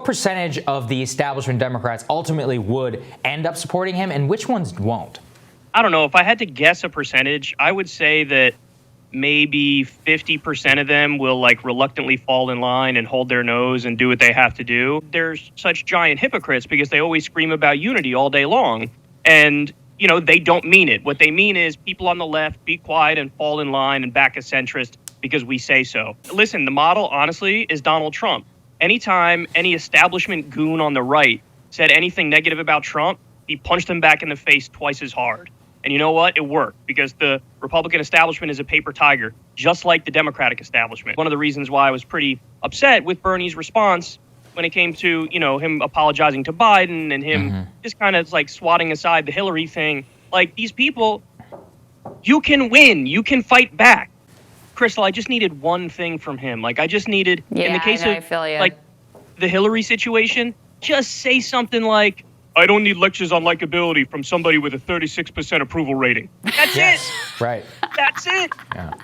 percentage of the establishment Democrats ultimately would end up supporting him, and which ones won't? I don't know. If I had to guess a percentage, I would say that maybe 50% of them will like reluctantly fall in line and hold their nose and do what they have to do. They're such giant hypocrites because they always scream about unity all day long. And, you know, they don't mean it. What they mean is people on the left, be quiet and fall in line and back a centrist because we say so. Listen, the model, honestly, is Donald Trump. Anytime any establishment goon on the right said anything negative about Trump, he punched them back in the face twice as hard. And you know what? It worked because the Republican establishment is a paper tiger, just like the Democratic establishment. One of the reasons why I was pretty upset with Bernie's response when it came to, you know, him apologizing to Biden and him just kind of like swatting aside the Hillary thing. Like, these people, you can win. You can fight back. Krystal, I just needed one thing from him. Like, I just needed, in the case of like the Hillary situation, just say something like, I don't need lectures on likability from somebody with a 36% approval rating. That's it. Right. That's it. Yeah.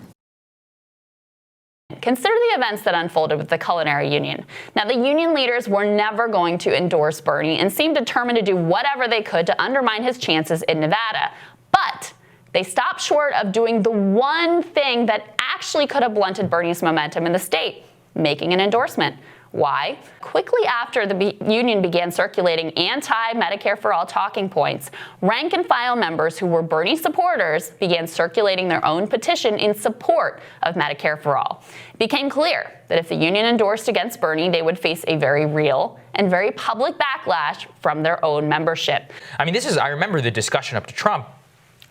Consider the events that unfolded with the culinary union. Now, the union leaders were never going to endorse Bernie and seemed determined to do whatever they could to undermine his chances in Nevada. But they stopped short of doing the one thing that actually could have blunted Bernie's momentum in the state, making an endorsement. Why? Quickly after the union began circulating anti-Medicare for All talking points, rank and file members who were Bernie supporters began circulating their own petition in support of Medicare for All. It became clear that if the union endorsed against Bernie, they would face a very real and very public backlash from their own membership. I mean, I remember the discussion up to Trump,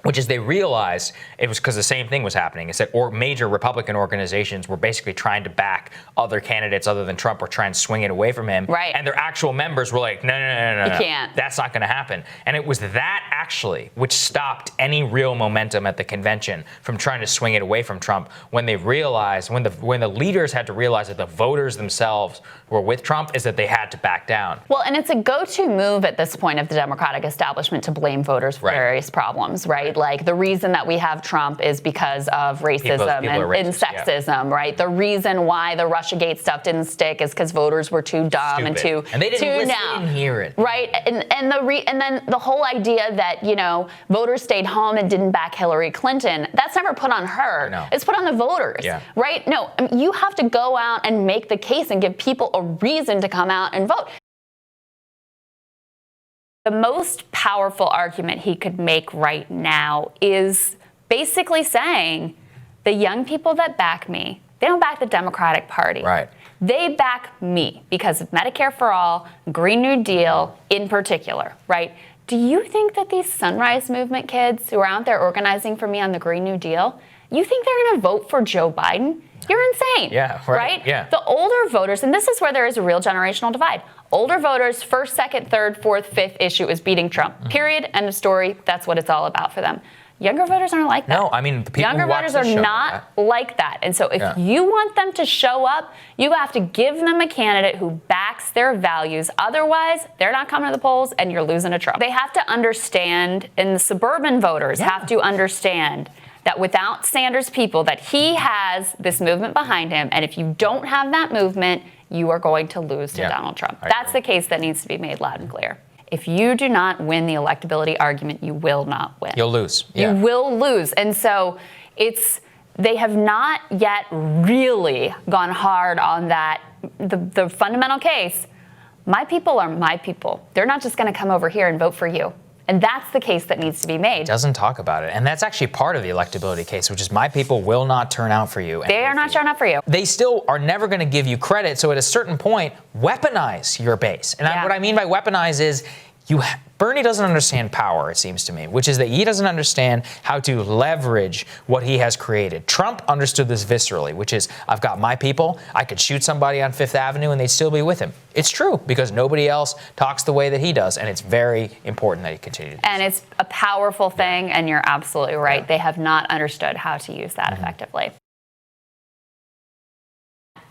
which is they realized it was because the same thing was happening. It's that major Republican organizations were basically trying to back other candidates other than Trump or try and swing it away from him. Right. And their actual members were like, no. You can't. That's not going to happen. And it was that actually which stopped any real momentum at the convention from trying to swing it away from Trump when they realized, when the leaders had to realize that the voters themselves were with Trump, is that they had to back down. Well, and it's a go-to move at this point of the Democratic establishment to blame voters for various problems, right? Like, the reason that we have Trump is because of racism and sexism, right? The reason why the Russiagate stuff didn't stick is because voters were too dumb and too they didn't listen, now. They didn't hear it, right? And then the whole idea that, you know, voters stayed home and didn't back Hillary Clinton, that's never put on her. No. It's put on the voters, right? No, I mean, you have to go out and make the case and give people a reason to come out and vote. The most powerful argument he could make right now is basically saying the young people that back me, they don't back the Democratic Party. Right. They back me because of Medicare for All, Green New Deal in particular, right? Do you think that these Sunrise Movement kids who are out there organizing for me on the Green New Deal, you think they're going to vote for Joe Biden? You're insane. Yeah, right. Yeah. The older voters, and this is where there is a real generational divide. Older voters, first, second, third, fourth, fifth issue is beating Trump. Period. End of story. That's what it's all about for them. Younger voters aren't like that. No, I mean, the people Younger who watch voters this are show not like that. And so if you want them to show up, you have to give them a candidate who backs their values. Otherwise, they're not coming to the polls and you're losing to Trump. They have to understand, and the suburban voters have to understand that without Sanders' people, that he has this movement behind him. And if you don't have that movement, you are going to lose to Donald Trump. That's the case that needs to be made loud and clear. If you do not win the electability argument, you will not win. You'll lose. You will lose. And so they have not yet really gone hard on that, the fundamental case. My people are my people. They're not just going to come over here and vote for you. And that's the case that needs to be made. It doesn't talk about it. And that's actually part of the electability case, which is my people will not turn out for you. They are not turning out for you. They still are never going to give you credit. So at a certain point, weaponize your base. And what I mean by weaponize is Bernie doesn't understand power, it seems to me, which is that he doesn't understand how to leverage what he has created. Trump understood this viscerally, which is, I've got my people, I could shoot somebody on Fifth Avenue and they'd still be with him. It's true, because nobody else talks the way that he does, and it's very important that he continue to do And it's a powerful thing, and you're absolutely right. They have not understood how to use that effectively.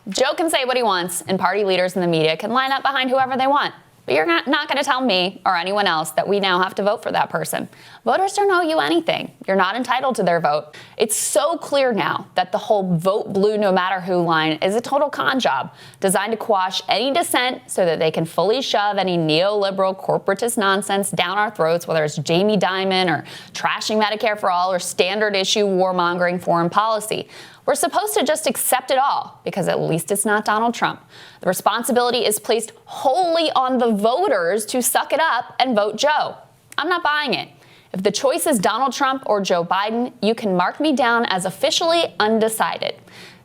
Joe can say what he wants, and party leaders and the media can line up behind whoever they want. But you're not going to tell me or anyone else that we now have to vote for that person. Voters don't owe you anything. You're not entitled to their vote. It's so clear now that the whole vote blue no matter who line is a total con job designed to quash any dissent so that they can fully shove any neoliberal corporatist nonsense down our throats, whether it's Jamie Dimon or trashing Medicare for all or standard issue warmongering foreign policy. We're supposed to just accept it all because at least it's not Donald Trump. The responsibility is placed wholly on the voters to suck it up and vote Joe. I'm not buying it. If the choice is Donald Trump or Joe Biden, you can mark me down as officially undecided.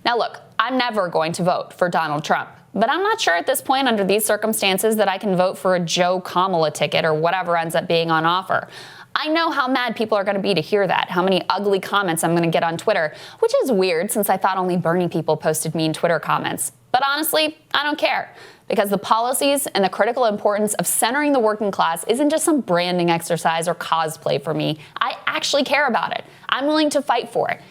Now look, I'm never going to vote for Donald Trump, but I'm not sure at this point under these circumstances that I can vote for a Joe Kamala ticket or whatever ends up being on offer. I know how mad people are going to be to hear that, how many ugly comments I'm going to get on Twitter, which is weird since I thought only Bernie people posted mean Twitter comments. But honestly, I don't care, because the policies and the critical importance of centering the working class isn't just some branding exercise or cosplay for me. I actually care about it. I'm willing to fight for it.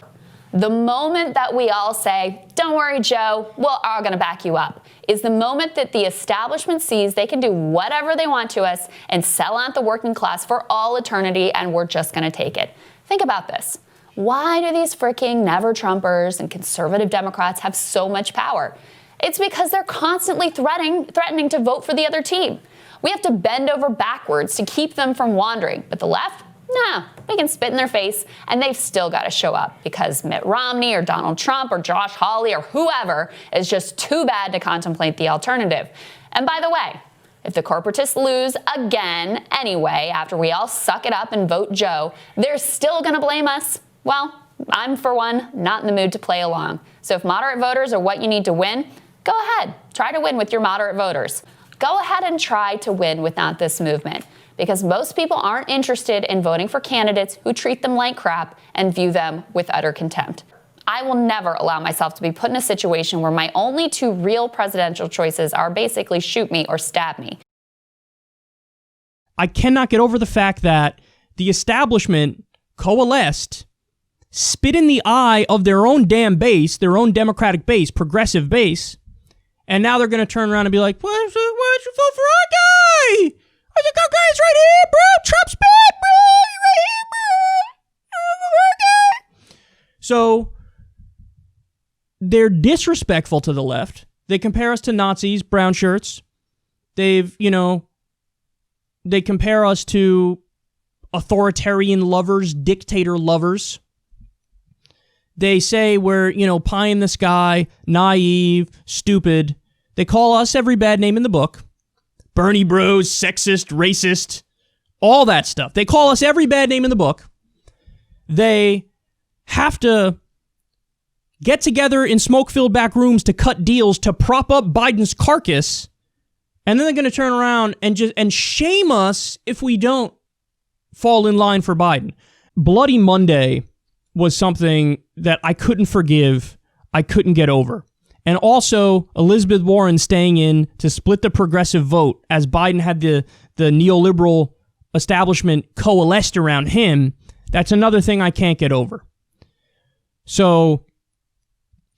The moment that we all say, don't worry, Joe, we're all going to back you up, is the moment that the establishment sees they can do whatever they want to us and sell out the working class for all eternity, and we're just going to take it. Think about this. Why do these freaking never-Trumpers and conservative Democrats have so much power? It's because they're constantly threatening to vote for the other team. We have to bend over backwards to keep them from wandering, but the left? Nah, we can spit in their face, and they've still got to show up because Mitt Romney or Donald Trump or Josh Hawley or whoever is just too bad to contemplate the alternative. And by the way, if the corporatists lose again anyway after we all suck it up and vote Joe, they're still going to blame us. Well, I'm, for one, not in the mood to play along. So if moderate voters are what you need to win, go ahead. Try to win with your moderate voters. Go ahead and try to win without this movement, because most people aren't interested in voting for candidates who treat them like crap and view them with utter contempt. I will never allow myself to be put in a situation where my only two real presidential choices are basically shoot me or stab me. I cannot get over the fact that the establishment coalesced, spit in the eye of their own damn base, their own Democratic base, progressive base, and now they're going to turn around and be like, why don't you vote for our guy? I think our guy's right here, bro. Trump's bad, bro. He's right here, bro. Our guy. So they're disrespectful to the left. They compare us to Nazis, brown shirts. They compare us to authoritarian lovers, dictator lovers. They say we're, pie in the sky, naive, stupid. They call us every bad name in the book. Bernie bros, sexist, racist, all that stuff. They call us every bad name in the book. They have to get together in smoke-filled back rooms to cut deals to prop up Biden's carcass, and then they're going to turn around and shame us if we don't fall in line for Biden. Bloody Monday was something that I couldn't forgive, I couldn't get over. And also, Elizabeth Warren staying in to split the progressive vote as Biden had the neoliberal establishment coalesced around him. That's another thing I can't get over. So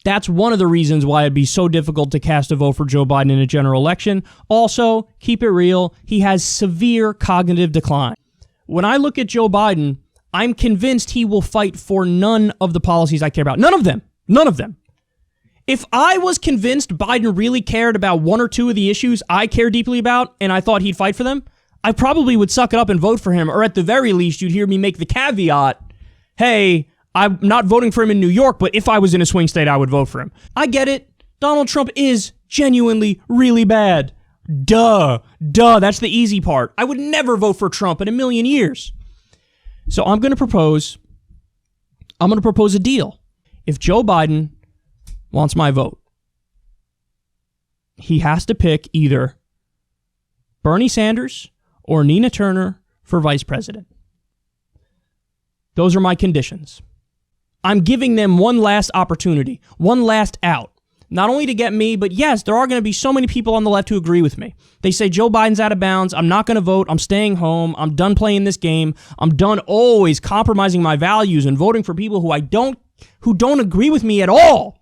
that's one of the reasons why it'd be so difficult to cast a vote for Joe Biden in a general election. Also, keep it real, he has severe cognitive decline. When I look at Joe Biden, I'm convinced he will fight for none of the policies I care about. None of them. None of them. If I was convinced Biden really cared about one or two of the issues I care deeply about and I thought he'd fight for them, I probably would suck it up and vote for him, or at the very least, you'd hear me make the caveat, hey, I'm not voting for him in New York, but if I was in a swing state, I would vote for him. I get it. Donald Trump is genuinely really bad. Duh, that's the easy part. I would never vote for Trump in a million years. So I'm going to propose a deal. If Joe Biden wants my vote, he has to pick either Bernie Sanders or Nina Turner for vice president. Those are my conditions. I'm giving them one last opportunity, one last out. Not only to get me, but yes, there are going to be so many people on the left who agree with me. They say Joe Biden's out of bounds. I'm not going to vote. I'm staying home. I'm done playing this game. I'm done always compromising my values and voting for people who don't agree with me at all.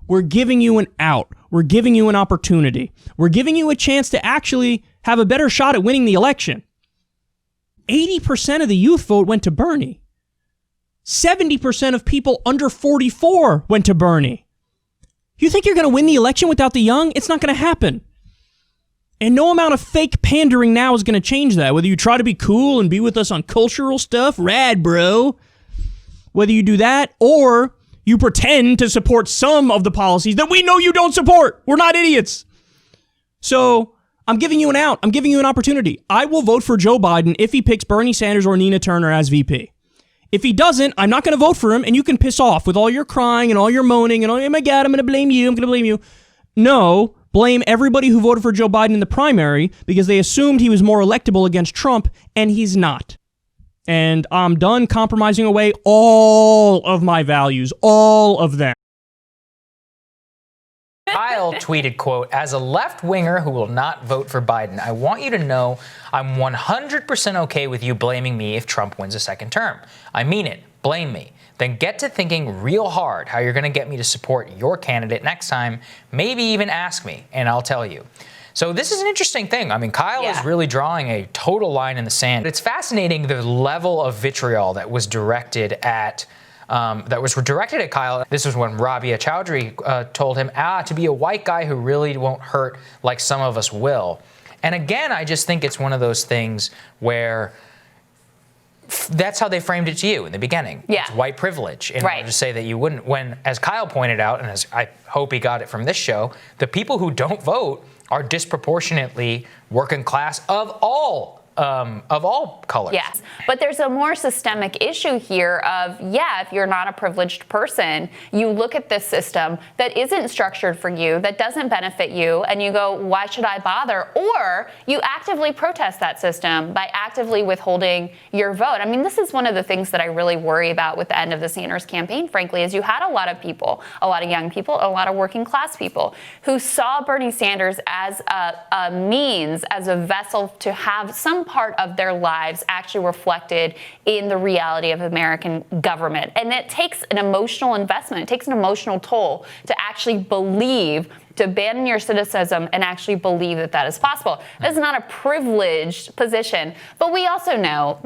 We're giving you an out. We're giving you an opportunity. We're giving you a chance to actually have a better shot at winning the election. 80% of the youth vote went to Bernie. 70% of people under 44 went to Bernie. You think you're going to win the election without the young? It's not going to happen. And no amount of fake pandering now is going to change that. Whether you try to be cool and be with us on cultural stuff, rad, bro. Whether you do that or you pretend to support some of the policies that we know you don't support. We're not idiots. So I'm giving you an out. I'm giving you an opportunity. I will vote for Joe Biden if he picks Bernie Sanders or Nina Turner as VP. If he doesn't, I'm not going to vote for him, and you can piss off with all your crying and all your moaning and, oh my God, I'm going to blame you, I'm going to blame you. No, blame everybody who voted for Joe Biden in the primary because they assumed he was more electable against Trump, and he's not. And I'm done compromising away all of my values, all of them. Kyle tweeted, quote, "As a left-winger who will not vote for Biden, I want you to know I'm 100% okay with you blaming me if Trump wins a second term. I mean it. Blame me. Then get to thinking real hard how you're going to get me to support your candidate next time. Maybe even ask me, and I'll tell you." So this is an interesting thing. I mean, Kyle is really drawing a total line in the sand. It's fascinating the level of vitriol that was directed at Kyle. This was when Rabia Chowdhury told him, to be a white guy who really won't hurt like some of us will. And again, I just think it's one of those things where that's how they framed it to you in the beginning. Yeah. It's white privilege in order to say that you wouldn't. When, as Kyle pointed out, and as I hope he got it from this show, the people who don't vote are disproportionately working class of all colors. Yes, but there's a more systemic issue here of, if you're not a privileged person, you look at this system that isn't structured for you, that doesn't benefit you, and you go, why should I bother? Or you actively protest that system by actively withholding your vote. I mean, this is one of the things that I really worry about with the end of the Sanders campaign, frankly, is you had a lot of people, a lot of young people, a lot of working class people who saw Bernie Sanders as a means, as a vessel to have some part of their lives actually reflected in the reality of American government. And it takes an emotional investment. It takes an emotional toll to actually believe, to abandon your cynicism and actually believe that that is possible. This is not a privileged position, but we also know,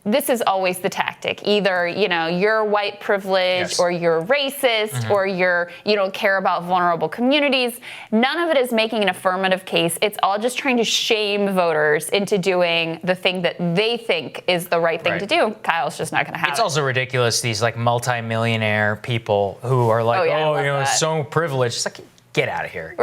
this is always the tactic. Either, you're white privilege or you're racist or you don't care about vulnerable communities. None of it is making an affirmative case. It's all just trying to shame voters into doing the thing that they think is the right thing to do. Kyle's just not going to have it. It's also ridiculous, these multi-millionaire people who are so privileged. It's like, get out of here.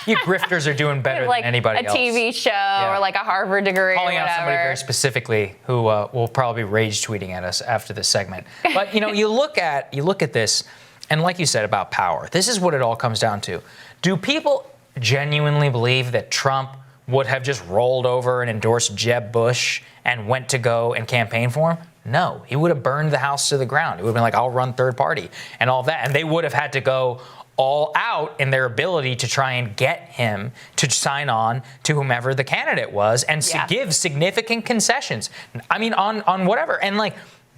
You grifters are doing better than anybody else. A TV show or a Harvard degree Calling or whatever. out somebody very specifically who will probably rage tweeting at us after this segment. But you look at this, and like you said about power, this is what it all comes down to. Do people genuinely believe that Trump would have just rolled over and endorsed Jeb Bush and went to go and campaign for him? No, he would have burned the house to the ground. It would have been like, I'll run third party and all that. And they would have had to go all out in their ability to try and get him to sign on to whomever the candidate was and to give significant concessions. I mean, on whatever. And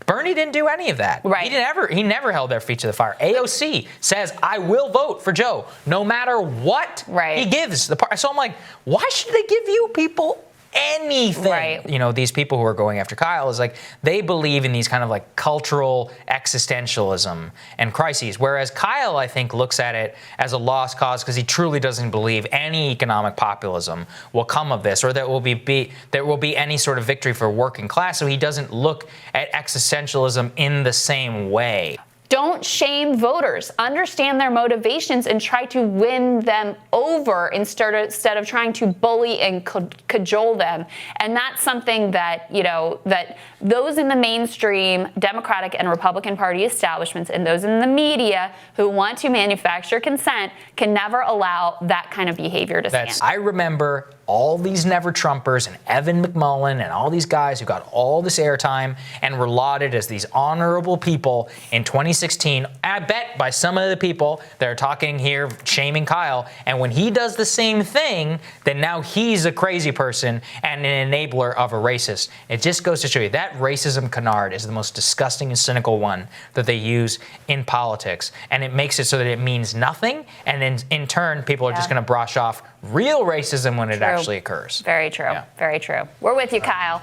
Bernie didn't do any of that. Right. He never held their feet to the fire. AOC says, I will vote for Joe no matter what he gives. So I'm like, why should they give you people anything? Right. These people who are going after Kyle is they believe in these kind of cultural existentialism and crises, whereas Kyle, I think, looks at it as a lost cause because he truly doesn't believe any economic populism will come of this, or there will be any sort of victory for working class. So he doesn't look at existentialism in the same way. Don't shame voters. Understand their motivations and try to win them over instead of trying to bully and cajole them. And that's something that, that those in the mainstream Democratic and Republican Party establishments and those in the media who want to manufacture consent can never allow that kind of behavior to stand. I remember all these never Trumpers and Evan McMullin and all these guys who got all this airtime and were lauded as these honorable people in 2016. I bet by some of the people that are talking here shaming Kyle, and when he does the same thing, then now he's a crazy person and an enabler of a racist. It just goes to show you that racism canard is the most disgusting and cynical one that they use in politics, and it makes it so that it means nothing, and then in turn people are just going to brush off real racism when it actually occurs. Very true. Yeah. Very true. We're with you, Kyle.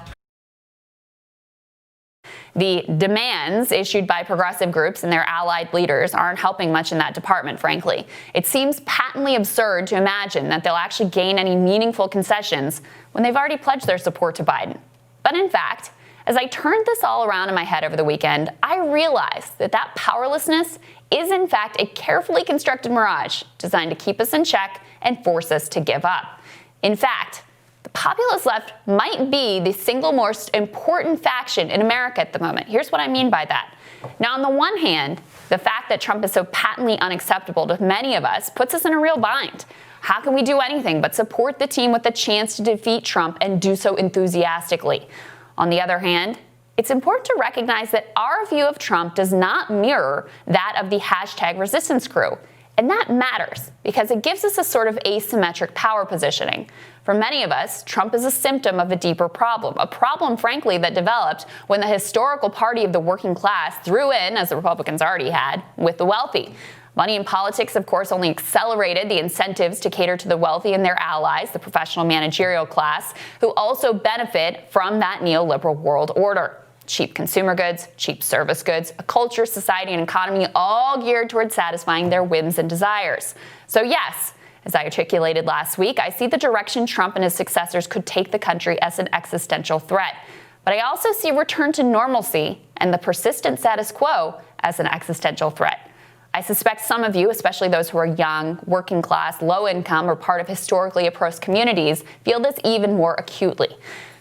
The demands issued by progressive groups and their allied leaders aren't helping much in that department, frankly. It seems patently absurd to imagine that they'll actually gain any meaningful concessions when they've already pledged their support to Biden. But in fact, as I turned this all around in my head over the weekend, I realized that powerlessness is in fact a carefully constructed mirage designed to keep us in check and force us to give up. In fact, the populist left might be the single most important faction in America at the moment. Here's what I mean by that. Now, on the one hand, the fact that Trump is so patently unacceptable to many of us puts us in a real bind. How can we do anything but support the team with the chance to defeat Trump and do so enthusiastically? On the other hand, it's important to recognize that our view of Trump does not mirror that of the #resistance crew. And that matters because it gives us a sort of asymmetric power positioning. For many of us, Trump is a symptom of a deeper problem, a problem, frankly, that developed when the historical party of the working class threw in, as the Republicans already had, with the wealthy. Money in politics, of course, only accelerated the incentives to cater to the wealthy and their allies, the professional managerial class, who also benefit from that neoliberal world order. Cheap consumer goods, cheap service goods, a culture, society, and economy all geared towards satisfying their whims and desires. So yes, as I articulated last week, I see the direction Trump and his successors could take the country as an existential threat. But I also see return to normalcy and the persistent status quo as an existential threat. I suspect some of you, especially those who are young, working class, low income, or part of historically oppressed communities, feel this even more acutely.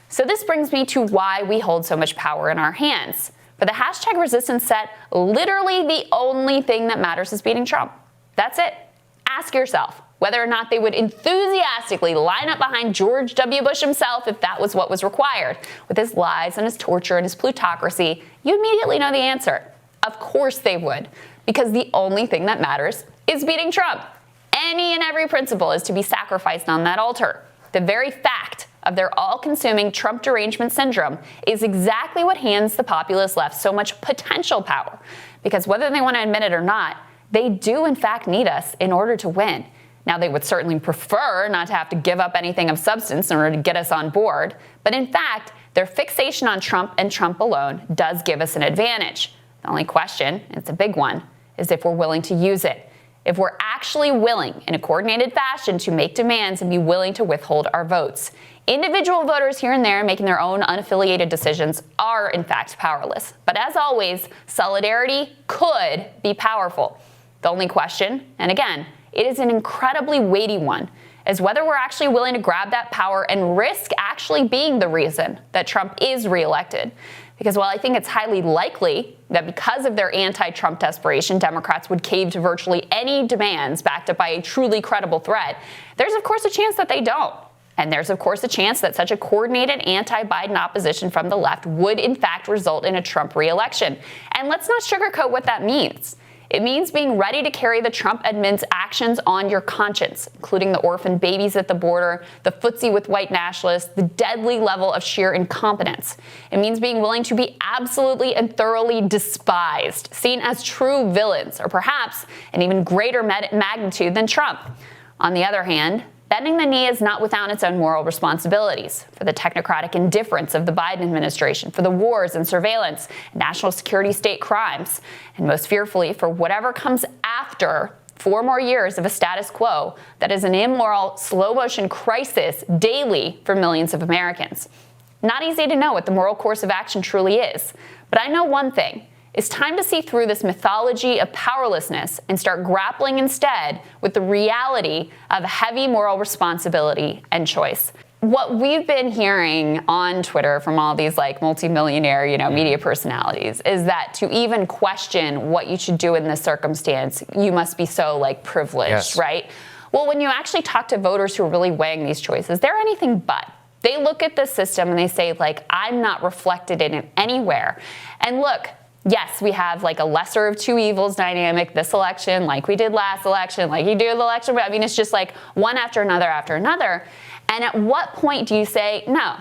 So this brings me to why we hold so much power in our hands. For the #resistance set, literally the only thing that matters is beating Trump. That's it. Ask yourself whether or not they would enthusiastically line up behind George W. Bush himself if that was what was required. With his lies and his torture and his plutocracy, you immediately know the answer. Of course they would, because the only thing that matters is beating Trump. Any and every principle is to be sacrificed on that altar. The very fact of their all-consuming Trump derangement syndrome is exactly what hands the populist left so much potential power. Because whether they want to admit it or not, they do in fact need us in order to win. Now, they would certainly prefer not to have to give up anything of substance in order to get us on board. But in fact, their fixation on Trump and Trump alone does give us an advantage. The only question, and it's a big one, is if we're willing to use it. If we're actually willing, in a coordinated fashion, to make demands and be willing to withhold our votes. Individual voters here and there making their own unaffiliated decisions are, in fact, powerless. But as always, solidarity could be powerful. The only question, and again, it is an incredibly weighty one, is whether we're actually willing to grab that power and risk actually being the reason that Trump is reelected. Because while I think it's highly likely that because of their anti-Trump desperation, Democrats would cave to virtually any demands backed up by a truly credible threat, there's of course a chance that they don't. And there's of course a chance that such a coordinated anti-Biden opposition from the left would in fact result in a Trump reelection. And let's not sugarcoat what that means. It means being ready to carry the Trump admin's actions on your conscience, including the orphan babies at the border, the footsie with white nationalists, the deadly level of sheer incompetence. It means being willing to be absolutely and thoroughly despised, seen as true villains, or perhaps an even greater magnitude than Trump. On the other hand, bending the knee is not without its own moral responsibilities for the technocratic indifference of the Biden administration, for the wars and surveillance, national security state crimes, and most fearfully for whatever comes after 4 more years of a status quo that is an immoral, slow-motion crisis daily for millions of Americans. Not easy to know what the moral course of action truly is, but I know one thing. It's time to see through this mythology of powerlessness and start grappling instead with the reality of heavy moral responsibility and choice. What we've been hearing on Twitter from all these multimillionaire, media personalities is that to even question what you should do in this circumstance, you must be so privileged, yes. Right? Well, when you actually talk to voters who are really weighing these choices, they're anything but. They look at the system and they say, I'm not reflected in it anywhere. And look, yes, we have a lesser of two evils dynamic this election, like we did last election, like you do the election. I mean, it's just one after another after another. And at what point do you say, no,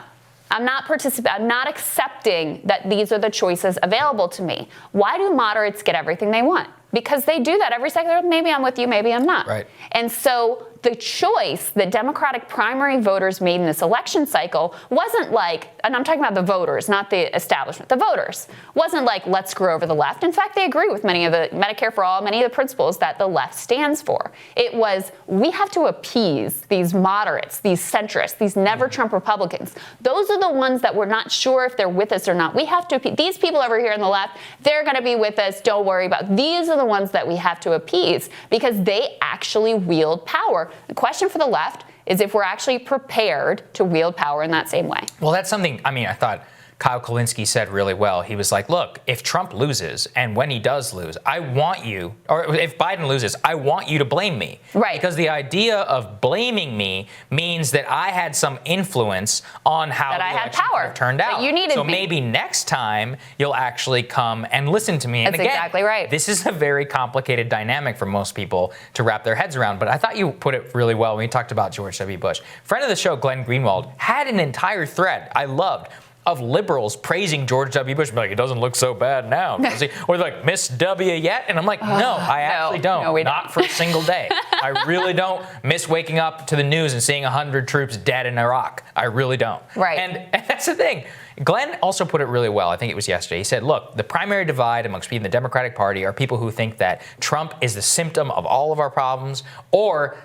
I'm not participating, I'm not accepting that these are the choices available to me? Why do moderates get everything they want? because they do that every second. Maybe I'm with you, maybe I'm not. Right. And so the choice that Democratic primary voters made in this election cycle wasn't like, and I'm talking about the voters, not the establishment, the voters, wasn't like, let's screw over the left. In fact, they agree with many of the Medicare for all, many of the principles that the left stands for. It was, we have to appease these moderates, these centrists, these never Trump Republicans. Those are the ones that we're not sure if they're with us or not. We have to, these people over here on the left, they're going to be with us. Don't worry about, these are the ones that we have to appease because they actually wield power. The question for the left is if we're actually prepared to wield power in that same way. Well, that's something, I mean, I thought Kyle Kulinski said really well. He was like, look, if Trump loses, and when he does lose, I want you, or if Biden loses, I want you to blame me. Right. Because the idea of blaming me means that I had some influence on how that the I had election power. could have turned out. That you needed so me. maybe next time you'll actually come and listen to me. That's and again, exactly right. This is a very complicated dynamic for most people to wrap their heads around. But I thought you put it really well when you talked about George W. Bush. Friend of the show, Glenn Greenwald, had an entire thread I loved of liberals praising George W. Bush. Like, it doesn't look so bad now, does he? Or like, Miss W yet? And I'm like, no, I actually don't. No, we Not don't. for a single day. I really don't miss waking up to the news and seeing 100 troops dead in Iraq. I really don't. Right. And that's the thing. Glenn also put it really well. I think it was yesterday. He said, look, the primary divide amongst people in the Democratic Party are people who think that Trump is the symptom of all of our problems, or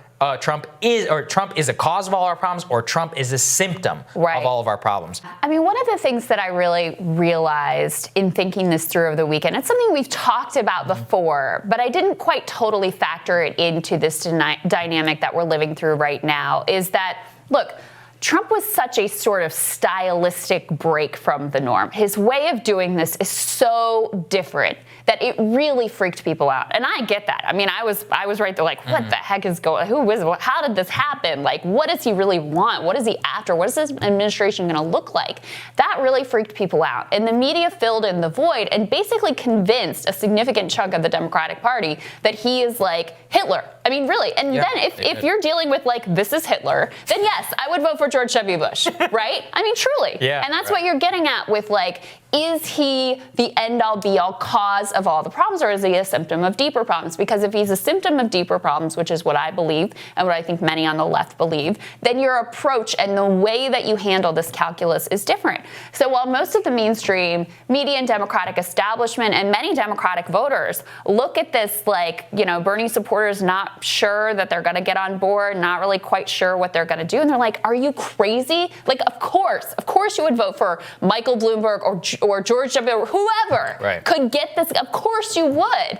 Trump is a cause of all our problems, or Trump is a symptom of all of our problems. I mean, one of the things that I really realized in thinking this through over the weekend, it's something we've talked about before, but I didn't quite totally factor it into this dynamic that we're living through right now, is that, look, Trump was such a sort of stylistic break from the norm. His way of doing this is so different that it really freaked people out. And I get that. I mean, I was right there like, what the heck is going on? Who is it? How did this happen? Like, what does he really want? What is he after? What is this administration going to look like? That really freaked people out. And the media filled in the void and basically convinced a significant chunk of the Democratic Party that he is like Hitler. I mean, really. And then if you're dealing with like, this is Hitler, then yes, I would vote for George W. Bush, right? I mean, truly. Yeah, and that's what you're getting at with like, is he the end-all be-all cause of all the problems, or is he a symptom of deeper problems? Because if he's a symptom of deeper problems, which is what I believe and what I think many on the left believe, then your approach and the way that you handle this calculus is different. So while most of the mainstream media and Democratic establishment and many Democratic voters look at this like, you know, Bernie supporters not sure that they're going to get on board, not really quite sure what they're going to do, and they're like, are you crazy? Like, of course you would vote for Michael Bloomberg or George W. or whoever could get this. Of course you would.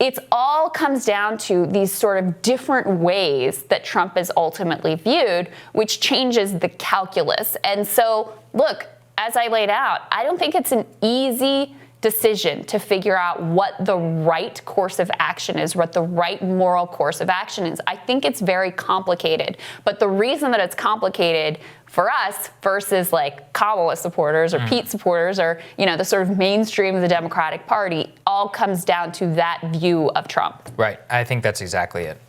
It all comes down to these sort of different ways that Trump is ultimately viewed, which changes the calculus. And so, look, as I laid out, I don't think it's an easy decision to figure out what the right course of action is, what the right moral course of action is. I think it's very complicated. But the reason that it's complicated for us versus like Kamala supporters or Pete supporters or, you know, the sort of mainstream of the Democratic Party all comes down to that view of Trump. Right. I think that's exactly it.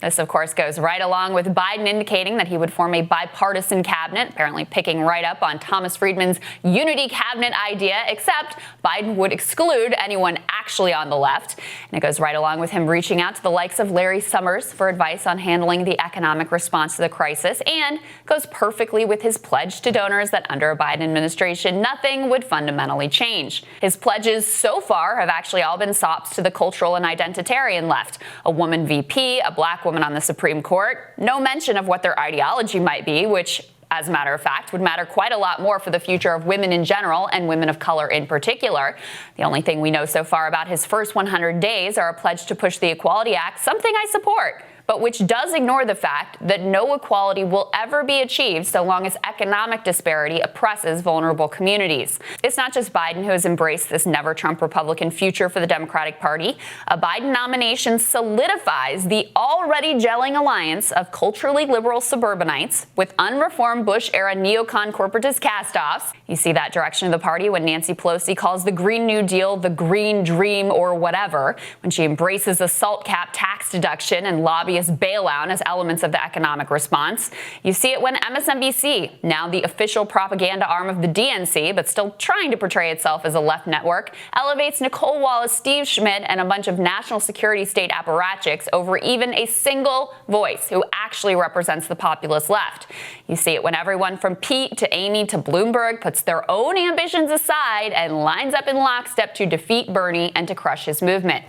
This, of course, goes right along with Biden indicating that he would form a bipartisan cabinet, apparently picking right up on Thomas Friedman's unity cabinet idea, except Biden would exclude anyone actually on the left. And it goes right along with him reaching out to the likes of Larry Summers for advice on handling the economic response to the crisis, and goes perfectly with his pledge to donors that under a Biden administration, nothing would fundamentally change. His pledges so far have actually all been sops to the cultural and identitarian left. A woman VP, a black woman on the Supreme Court, no mention of what their ideology might be, which, as a matter of fact, would matter quite a lot more for the future of women in general and women of color in particular. The only thing we know so far about his first 100 days are a pledge to push the Equality Act, something I support, but which does ignore the fact that no equality will ever be achieved so long as economic disparity oppresses vulnerable communities. It's not just Biden who has embraced this never-Trump Republican future for the Democratic Party. A Biden nomination solidifies the already gelling alliance of culturally liberal suburbanites with unreformed Bush-era neocon corporatist castoffs. You see that direction of the party when Nancy Pelosi calls the Green New Deal the Green Dream or whatever, when she embraces a SALT cap tax deduction and lobbyist obvious bailout as elements of the economic response. You see it when MSNBC, now the official propaganda arm of the DNC, but still trying to portray itself as a left network, elevates Nicole Wallace, Steve Schmidt, and a bunch of national security state apparatchiks over even a single voice who actually represents the populist left. You see it when everyone from Pete to Amy to Bloomberg puts their own ambitions aside and lines up in lockstep to defeat Bernie and to crush his movement.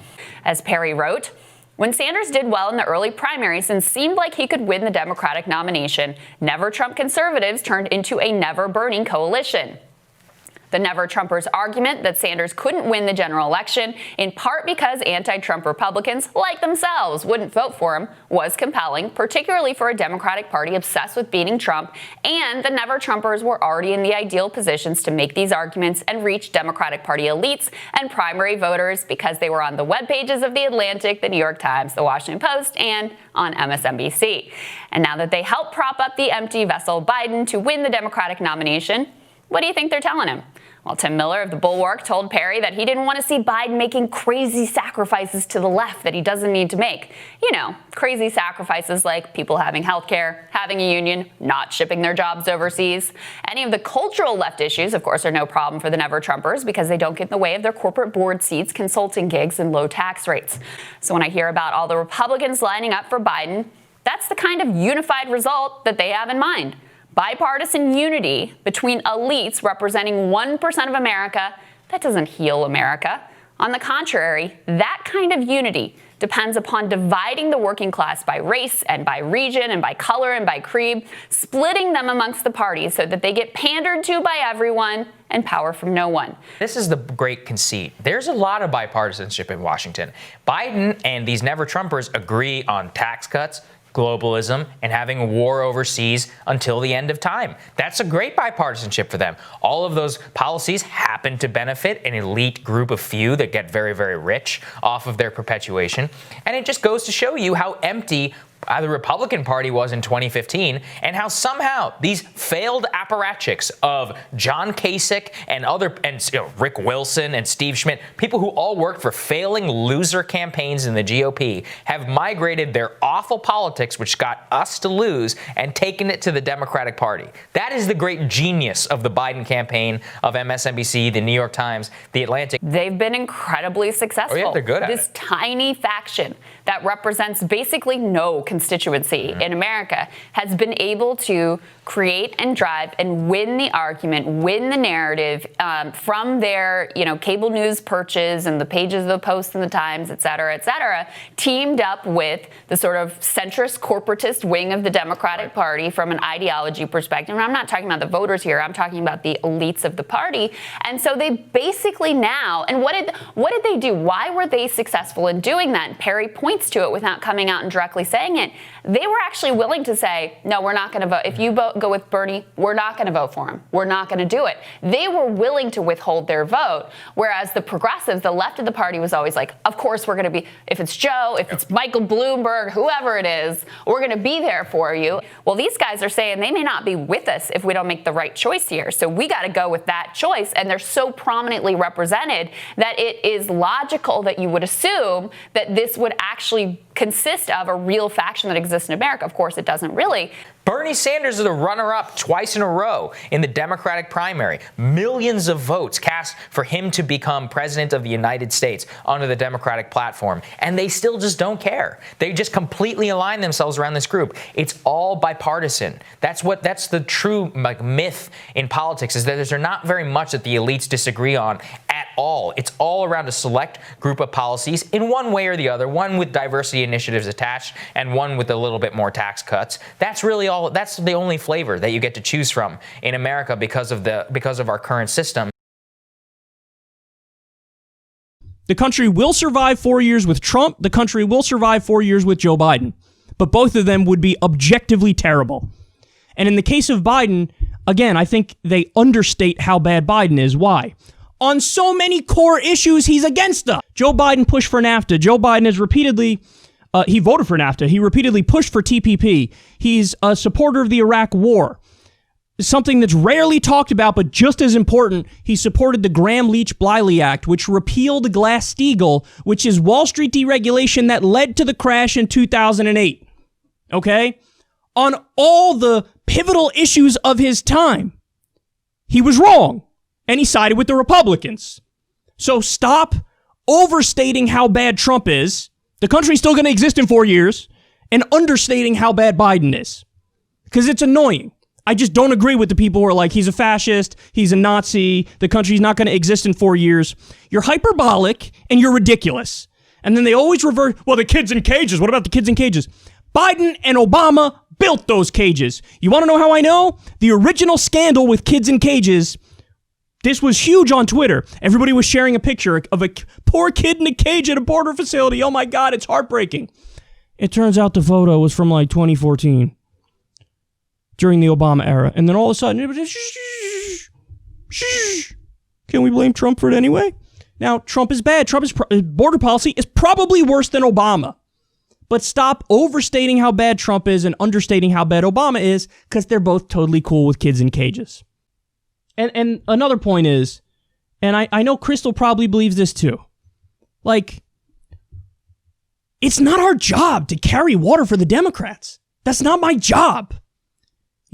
As Perry wrote, when Sanders did well in the early primaries and seemed like he could win the Democratic nomination, Never Trump conservatives turned into a Never Bernie coalition. The Never Trumpers' argument that Sanders couldn't win the general election, in part because anti-Trump Republicans, like themselves, wouldn't vote for him, was compelling, particularly for a Democratic Party obsessed with beating Trump, and the Never Trumpers were already in the ideal positions to make these arguments and reach Democratic Party elites and primary voters because they were on the web pages of The Atlantic, The New York Times, The Washington Post, and on MSNBC. And now that they helped prop up the empty vessel Biden to win the Democratic nomination, what do you think they're telling him? Well, Tim Miller of The Bulwark told Perry that he didn't want to see Biden making crazy sacrifices to the left that he doesn't need to make. You know, crazy sacrifices like people having health care, having a union, not shipping their jobs overseas. Any of the cultural left issues, of course, are no problem for the Never Trumpers because they don't get in the way of their corporate board seats, consulting gigs, and low tax rates. So when I hear about all the Republicans lining up for Biden, that's the kind of unified result that they have in mind. Bipartisan unity between elites representing 1% of America, that doesn't heal America. On the contrary, that kind of unity depends upon dividing the working class by race and by region and by color and by creed, splitting them amongst the parties so that they get pandered to by everyone and power from no one. This is the great conceit. There's a lot of bipartisanship in Washington. Biden and these Never Trumpers agree on tax cuts, globalism, and having a war overseas until the end of time. That's a great bipartisanship for them. All of those policies happen to benefit an elite group of few that get very, very rich off of their perpetuation. And it just goes to show you how empty the Republican Party was in 2015, and how somehow these failed apparatchiks of John Kasich and Rick Wilson and Steve Schmidt, people who all worked for failing loser campaigns in the GOP, have migrated their awful politics, which got us to lose, and taken it to the Democratic Party. That is the great genius of the Biden campaign, of MSNBC, the New York Times, the Atlantic. They've been incredibly successful. Oh yeah, they're good at it. This tiny faction that represents basically no constituency in America has been able to create and drive and win the argument, win the narrative from their, cable news perches and the pages of the Post and the Times, et cetera, teamed up with the sort of centrist corporatist wing of the Democratic Party from an ideology perspective. And I'm not talking about the voters here. I'm talking about the elites of the party. And so they basically now, and what did they do? Why were they successful in doing that? And Perry points to it without coming out and directly saying it. They were actually willing to say, no, we're not going to vote. If you go with Bernie, we're not going to vote for him. We're not going to do it. They were willing to withhold their vote, whereas the progressives, the left of the party, was always like, of course we're going to be, if it's Joe, if it's Michael Bloomberg, whoever it is, we're going to be there for you. Well, these guys are saying they may not be with us if we don't make the right choice here. So we got to go with that choice. And they're so prominently represented that it is logical that you would assume that this would actually consist of a real faction that exists in America. Of course, it doesn't really. Bernie Sanders is the runner-up twice in a row in the Democratic primary. Millions of votes cast for him to become president of the United States under the Democratic platform. And they still just don't care. They just completely align themselves around this group. It's all bipartisan. That's the true myth in politics, is that there's not very much that the elites disagree on at all. It's all around a select group of policies in one way or the other, one with diversity initiatives attached and one with a little bit more tax cuts. That's the only flavor that you get to choose from in America because of our current system. The country will survive 4 years with Trump. The country will survive 4 years with Joe Biden. But both of them would be objectively terrible. And in the case of Biden, again, I think they understate how bad Biden is. Why? On so many core issues, he's against us. Joe Biden pushed for NAFTA. Joe Biden has repeatedly, he voted for NAFTA. He repeatedly pushed for TPP. He's a supporter of the Iraq war. something that's rarely talked about, but just as important, he supported the Gramm-Leach-Bliley Act, which repealed Glass-Steagall, which is Wall Street deregulation that led to the crash in 2008. Okay? On all the pivotal issues of his time, he was wrong, and he sided with the Republicans. So stop overstating how bad Trump is. The country's still going to exist in 4 years, and understating how bad Biden is. Because it's annoying. I just don't agree with the people who are like, he's a fascist, he's a Nazi, the country's not going to exist in 4 years. You're hyperbolic and you're ridiculous. And then they always revert, well, the kids in cages. What about the kids in cages? Biden and Obama built those cages. You want to know how I know? The original scandal with kids in cages, this was huge on Twitter. Everybody was sharing a picture of a poor kid in a cage at a border facility. Oh my God, it's heartbreaking. It turns out the photo was from like 2014. During the Obama era. And then all of a sudden, it was just, shh. Can we blame Trump for it anyway? Now, Trump is bad. Trump's border policy is probably worse than Obama. But stop overstating how bad Trump is and understating how bad Obama is, because they're both totally cool with kids in cages. And another point is, and I know Krystal probably believes this too, like, it's not our job to carry water for the Democrats. That's not my job.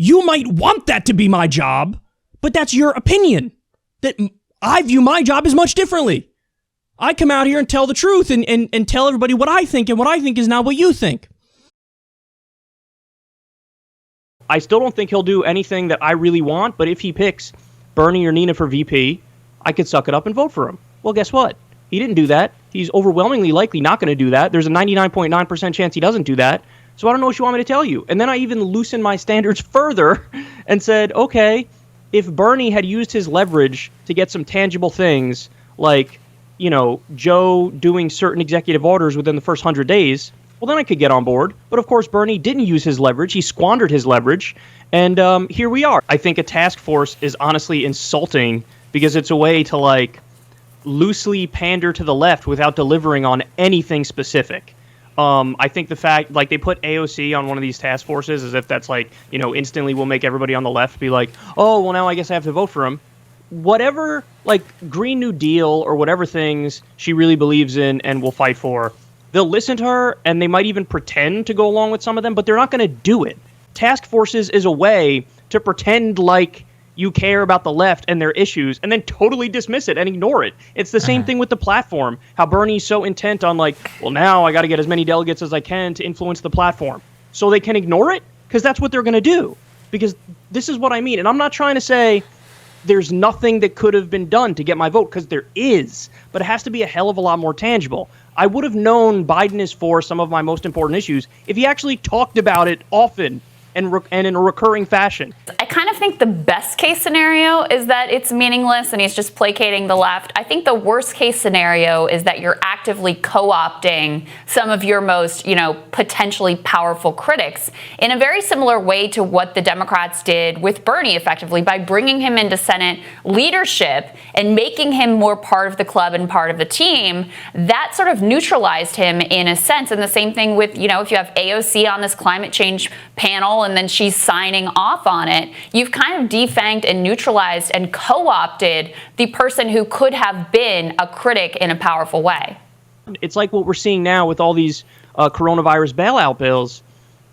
You might want that to be my job, but that's your opinion. That I view my job as much differently. I come out here and tell the truth and tell everybody what I think, and what I think is not what you think. I still don't think he'll do anything that I really want, but if he picks Bernie or Nina for VP, I could suck it up and vote for him. Well, guess what? He didn't do that. He's overwhelmingly likely not going to do that. There's a 99.9% chance he doesn't do that. So I don't know what you want me to tell you. And then I even loosened my standards further and said, okay, if Bernie had used his leverage to get some tangible things like, you know, Joe doing certain executive orders within the first 100 days, well, then I could get on board. But of course, Bernie didn't use his leverage. He squandered his leverage. And here we are. I think a task force is honestly insulting because it's a way to, like, loosely pander to the left without delivering on anything specific. I think the fact, like, they put AOC on one of these task forces as if that's, like, you know, instantly will make everybody on the left be like, oh, well, now I guess I have to vote for him. Whatever, like, Green New Deal or whatever things she really believes in and will fight for, they'll listen to her, and they might even pretend to go along with some of them, but they're not going to do it. Task forces is a way to pretend like you care about the left and their issues, and then totally dismiss it and ignore it. It's the same thing with the platform. How Bernie's so intent on, like, well, now I got to get as many delegates as I can to influence the platform. So they can ignore it? Because that's what they're going to do. Because this is what I mean. And I'm not trying to say there's nothing that could have been done to get my vote, because there is. But it has to be a hell of a lot more tangible. I would have known Biden is for some of my most important issues if he actually talked about it often and in a recurring fashion. I kind of think the best case scenario is that it's meaningless and he's just placating the left. I think the worst case scenario is that you're actively co-opting some of your most, you know, potentially powerful critics in a very similar way to what the Democrats did with Bernie effectively by bringing him into Senate leadership and making him more part of the club and part of the team. That sort of neutralized him in a sense. And the same thing with, you know, if you have AOC on this climate change panel and then she's signing off on it, you've kind of defanged and neutralized and co-opted the person who could have been a critic in a powerful way. It's like what we're seeing now with all these coronavirus bailout bills.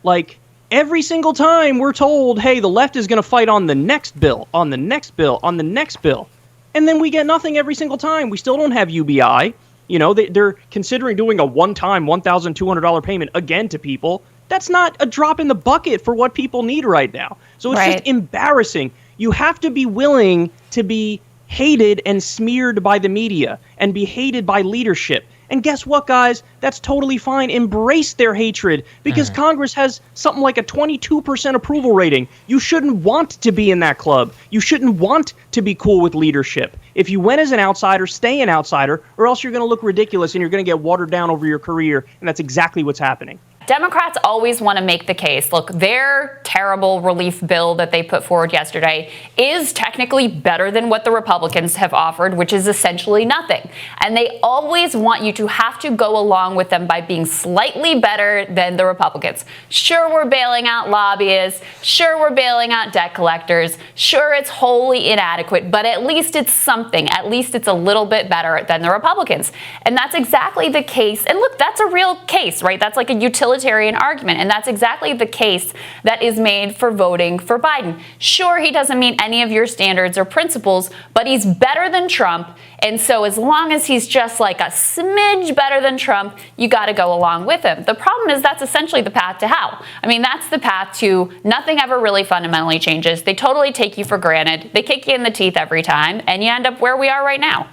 Like, every single time we're told, hey, the left is going to fight on the next bill, on the next bill, on the next bill. And then we get nothing every single time. We still don't have UBI. You know, they're considering doing a one-time $1,200 payment again to people. That's not a drop in the bucket for what people need right now. So it's just embarrassing. You have to be willing to be hated and smeared by the media and be hated by leadership. And guess what, guys? That's totally fine. Embrace their hatred because Congress has something like a 22% approval rating. You shouldn't want to be in that club. You shouldn't want to be cool with leadership. If you went as an outsider, stay an outsider, or else you're going to look ridiculous and you're going to get watered down over your career. And that's exactly what's happening. Democrats always want to make the case, look, their terrible relief bill that they put forward yesterday is technically better than what the Republicans have offered, which is essentially nothing. And they always want you to have to go along with them by being slightly better than the Republicans. Sure, we're bailing out lobbyists. Sure, we're bailing out debt collectors. Sure, it's wholly inadequate, but at least it's something. At least it's a little bit better than the Republicans. And that's exactly the case. And look, that's a real case, right? That's like a utilitarian argument, and that's exactly the case that is made for voting for Biden. Sure, he doesn't meet any of your standards or principles, but he's better than Trump, and so as long as he's just like a smidge better than Trump, you got to go along with him. The problem is that's essentially the path to hell. I mean, that's the path to nothing ever really fundamentally changes. They totally take you for granted. They kick you in the teeth every time, and you end up where we are right now.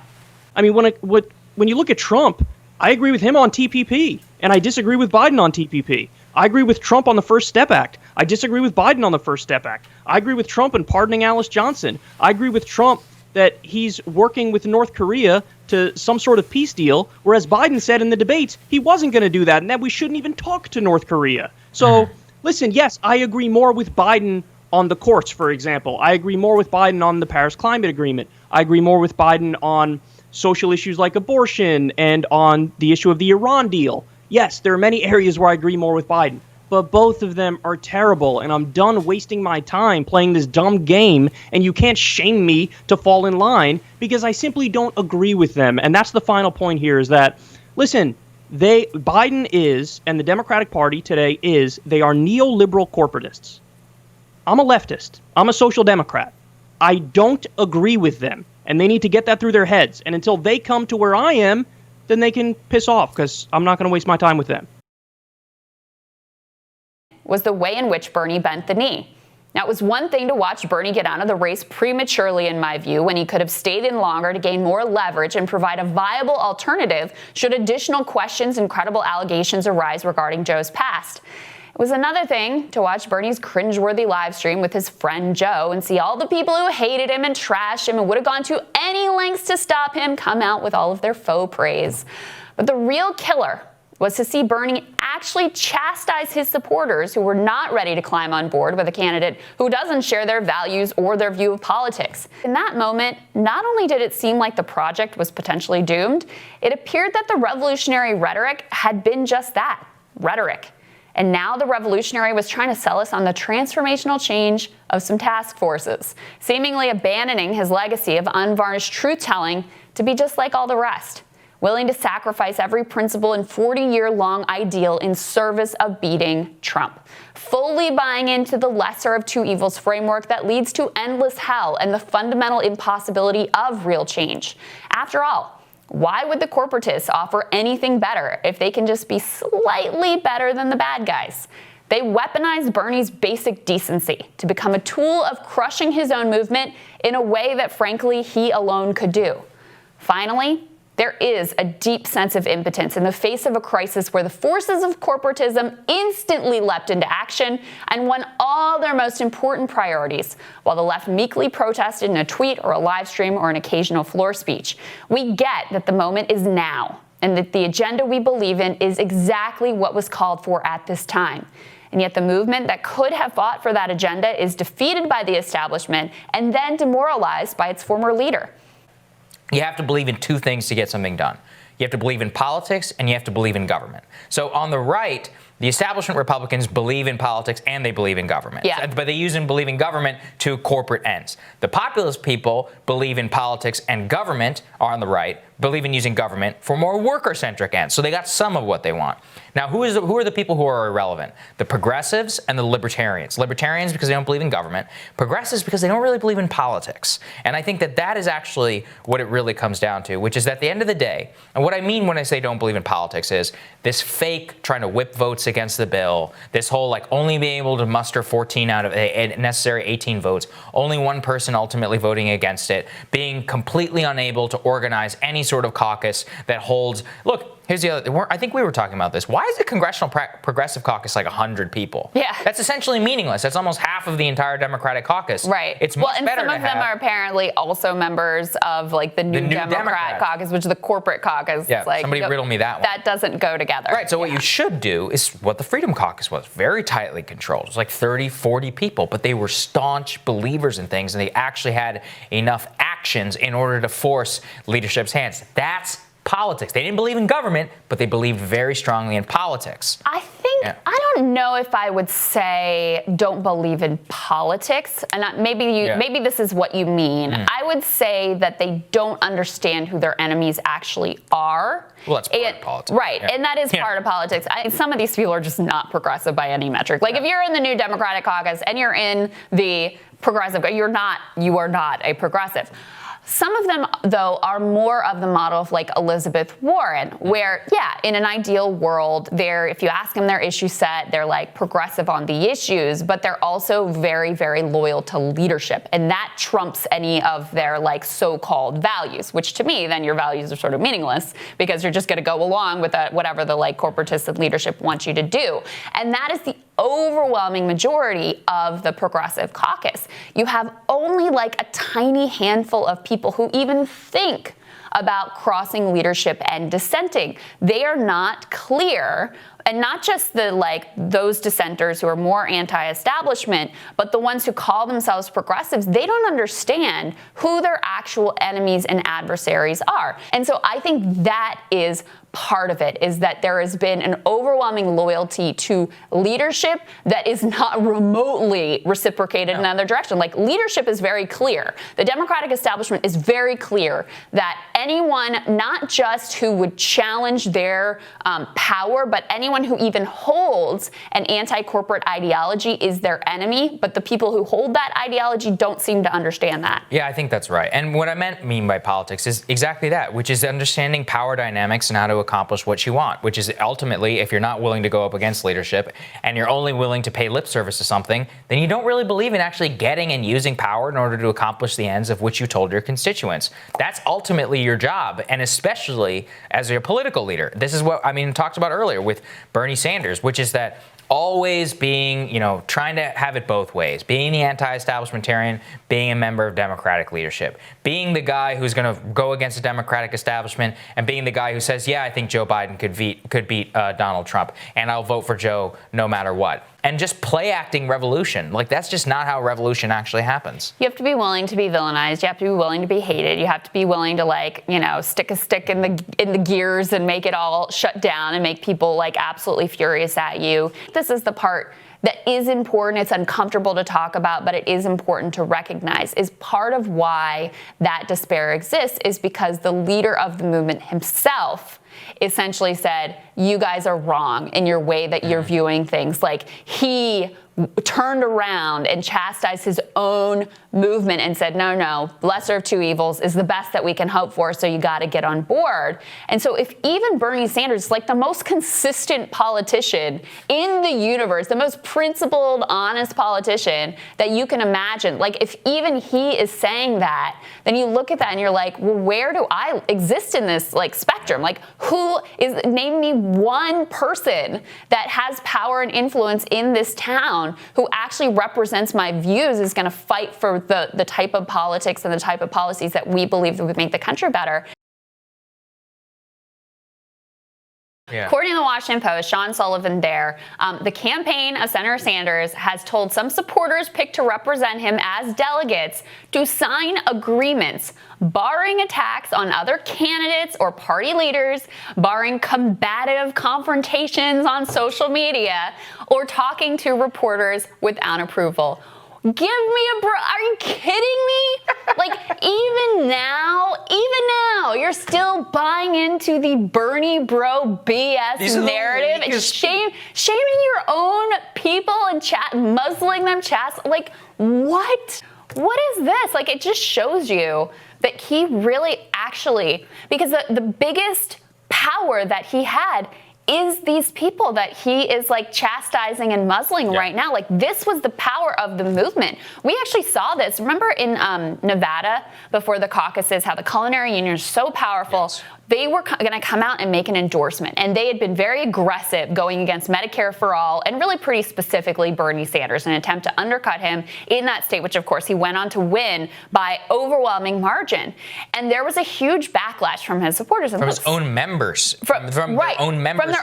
I mean, when you look at Trump, I agree with him on TPP, and I disagree with Biden on TPP. I agree with Trump on the First Step Act. I disagree with Biden on the First Step Act. I agree with Trump in pardoning Alice Johnson. I agree with Trump that he's working with North Korea to some sort of peace deal, whereas Biden said in the debates he wasn't going to do that and that we shouldn't even talk to North Korea. So, listen, yes, I agree more with Biden on the courts, for example. I agree more with Biden on the Paris Climate Agreement. I agree more with Biden on social issues like abortion and on the issue of the Iran deal. Yes, there are many areas where I agree more with Biden, but both of them are terrible, and I'm done wasting my time playing this dumb game, and you can't shame me to fall in line because I simply don't agree with them. And that's the final point here is that, listen, Biden is, and the Democratic Party today is, they are neoliberal corporatists. I'm a leftist. I'm a social democrat. I don't agree with them. And they need to get that through their heads. And until they come to where I am, then they can piss off because I'm not going to waste my time with them. Was the way in which Bernie bent the knee. Now, it was one thing to watch Bernie get out of the race prematurely, in my view, when he could have stayed in longer to gain more leverage and provide a viable alternative should additional questions and credible allegations arise regarding Joe's past. It was another thing to watch Bernie's cringeworthy live stream with his friend Joe and see all the people who hated him and trashed him and would have gone to any lengths to stop him come out with all of their faux praise. But the real killer was to see Bernie actually chastise his supporters who were not ready to climb on board with a candidate who doesn't share their values or their view of politics. In that moment, not only did it seem like the project was potentially doomed, it appeared that the revolutionary rhetoric had been just that, rhetoric. And now the revolutionary was trying to sell us on the transformational change of some task forces, seemingly abandoning his legacy of unvarnished truth-telling to be just like all the rest, willing to sacrifice every principle and 40-year-long ideal in service of beating Trump, fully buying into the lesser of two evils framework that leads to endless hell and the fundamental impossibility of real change. After all, why would the corporatists offer anything better if they can just be slightly better than the bad guys? They weaponized Bernie's basic decency to become a tool of crushing his own movement in a way that, frankly, he alone could do. Finally, there is a deep sense of impotence in the face of a crisis where the forces of corporatism instantly leapt into action and won all their most important priorities, while the left meekly protested in a tweet or a live stream or an occasional floor speech. We get that the moment is now, and that the agenda we believe in is exactly what was called for at this time. And yet the movement that could have fought for that agenda is defeated by the establishment and then demoralized by its former leader. You have to believe in two things to get something done. You have to believe in politics and you have to believe in government. So on the right, the establishment Republicans believe in politics and they believe in government. Yeah. But they use and believe in government to corporate ends. The populist people believe in politics and government, are on the right, believe in using government for more worker-centric ends. So they got some of what they want. Now, who are the people who are irrelevant? The progressives and the libertarians. Libertarians because they don't believe in government. Progressives because they don't really believe in politics. And I think that that is actually what it really comes down to, which is at the end of the day, and what I mean when I say don't believe in politics is this fake trying to whip votes against the bill, this whole like only being able to muster 14 out of a necessary 18 votes, only one person ultimately voting against it, being completely unable to organize any sort of caucus that holds, look, Here's the other. I think we were talking about this. Why is the Congressional Progressive Caucus like 100 people? Yeah. That's essentially meaningless. That's almost half of the entire Democratic caucus. Right. It's much and better some of them are apparently also members of like the New Democrat Caucus, which is the corporate caucus. Yeah. It's like, somebody riddle me that one. That doesn't go together. Right. So what you should do is what the Freedom Caucus was. Very tightly controlled. It was like 30, 40 people, but they were staunch believers in things, and they actually had enough actions in order to force leadership's hands. That's politics. They didn't believe in government, but they believed very strongly in politics. I think, I don't know if I would say don't believe in politics, and maybe this is what you mean. I would say that they don't understand who their enemies actually are. Well, that's part of politics. Right, and that is part of politics. Some of these people are just not progressive by any metric. Like if you're in the New Democratic Caucus and you're in the progressive, you are not a progressive. Some of them, though, are more of the model of like Elizabeth Warren, where, in an ideal world, if you ask them their issue set, they're like progressive on the issues, but they're also very, very loyal to leadership. And that trumps any of their like so-called values, which to me, then your values are sort of meaningless because you're just going to go along with whatever the like corporatist leadership wants you to do. And that is the overwhelming majority of the Progressive Caucus. You have only like a tiny handful of people who even think about crossing leadership and dissenting. They are not clear, and not just those dissenters who are more anti-establishment, but the ones who call themselves progressives. They don't understand who their actual enemies and adversaries are. And so I think that is part of it, is that there has been an overwhelming loyalty to leadership that is not remotely reciprocated in another direction. Like leadership is very clear. The Democratic establishment is very clear that anyone, not just who would challenge their power, but anyone who even holds an anti-corporate ideology is their enemy. But the people who hold that ideology don't seem to understand that. Yeah, I think that's right. And what I mean by politics is exactly that, which is understanding power dynamics and how to accomplish what you want, which is ultimately, if you're not willing to go up against leadership and you're only willing to pay lip service to something, then you don't really believe in actually getting and using power in order to accomplish the ends of which you told your constituents. That's ultimately your job, and especially as a political leader. This is what talked about earlier with Bernie Sanders, which is that always being, trying to have it both ways, being the anti-establishmentarian, being a member of Democratic leadership, being the guy who's going to go against the Democratic establishment, and being the guy who says, I think Joe Biden could beat Donald Trump, and I'll vote for Joe no matter what. And just play acting revolution. Like, that's just not how revolution actually happens. You have to be willing to be villainized. You have to be willing to be hated. You have to be willing to stick a stick in the gears and make it all shut down and make people absolutely furious at you. This is the part that is important. It's uncomfortable to talk about, but it is important to recognize. Is part of why that despair exists is because the leader of the movement himself essentially said, you guys are wrong in your way that you're viewing things. Like, he turned around and chastised his own movement and said, no, lesser of two evils is the best that we can hope for, so you got to get on board. And so if even Bernie Sanders, the most consistent politician in the universe, the most principled, honest politician that you can imagine, if even he is saying that, then you look at that and you're like, well, where do I exist in this spectrum? Name me one person that has power and influence in this town who actually represents my views, is going to fight for the type of politics and the type of policies that we believe that would make the country better. Yeah. According to the Washington Post, Sean Sullivan there, the campaign of Senator Sanders has told some supporters picked to represent him as delegates to sign agreements barring attacks on other candidates or party leaders, barring combative confrontations on social media, or talking to reporters without approval. Give me a break. Are you kidding me? Even now, you're still buying into the Bernie bro BS narrative and shaming your own people and muzzling them, what? What is this? It just shows you that he really actually, because the biggest power that he had is these people that he is like chastising and muzzling right now. Like, this was the power of the movement. We actually saw this. Remember in Nevada before the caucuses, how the culinary union is so powerful. Yes. They were going to come out and make an endorsement, and they had been very aggressive going against Medicare for all, and really pretty specifically Bernie Sanders, in an attempt to undercut him in that state, which of course he went on to win by overwhelming margin. And there was a huge backlash from his supporters. From his own members. From their own members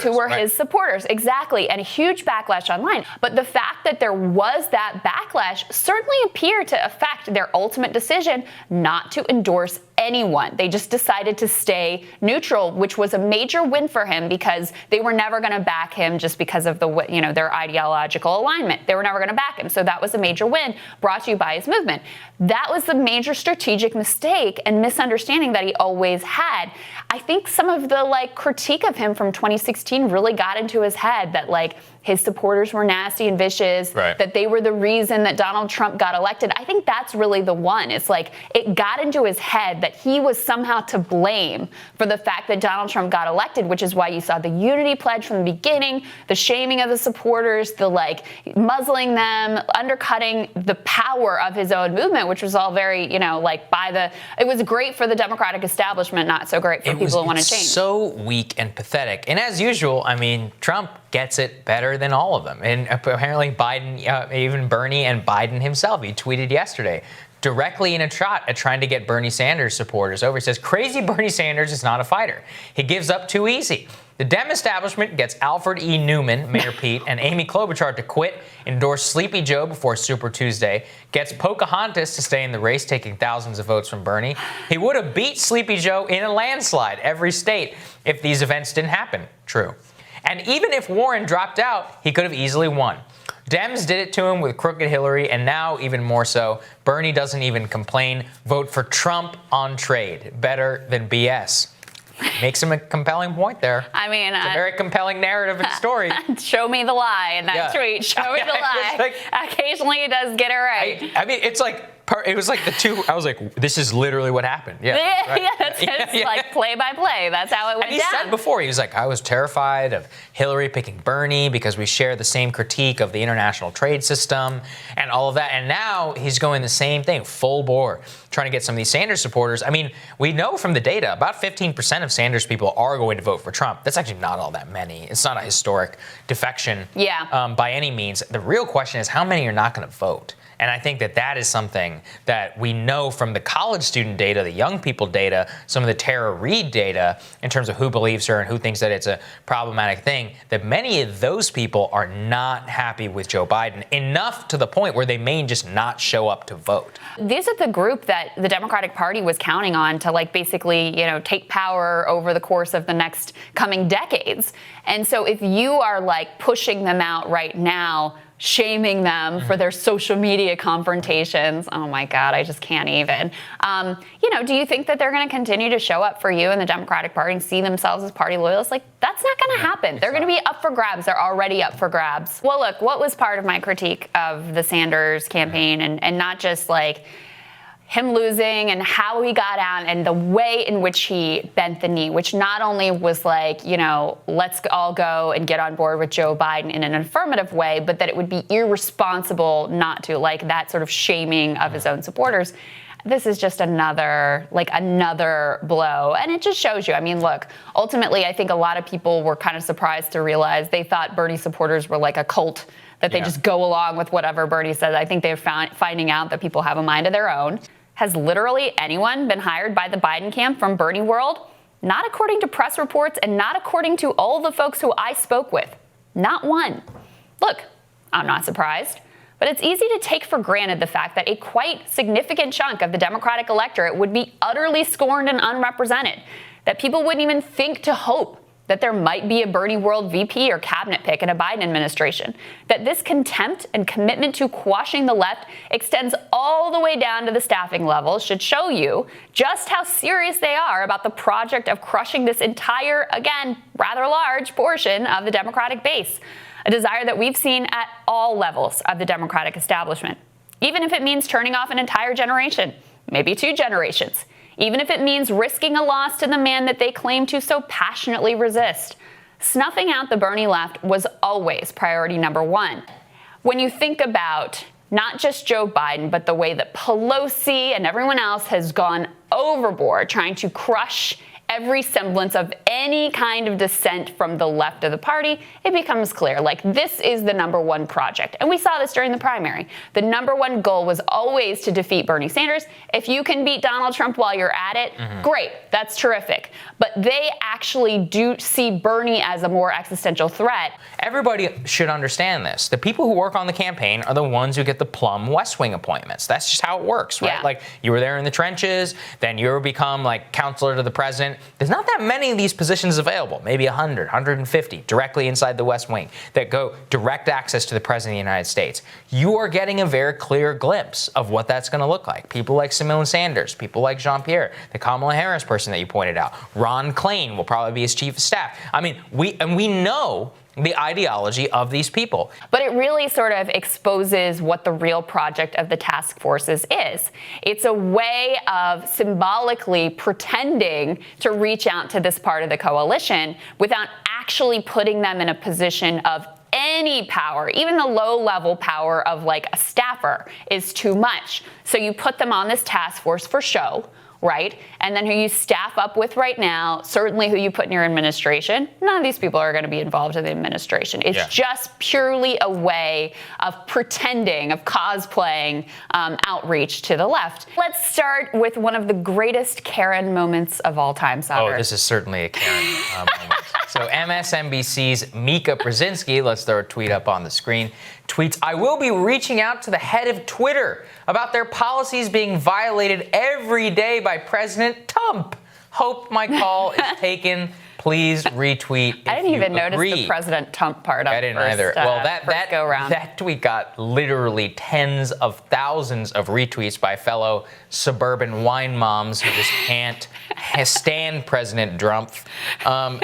who were his supporters. Exactly. And a huge backlash online. But the fact that there was that backlash certainly appeared to affect their ultimate decision not to endorse anyone. They just decided to stay neutral, which was a major win for him, because they were never going to back him just because of their ideological alignment. They were never going to back him. So that was a major win brought to you by his movement. That was the major strategic mistake and misunderstanding that he always had. I think some of the critique of him from 2016 really got into his head, that his supporters were nasty and vicious, that they were the reason that Donald Trump got elected. I think that's really the one. It's it got into his head that he was somehow to blame for the fact that Donald Trump got elected, which is why you saw the unity pledge from the beginning, the shaming of the supporters, the muzzling them, undercutting the power of his own movement, which was all very, it was great for the Democratic establishment, not so great for people who want to change. So weak and pathetic. And as usual, Trump gets it better than all of them. And apparently Biden, even Bernie and Biden himself, he tweeted yesterday, directly in a shot at trying to get Bernie Sanders supporters over. He says, crazy Bernie Sanders is not a fighter. He gives up too easy. The Dem establishment gets Alfred E. Newman, Mayor Pete, and Amy Klobuchar to quit, endorse Sleepy Joe before Super Tuesday, gets Pocahontas to stay in the race, taking thousands of votes from Bernie. He would have beat Sleepy Joe in a landslide every state if these events didn't happen. True. And even if Warren dropped out, he could have easily won. Dems did it to him with crooked Hillary, and now even more so, Bernie doesn't even complain. Vote for Trump on trade. Better than BS. Makes him a compelling point there. It's a very compelling narrative and story. Show me the lie in that tweet. Show me the lie. Occasionally he does get it right. It was the two. I was like, this is literally what happened. It's play by play. That's how it went down. And he said before, he was like, I was terrified of Hillary picking Bernie because we share the same critique of the international trade system and all of that. And now he's going the same thing, full bore, trying to get some of these Sanders supporters. We know from the data, about 15% of Sanders people are going to vote for Trump. That's actually not all that many. It's not a historic defection by any means. The real question is how many are not going to vote? And I think that is something that we know from the college student data, the young people data, some of the Tara Reid data in terms of who believes her and who thinks that it's a problematic thing, that many of those people are not happy with Joe Biden, enough to the point where they may just not show up to vote. These are the group that the Democratic Party was counting on to basically, take power over the course of the next coming decades. And so if you are pushing them out right now, shaming them for their social media confrontations. Oh my God, I just can't even. Do you think that they're going to continue to show up for you in the Democratic Party and see themselves as party loyalists? That's not going to happen. They're going to be up for grabs. They're already up for grabs. Well, look, what was part of my critique of the Sanders campaign, and not just him losing and how he got out and the way in which he bent the knee, which not only was let's all go and get on board with Joe Biden in an affirmative way, but that it would be irresponsible not to, that sort of shaming of his own supporters. This is just another blow. And it just shows you. Look, ultimately, I think a lot of people were kind of surprised to realize they thought Bernie supporters were like a cult, that they just go along with whatever Bernie says. I think they're finding out that people have a mind of their own. Has literally anyone been hired by the Biden camp from Bernie world? Not according to press reports and not according to all the folks who I spoke with. Not one. Look, I'm not surprised, but it's easy to take for granted the fact that a quite significant chunk of the Democratic electorate would be utterly scorned and unrepresented, that people wouldn't even think to hope that there might be a Bernie world VP or cabinet pick in a Biden administration, that this contempt and commitment to quashing the left extends all the way down to the staffing levels should show you just how serious they are about the project of crushing this entire, again, rather large portion of the Democratic base, a desire that we've seen at all levels of the Democratic establishment, even if it means turning off an entire generation, maybe 2 generations, even if it means risking a loss to the man that they claim to so passionately resist. Snuffing out the Bernie left was always priority number one. When you think about not just Joe Biden, but the way that Pelosi and everyone else has gone overboard trying to crush every semblance of any kind of dissent from the left of the party, it becomes clear, like, this is the number one project. And we saw this during the primary. The number one goal was always to defeat Bernie Sanders. If you can beat Donald Trump while you're at it, great, that's terrific. But they actually do see Bernie as a more existential threat. Everybody should understand this. The people who work on the campaign are the ones who get the plum West Wing appointments. That's just how it works, right? Yeah. Like, you were there in the trenches, then you become like counselor to the president. There's not that many of these positions available, maybe 100, 150 directly inside the West Wing that go direct access to the president of the United States. You are getting a very clear glimpse of what that's going to look like. People like Simone Sanders, people like Jean-Pierre, the Kamala Harris person that you pointed out. Ron Klain will probably be his chief of staff. I mean, we know the ideology of these people. But it really sort of exposes what the real project of the task forces is. It's a way of symbolically pretending to reach out to this part of the coalition without actually putting them in a position of any power. Even the low-level power of like a staffer is too much. So you put them on this task force for show, right? And then who you staff up with right now, certainly who you put in your administration, none of these people are going to be involved in the administration. It's just purely a way of pretending, of cosplaying outreach to the left. Let's start with one of the greatest Karen moments of all time, Saagar. Oh, this is certainly a Karen moment. So MSNBC's Mika Brzezinski, let's throw a tweet up on the screen, tweets, "I will be reaching out to the head of Twitter about their policies being violated every day by President Trump. Hope my call is taken. Please retweet if I didn't even you notice agree." the President Trump part. I didn't either. Well, first go round. that tweet got literally tens of thousands of retweets by fellow suburban wine moms who just can't stand President Trump.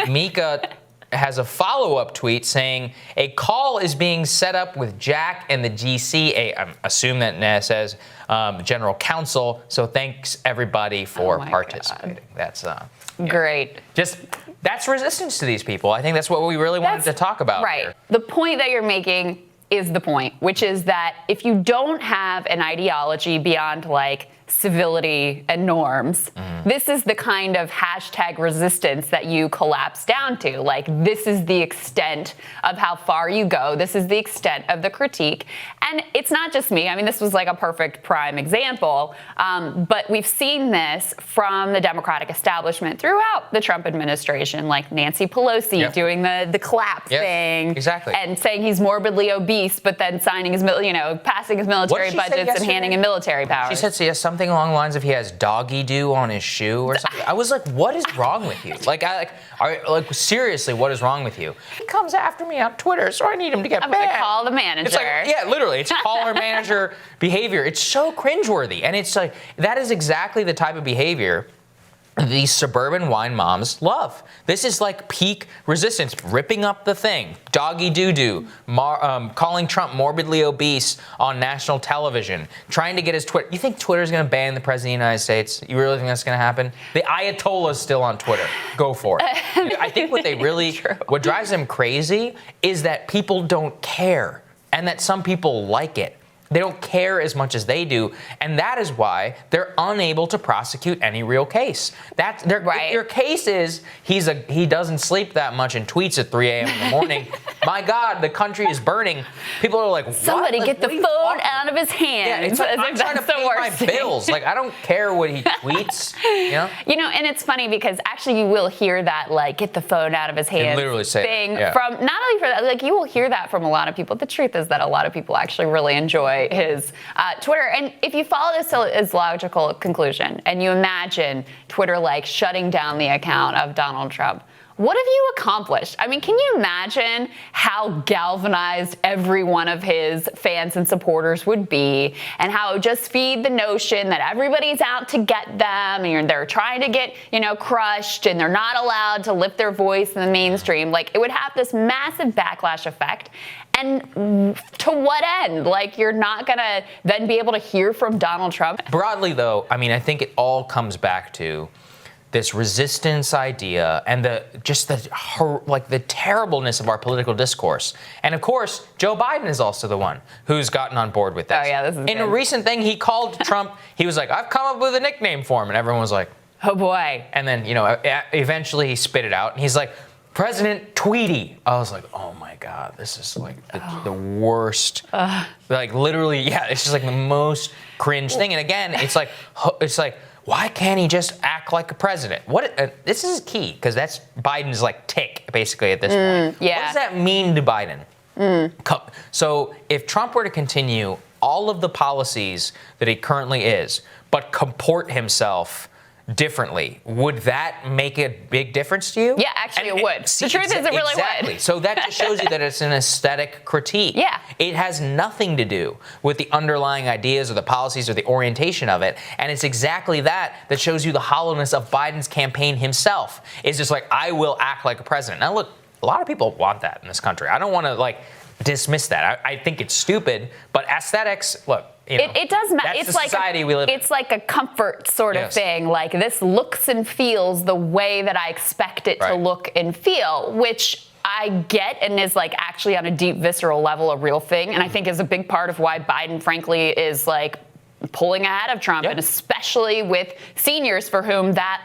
Mika has a follow-up tweet saying, "A call is being set up with Jack and the GC." I assume that says General Counsel. So thanks everybody for participating. God. That's Great. That's resistance to these people. I think that's what we really wanted to talk about. Right. Here. The point that you're making is the point, which is that if you don't have an ideology beyond like civility and norms, this is the kind of hashtag resistance that you collapse down to. Like, this is the extent of how far you go. This is the extent of the critique. And it's not just me. I mean, this was like a perfect prime example. But we've seen this from the Democratic establishment throughout the Trump administration, like Nancy Pelosi doing the clap thing. Exactly. And saying he's morbidly obese, but then signing his, passing his military budgets and handing him military powers. She said something along the lines of he has doggy do on his shoe or something. I was like, what is wrong with you? Seriously, what is wrong with you? He comes after me on Twitter, so I need him to get I'm banned. going to call the manager. It's like, literally, it's caller manager behavior. It's so cringeworthy. And it's like, that is exactly the type of behavior these suburban wine moms love. This is like peak resistance, ripping up the thing, doggy doo-doo, calling Trump morbidly obese on national television, trying to get his Twitter. You think Twitter's going to ban the president of the United States? You really think that's going to happen? The Ayatollah's still on Twitter. Go for it. I think what drives them crazy is that people don't care and that some people like it. They don't care as much as they do, and that is why they're unable to prosecute any real case. Your case is he doesn't sleep that much and tweets at 3 a.m. in the morning. My God, the country is burning. People are like, what? Somebody get the phone out of his hands. Yeah, it's like, I'm trying to pay my bills. Like, I don't care what he tweets. And it's funny because actually you will hear that, like, get the phone out of his hands literally say thing from, not only for that, like, you will hear that from a lot of people. The truth is that a lot of people actually really enjoy his Twitter. And if you follow this to its logical conclusion and you imagine Twitter like shutting down the account of Donald Trump, what have you accomplished? I mean, can you imagine how galvanized every one of his fans and supporters would be, and how it would just feed the notion that everybody's out to get them and they're trying to get, crushed, and they're not allowed to lift their voice in the mainstream? Like, it would have this massive backlash effect. And to what end? Like, you're not going to then be able to hear from Donald Trump? Broadly, though, I mean, I think it all comes back to this resistance idea and the terribleness of our political discourse. And of course, Joe Biden is also the one who's gotten on board with this. Oh, yeah, this is In good. a recent thing, he called Trump, he was like, I've come up with a nickname for him. And everyone was like, Oh, boy. and then, eventually he spit it out. And he's like, President Tweety. I was like, oh my God, this is like the worst. Like literally, yeah, it's just like the most cringe thing. And again, it's like, why can't he just act like a president? This is key, because that's Biden's like tick, basically, at this point. yeah. What does that mean to Biden? So if Trump were to continue all of the policies that he currently is, but comport himself differently, would that make a big difference to you? Yeah, actually it would. The truth is it really would. Exactly. So that just shows you that it's an aesthetic critique. Yeah. It has nothing to do with the underlying ideas or the policies or the orientation of it. And it's exactly that shows you the hollowness of Biden's campaign himself. Is just like, I will act like a president. Now look, a lot of people want that in this country. I don't want to dismiss that. I think it's stupid, but aesthetics, look, it does matter. That's it's the like society we live in. It's like a comfort sort of thing. Like, this looks and feels the way that I expect it to look and feel, which I get and is like actually on a deep visceral level a real thing. And I think is a big part of why Biden, frankly, is like pulling ahead of Trump, and especially with seniors for whom that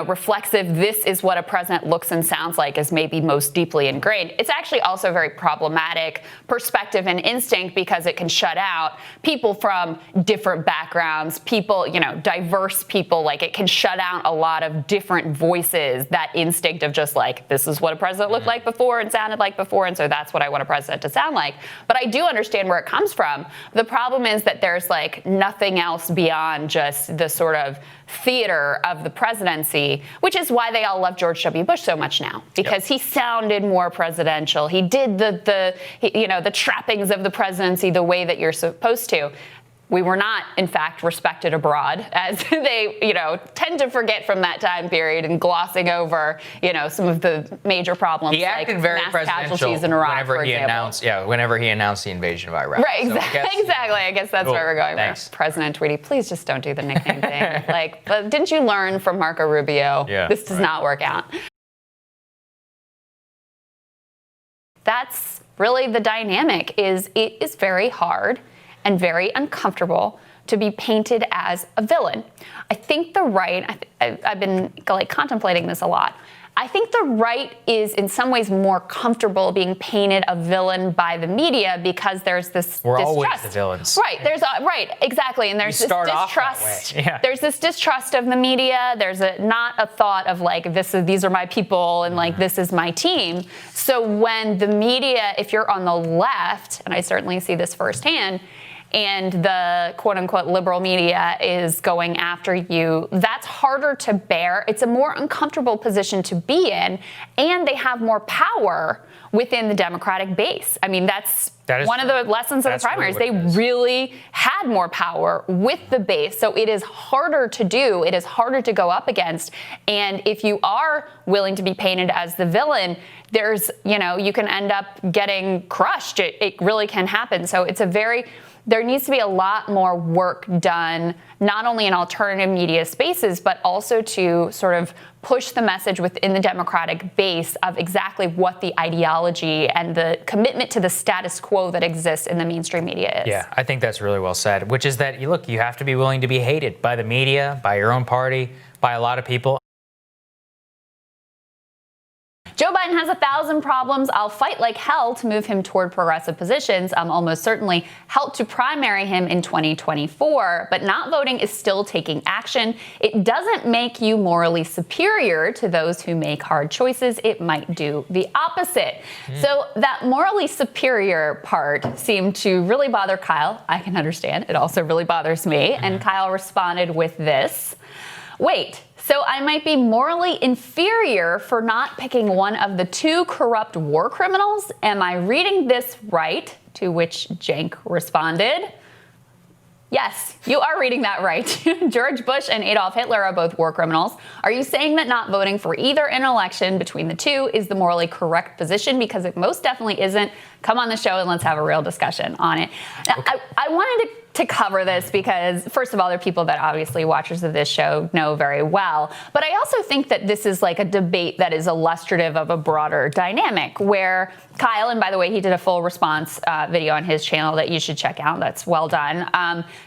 reflexive, this is what a president looks and sounds like, is maybe most deeply ingrained. It's actually also a very problematic perspective and instinct, because it can shut out people from different backgrounds, people, diverse people. Like, it can shut out a lot of different voices, that instinct of just like, this is what a president looked like before and sounded like before, and so that's what I want a president to sound like. But I do understand where it comes from. The problem is that there's like nothing else beyond just the sort of theater of the presidency, which is why they all love George W. Bush so much now, because he sounded more presidential. He did the trappings of the presidency the way that you're supposed to. We were not, in fact, respected abroad, as they, tend to forget from that time period, and glossing over, some of the major problems. He acted like very mass presidential casualties in Iraq, whenever for he example. whenever he announced the invasion of Iraq. Right, So exactly. I guess that's where we're going. Thanks. President Tweety, please just don't do the nickname thing. But didn't you learn from Marco Rubio? Yeah, This does not work out. That's really the dynamic. It is very hard and very uncomfortable to be painted as a villain. I think the right, I've been contemplating this a lot. I think the right is in some ways more comfortable being painted a villain by the media, because there's this We're distrust. always the villains. Right, right, exactly. And there's this distrust. There's this distrust of the media. There's not a thought of like, these are my people, and like, this is my team. So when the media, if you're on the left, and I certainly see this firsthand, and the quote-unquote liberal media is going after you, that's harder to bear. It's a more uncomfortable position to be in, and they have more power within the Democratic base. I mean, that's one of the lessons of the primaries. They really had more power with the base, so it is harder to do. It is harder to go up against. And if you are willing to be painted as the villain, there's, you can end up getting crushed. It really can happen. So there needs to be a lot more work done, not only in alternative media spaces, but also to sort of push the message within the Democratic base of exactly what the ideology and the commitment to the status quo that exists in the mainstream media is. Yeah, I think that's really well said, which is that, you have to be willing to be hated by the media, by your own party, by a lot of people. Joe Biden has 1,000 problems. I'll fight like hell to move him toward progressive positions. I'm almost certainly help to primary him in 2024, but not voting is still taking action. It doesn't make you morally superior to those who make hard choices. It might do the opposite. So that morally superior part seemed to really bother Kyle. I can understand. It also really bothers me. And Kyle responded with this. Wait. So I might be morally inferior for not picking one of the two corrupt war criminals? Am I reading this right? To which Cenk responded, Yes, you are reading that right. George Bush and Adolf Hitler are both war criminals. Are you saying that not voting for either an election between the two is the morally correct position? Because it most definitely isn't. Come on the show and let's have a real discussion on it. Okay. I wanted to cover this because, first of all, there are people that obviously watchers of this show know very well. But I also think that this is like a debate that is illustrative of a broader dynamic where Kyle, and by the way, he did a full response video on his channel that you should check out. That's well done.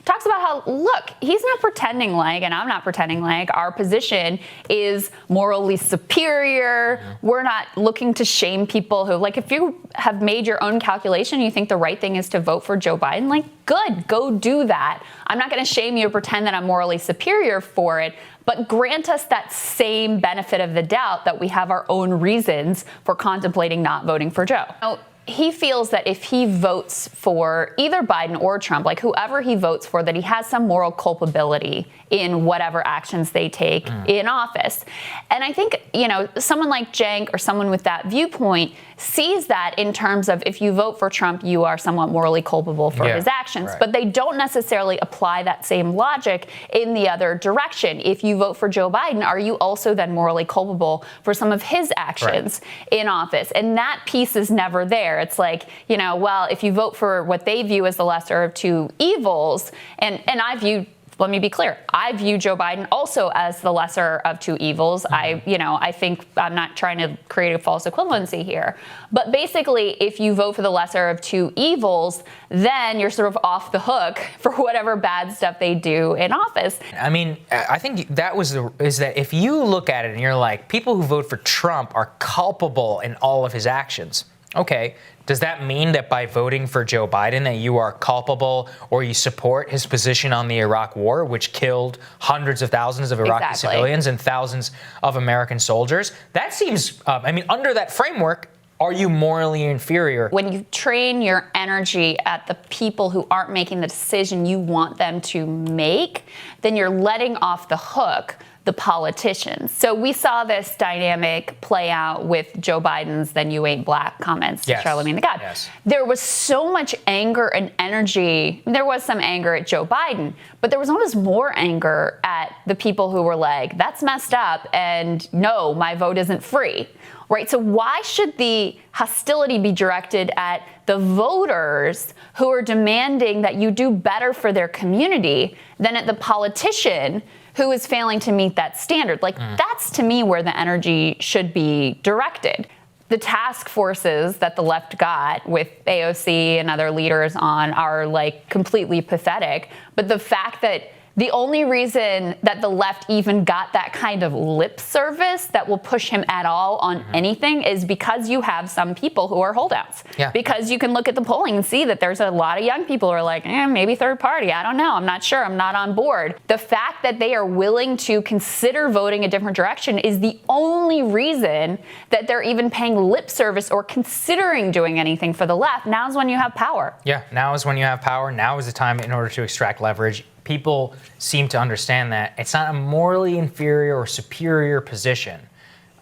Talks about how, look, he's not pretending like, and I'm not pretending like, our position is morally superior. Mm-hmm. We're not looking to shame people who, like, if you have made your own calculation, you think the right thing is to vote for Joe Biden, like, good, go do that. I'm not going to shame you or pretend that I'm morally superior for it, but grant us that same benefit of the doubt that we have our own reasons for contemplating not voting for Joe. Now, he feels that if he votes for either Biden or Trump, like whoever he votes for, that he has some moral culpability in whatever actions they take in office. And I think, you know, someone like Cenk or someone with that viewpoint sees that in terms of if you vote for Trump, you are somewhat morally culpable for his actions. Right. But they don't necessarily apply that same logic in the other direction. If you vote for Joe Biden, are you also then morally culpable for some of his actions in office? And that piece is never there. It's like, you know, well, if you vote for what they view as the lesser of two evils, and I view, let me be clear, I view Joe Biden also as the lesser of two evils. Mm-hmm. I think I'm not trying to create a false equivalency here. But basically, if you vote for the lesser of two evils, then you're sort of off the hook for whatever bad stuff they do in office. I mean, I think that is that if you look at it and you're like, people who vote for Trump are culpable in all of his actions. Okay, does that mean that by voting for Joe Biden that you are culpable or you support his position on the Iraq War, which killed hundreds of thousands of Iraqi civilians and thousands of American soldiers? That seems, under that framework, are you morally inferior? When you train your energy at the people who aren't making the decision you want them to make, then you're letting off the hook the politicians. So we saw this dynamic play out with Joe Biden's "then you ain't black" comments to Charlamagne the God. Yes. There was so much anger and energy. There was some anger at Joe Biden, but there was almost more anger at the people who were like, that's messed up, and no, my vote isn't free. Right? So why should the hostility be directed at the voters who are demanding that you do better for their community than at the politician who is failing to meet that standard? Like, that's to me where the energy should be directed. The task forces that the left got with AOC and other leaders on are like completely pathetic. But the fact that the only reason that the left even got that kind of lip service that will push him at all on anything is because you have some people who are holdouts. Yeah. Because you can look at the polling and see that there's a lot of young people who are like, maybe third party. I don't know. I'm not sure. I'm not on board. The fact that they are willing to consider voting a different direction is the only reason that they're even paying lip service or considering doing anything for the left. Now's when you have power. Yeah, now is when you have power. Now is the time in order to extract leverage. People seem to understand that it's not a morally inferior or superior position.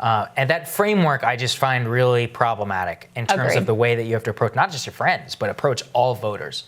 And that framework I just find really problematic in terms of the way that you have to approach not just your friends, but approach all voters.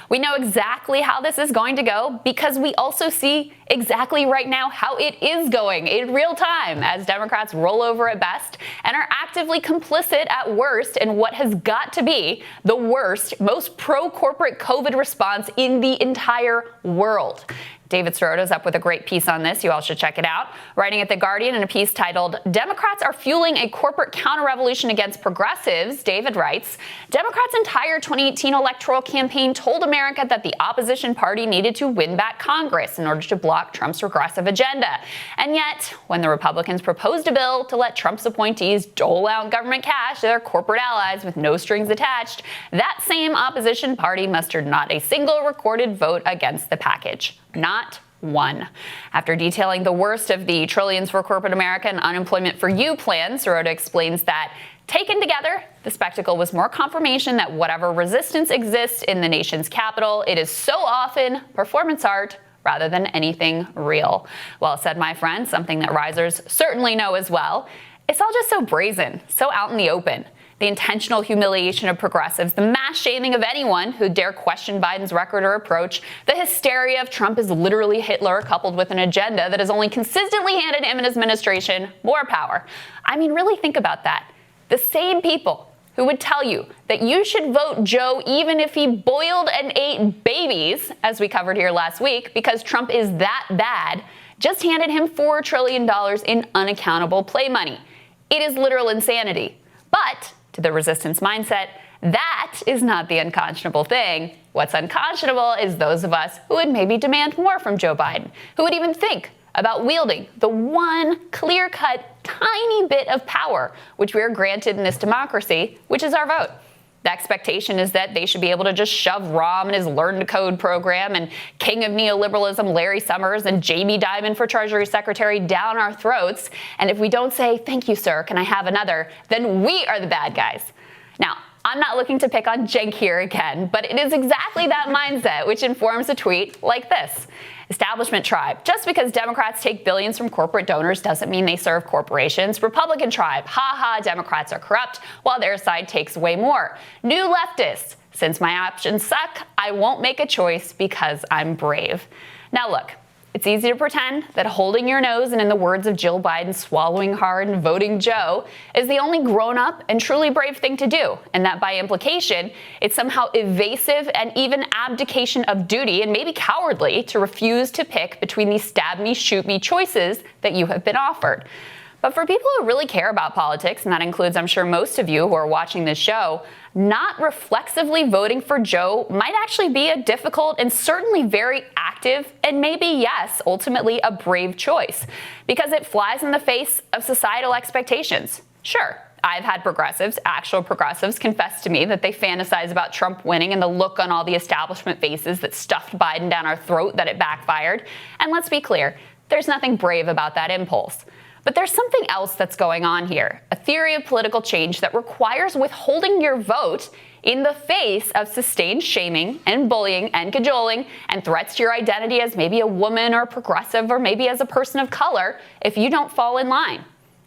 We know exactly how this is going to go because we also see exactly right now how it is going in real time as Democrats roll over at best and are actively complicit at worst in what has got to be the worst, most pro-corporate COVID response in the entire world. David Sorota's up with a great piece on this. You all should check it out. Writing at The Guardian in a piece titled, "Democrats are fueling a corporate counter-revolution against progressives," David writes, "Democrats' entire 2018 electoral campaign told America that the opposition party needed to win back Congress in order to block Trump's regressive agenda. And yet, when the Republicans proposed a bill to let Trump's appointees dole out government cash to their corporate allies with no strings attached, that same opposition party mustered not a single recorded vote against the package. Not one." After detailing the worst of the trillions for corporate America and unemployment for you plan, Sirota explains that taken together, the spectacle was more confirmation that whatever resistance exists in the nation's capital, it is so often performance art rather than anything real. Well said, my friend, something that risers certainly know as well. It's all just so brazen, so out in the open. the intentional humiliation of progressives, the mass shaming of anyone who dare question Biden's record or approach, the hysteria of Trump is literally Hitler coupled with an agenda that has only consistently handed him and his administration more power. I mean, really think about that. The same people who would tell you that you should vote Joe even if he boiled and ate babies, as we covered here last week, because Trump is that bad, just handed him $4 trillion in unaccountable play money. It is literal insanity. But to the resistance mindset, that is not the unconscionable thing. What's unconscionable is those of us who would maybe demand more from Joe Biden, who would even think about wielding the one clear-cut, tiny bit of power which we are granted in this democracy, which is our vote. The expectation is that they should be able to just shove Rahm and his Learn to Code program and king of neoliberalism Larry Summers and Jamie Dimon for Treasury Secretary down our throats. And if we don't say, thank you, sir, can I have another, then we are the bad guys. Now, I'm not looking to pick on Cenk here again, but it is exactly that mindset which informs a tweet like this. Establishment tribe. Just because Democrats take billions from corporate donors doesn't mean they serve corporations. Republican tribe. Ha ha, Democrats are corrupt while their side takes away more. New leftists. Since my options suck, I won't make a choice because I'm brave. Now look, it's easy to pretend that holding your nose and, in the words of Jill Biden, swallowing hard and voting Joe is the only grown-up and truly brave thing to do, and that by implication, it's somehow evasive and even abdication of duty and maybe cowardly to refuse to pick between these stab me, shoot me choices that you have been offered. But for people who really care about politics, and that includes, I'm sure, most of you who are watching this show, not reflexively voting for Joe might actually be a difficult and certainly very active and maybe, yes, ultimately a brave choice, because it flies in the face of societal expectations. Sure, I've had progressives, actual progressives, confess to me that they fantasize about Trump winning and the look on all the establishment faces that stuffed Biden down our throat that it backfired. And let's be clear, there's nothing brave about that impulse. But there's something else that's going on here, a theory of political change that requires withholding your vote in the face of sustained shaming and bullying and cajoling and threats to your identity as maybe a woman or a progressive or maybe as a person of color if you don't fall in line.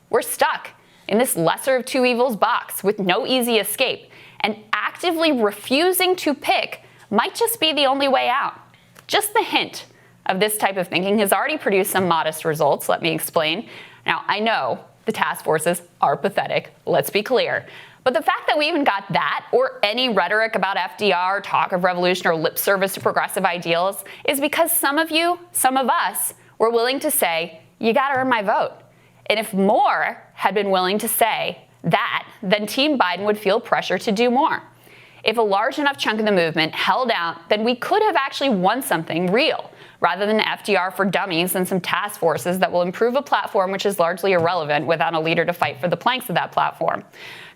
We're stuck in this lesser of two evils box with no easy escape, and actively refusing to pick might just be the only way out. Just the hint of this type of thinking has already produced some modest results. Let me explain. Now, I know the task forces are pathetic, let's be clear. But the fact that we even got that, or any rhetoric about FDR, talk of revolution, or lip service to progressive ideals, is because some of you, some of us, were willing to say, you gotta earn my vote. And if more had been willing to say that, then Team Biden would feel pressure to do more. If a large enough chunk of the movement held out, then we could have actually won something real, rather than FDR for dummies and some task forces that will improve a platform which is largely irrelevant without a leader to fight for the planks of that platform.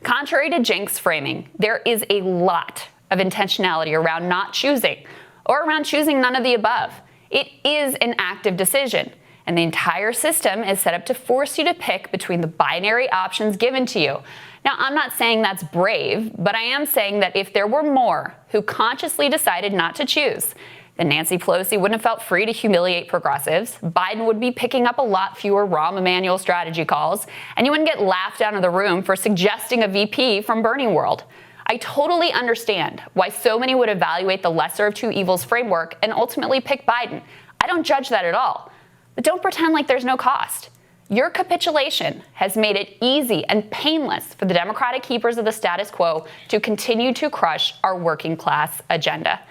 Contrary to Cenk's framing, there is a lot of intentionality around not choosing, or around choosing none of the above. It is an active decision, and the entire system is set up to force you to pick between the binary options given to you. Now, I'm not saying that's brave, but I am saying that if there were more who consciously decided not to choose, then Nancy Pelosi wouldn't have felt free to humiliate progressives, Biden would be picking up a lot fewer Rahm Emanuel strategy calls, and you wouldn't get laughed out of the room for suggesting a VP from Bernie World. I totally understand why so many would evaluate the lesser of two evils framework and ultimately pick Biden. I don't judge that at all. But don't pretend like there's no cost. Your capitulation has made it easy and painless for the Democratic keepers of the status quo to continue to crush our working class agenda.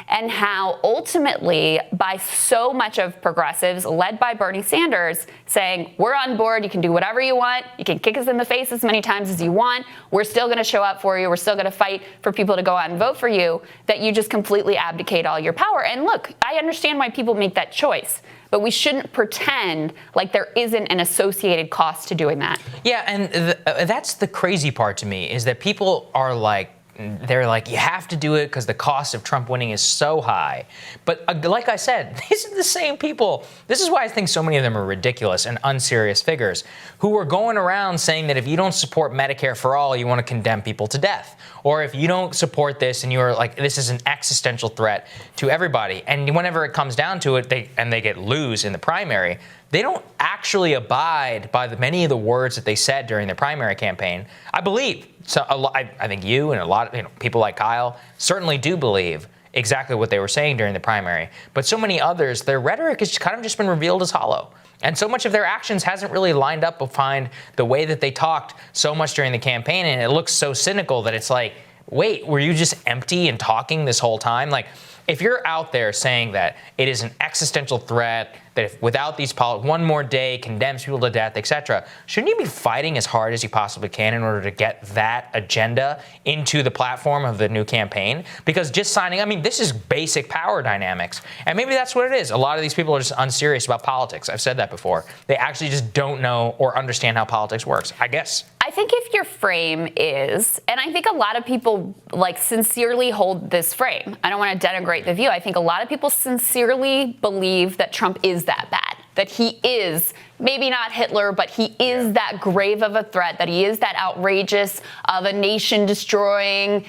And how ultimately, by so much of progressives, led by Bernie Sanders, saying, we're on board, you can do whatever you want, you can kick us in the face as many times as you want, we're still gonna show up for you, we're still gonna fight for people to go out and vote for you, that you just completely abdicate all your power. And look, I understand why people make that choice, but we shouldn't pretend like there isn't an associated cost to doing that. Yeah, and that's the crazy part to me, is that people are like, they're like, you have to do it because the cost of Trump winning is so high. But like I said, these are the same people. This is why I think so many of them are ridiculous and unserious figures who are going around saying that if you don't support Medicare for all, you want to condemn people to death. Or if you don't support this and you're like, this is an existential threat to everybody. And whenever it comes down to it, they get lose in the primary, they don't actually abide by many of the words that they said during the primary campaign. I believe, I think you and a lot of people like Kyle certainly do believe exactly what they were saying during the primary. But so many others, their rhetoric has kind of just been revealed as hollow. And so much of their actions hasn't really lined up behind the way that they talked so much during the campaign. And it looks so cynical that it's like, wait, were you just empty and talking this whole time? Like, if you're out there saying that it is an existential threat, that if without these policies, one more day condemns people to death, etc., shouldn't you be fighting as hard as you possibly can in order to get that agenda into the platform of the new campaign? Because just signing, I mean, this is basic power dynamics. And maybe that's what it is. A lot of these people are just unserious about politics. I've said that before. They actually just don't know or understand how politics works, I guess. I think if your frame is, and I think a lot of people like sincerely hold this frame. I don't want to denigrate the view. I think a lot of people sincerely believe that Trump is that bad, that he is maybe not Hitler, but he is that grave of a threat, that he is that outrageous of a nation destroying,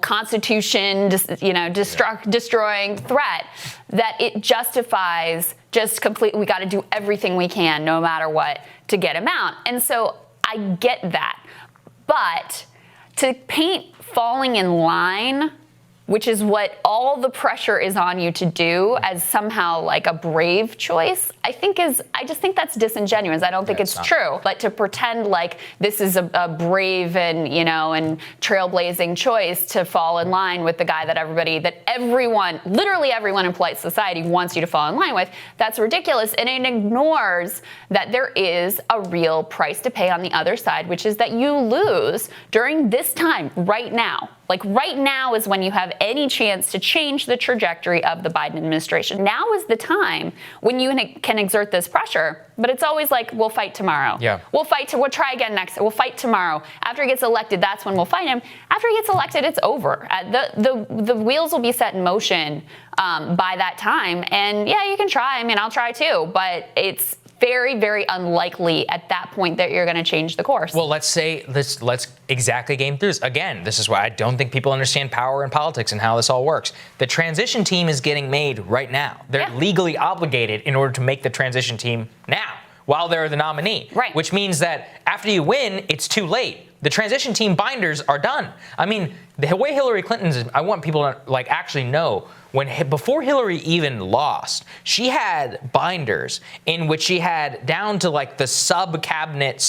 constitution, destroying threat, that it justifies just completely, we got to do everything we can, no matter what, to get him out. And so I get that. But to paint falling in line, which is what all the pressure is on you to do, as somehow like a brave choice, I just think that's disingenuous. I don't think it's true. But to pretend like this is a brave and, and trailblazing choice to fall in line with the guy that everyone, literally everyone in polite society wants you to fall in line with, that's ridiculous. And it ignores that there is a real price to pay on the other side, which is that you lose during this time right now. Like right now is when you have any chance to change the trajectory of the Biden administration. Now is the time when you can exert this pressure, but it's always like, we'll fight tomorrow. Yeah. We'll try again next. We'll fight tomorrow. After he gets elected, that's when we'll fight him. After he gets elected, it's over. The wheels will be set in motion by that time. And yeah, you can try. I mean, I'll try too, but it's very, very unlikely at that point that you're going to change the course. Well, let's exactly game through this. Again, this is why I don't think people understand power and politics and how this all works. The transition team is getting made right now. They're legally obligated in order to make the transition team now, while they're the nominee. Right. Which means that after you win, it's too late. The transition team binders are done. I mean, the way Hillary Clinton's, I want people to actually know, before Hillary even lost, she had binders in which she had down to like the sub-cabinet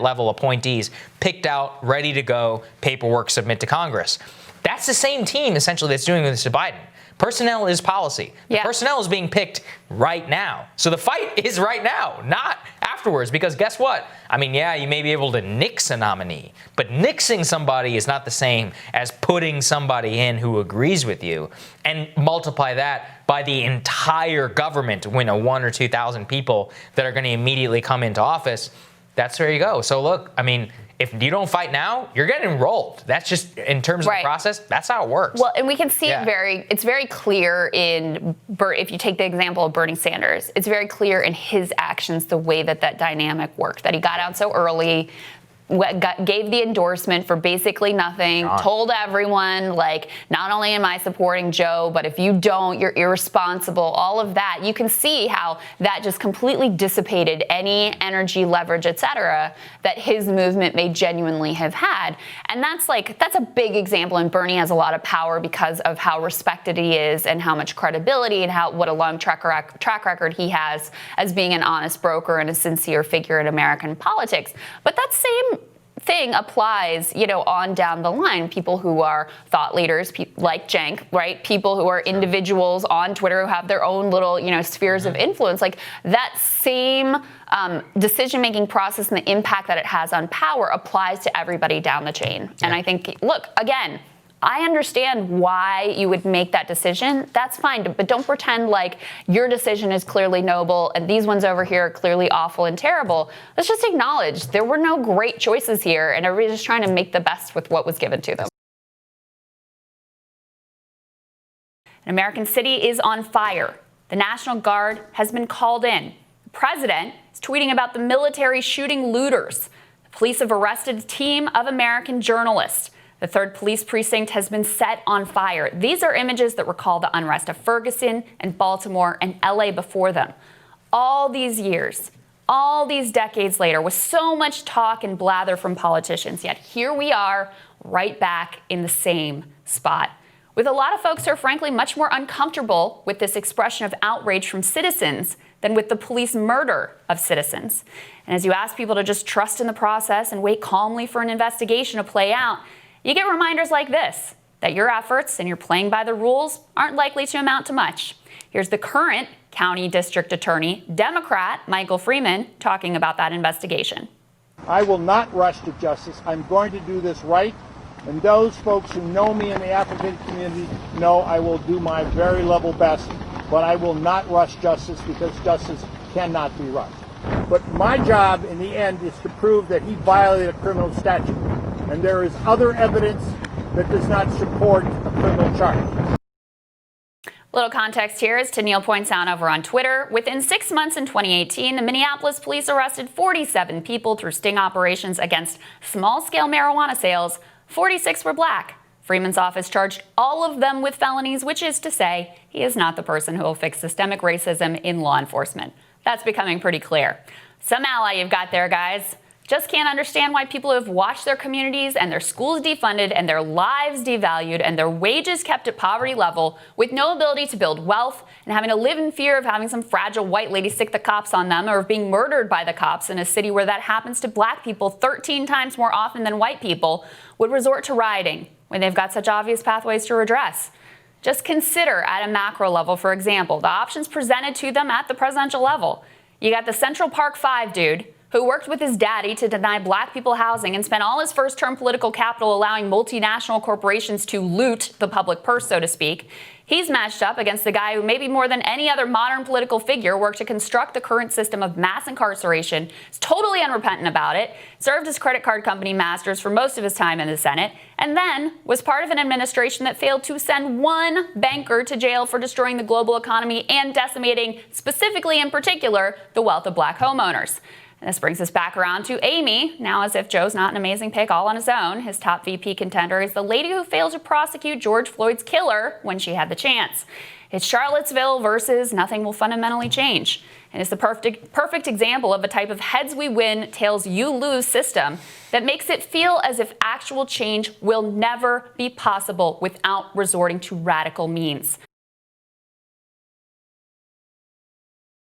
level appointees picked out, ready to go, paperwork, submit to Congress. That's the same team essentially that's doing this to Biden. Personnel is policy. The personnel is being picked right now. So the fight is right now, not afterwards, because guess what? I mean, yeah, you may be able to nix a nominee, but nixing somebody is not the same as putting somebody in who agrees with you, and multiply that by the entire government to win 1,000 or 2,000 people that are going to immediately come into office. That's where you go. So look, I mean, if you don't fight now, you're getting enrolled. That's just, in terms of the process, that's how it works. Well, and we can see it's very clear if you take the example of Bernie Sanders, it's very clear in his actions the way that dynamic worked, that he got out so early, gave the endorsement for basically nothing, told everyone, like, not only am I supporting Joe, but if you don't, you're irresponsible, all of that. You can see how that just completely dissipated any energy, leverage, etc., that his movement may genuinely have had. And that's a big example, and Bernie has a lot of power because of how respected he is and how much credibility and what a long track record he has as being an honest broker and a sincere figure in American politics. But that same thing applies, on down the line. People who are thought leaders, like Cenk, right? People who are individuals on Twitter who have their own little, spheres of influence. Like that same decision-making process and the impact that it has on power applies to everybody down the chain. Yeah. And I think, look, again, I understand why you would make that decision. That's fine. But don't pretend like your decision is clearly noble and these ones over here are clearly awful and terrible. Let's just acknowledge there were no great choices here and everybody's just trying to make the best with what was given to them. An American city is on fire. The National Guard has been called in. The president is tweeting about the military shooting looters. The police have arrested a team of American journalists. The 3rd Police Precinct has been set on fire. These are images that recall the unrest of Ferguson and Baltimore and LA before them. All these years, all these decades later, with so much talk and blather from politicians, yet here we are right back in the same spot, with a lot of folks who are frankly much more uncomfortable with this expression of outrage from citizens than with the police murder of citizens. And as you ask people to just trust in the process and wait calmly for an investigation to play out, you get reminders like this, that your efforts and your playing by the rules aren't likely to amount to much. Here's the current county district attorney, Democrat Michael Freeman, talking about that investigation. I will not rush to justice. I'm going to do this right. And those folks who know me in the African community know I will do my very level best, but I will not rush justice because justice cannot be rushed. But my job in the end is to prove that he violated a criminal statute. And there is other evidence that does not support a criminal charge. Little context here, as Tennille points out over on Twitter. Within 6 months in 2018, the Minneapolis police arrested 47 people through sting operations against small-scale marijuana sales. 46 were black. Freeman's office charged all of them with felonies, which is to say he is not the person who will fix systemic racism in law enforcement. That's becoming pretty clear. Some ally you've got there, guys. Just can't understand why people who have watched their communities and their schools defunded and their lives devalued and their wages kept at poverty level with no ability to build wealth and having to live in fear of having some fragile white lady stick the cops on them or of being murdered by the cops in a city where that happens to black people 13 times more often than white people would resort to rioting when they've got such obvious pathways to redress. Just consider at a macro level, for example, the options presented to them at the presidential level. You got the Central Park 5 dude who worked with his daddy to deny black people housing and spent all his first-term political capital allowing multinational corporations to loot the public purse, so to speak. He's matched up against the guy who maybe more than any other modern political figure worked to construct the current system of mass incarceration, is totally unrepentant about it, served as credit card company masters for most of his time in the Senate, and then was part of an administration that failed to send one banker to jail for destroying the global economy and decimating, specifically in particular, the wealth of black homeowners. And this brings us back around to Amy. Now, as if Joe's not an amazing pick all on his own, his top VP contender is the lady who failed to prosecute George Floyd's killer when she had the chance. It's Charlottesville versus nothing will fundamentally change. And it's the perfect example of a type of heads we win, tails you lose system that makes it feel as if actual change will never be possible without resorting to radical means.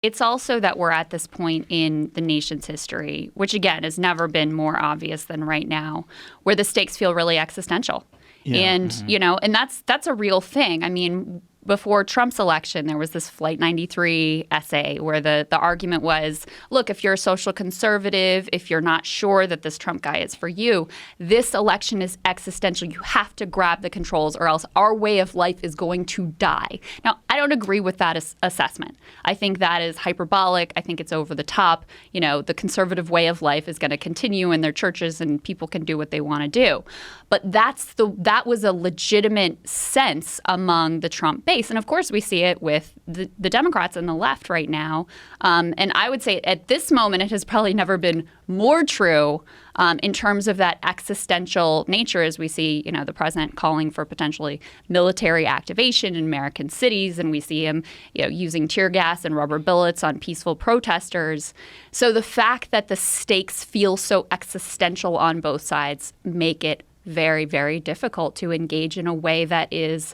It's also that we're at this point in the nation's history, which again has never been more obvious than right now, where the stakes feel really existential. Yeah. And, you know, and that's a real thing. I mean, before Trump's election, there was this Flight 93 essay where the argument was, look, if you're a social conservative, if you're not sure that this Trump guy is for you, this election is existential. You have to grab the controls or else our way of life is going to die. Now, I don't agree with that assessment. I think that is hyperbolic. I think it's over the top. You know, the conservative way of life is going to continue in their churches and people can do what they want to do. But that was a legitimate sense among the Trump base. And of course, we see it with the Democrats and the left right now. And I would say at this moment, it has probably never been more true in terms of that existential nature, as we see, you know, the president calling for potentially military activation in American cities. And we see him, you know, using tear gas and rubber bullets on peaceful protesters. So the fact that the stakes feel so existential on both sides make it very, very difficult to engage in a way that is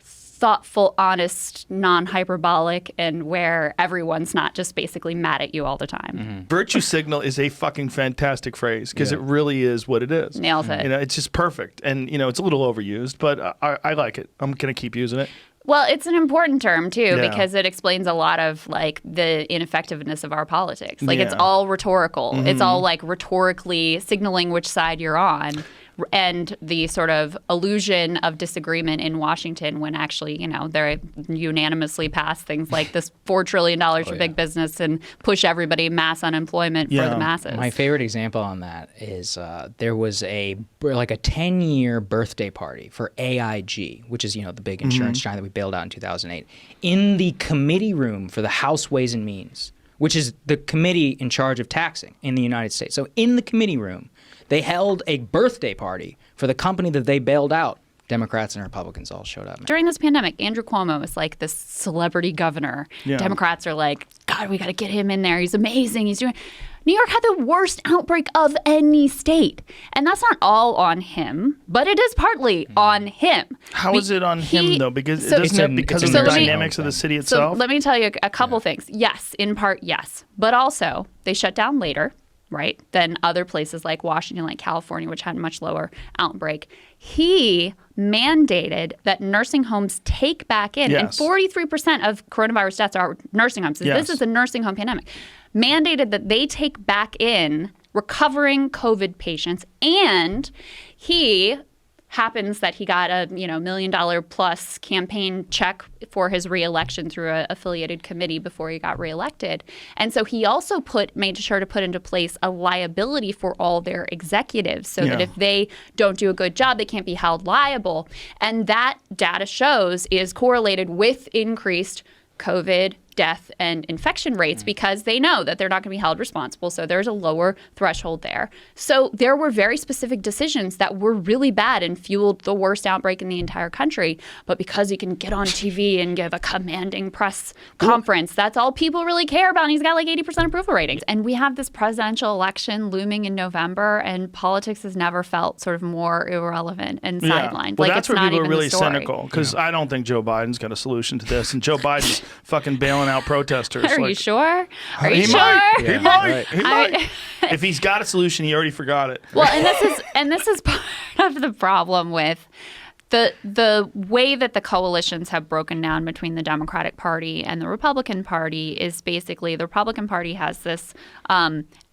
thoughtful, honest, non-hyperbolic, and where everyone's not just basically mad at you all the time. Mm-hmm. Virtue signal is a fucking fantastic phrase because it really is what it is. Nails it. You know, it's just perfect. And, you know, it's a little overused, but I like it. I'm going to keep using it. Well, it's an important term, too, because it explains a lot of, like, the ineffectiveness of our politics. Like, it's all rhetorical. Mm-hmm. It's all, like, rhetorically signaling which side you're on and the sort of illusion of disagreement in Washington when actually, they unanimously pass things like this $4 trillion for big business and push everybody mass unemployment for the masses. My favorite example on that is there was a 10-year birthday party for AIG, which is, the big insurance giant that we bailed out in 2008, in the committee room for the House Ways and Means, which is the committee in charge of taxing in the United States. So in the committee room, they held a birthday party for the company that they bailed out. Democrats and Republicans all showed up. During this pandemic, Andrew Cuomo was like this celebrity governor. Yeah. Democrats are like, God, we got to get him in there. He's amazing. New York had the worst outbreak of any state. And that's not all on him, but it is partly on him. How is it on him, though? Because of the dynamics of the city itself? So let me tell you a couple things. Yes, in part, yes. But also, they shut down later, right, than other places like Washington, like California, which had a much lower outbreak. He mandated that nursing homes take back in, and 43% of coronavirus deaths are nursing homes. So this is a nursing home pandemic. Mandated that they take back in recovering COVID patients, and he happens that he got a $1 million plus campaign check for his reelection through an affiliated committee before he got reelected. And so he also made sure to put into place a liability for all their executives so that if they don't do a good job, they can't be held liable. And that data shows is correlated with increased COVID death and infection rates because they know that they're not going to be held responsible. So there's a lower threshold there. So there were very specific decisions that were really bad and fueled the worst outbreak in the entire country. But because he can get on TV and give a commanding press conference, that's all people really care about. And he's got like 80% approval ratings. And we have this presidential election looming in November, and politics has never felt sort of more irrelevant and sidelined. Well, like, that's it's where not people are even really the story. cynical, because I don't think Joe Biden's got a solution to this. And Joe Biden's fucking bailing out protesters. Are you sure? Are you He sure? might. He might. He might. If he's got a solution, he already forgot it. Well, and this is part of the problem with the way that the coalitions have broken down between the Democratic Party and the Republican Party is basically the Republican Party has this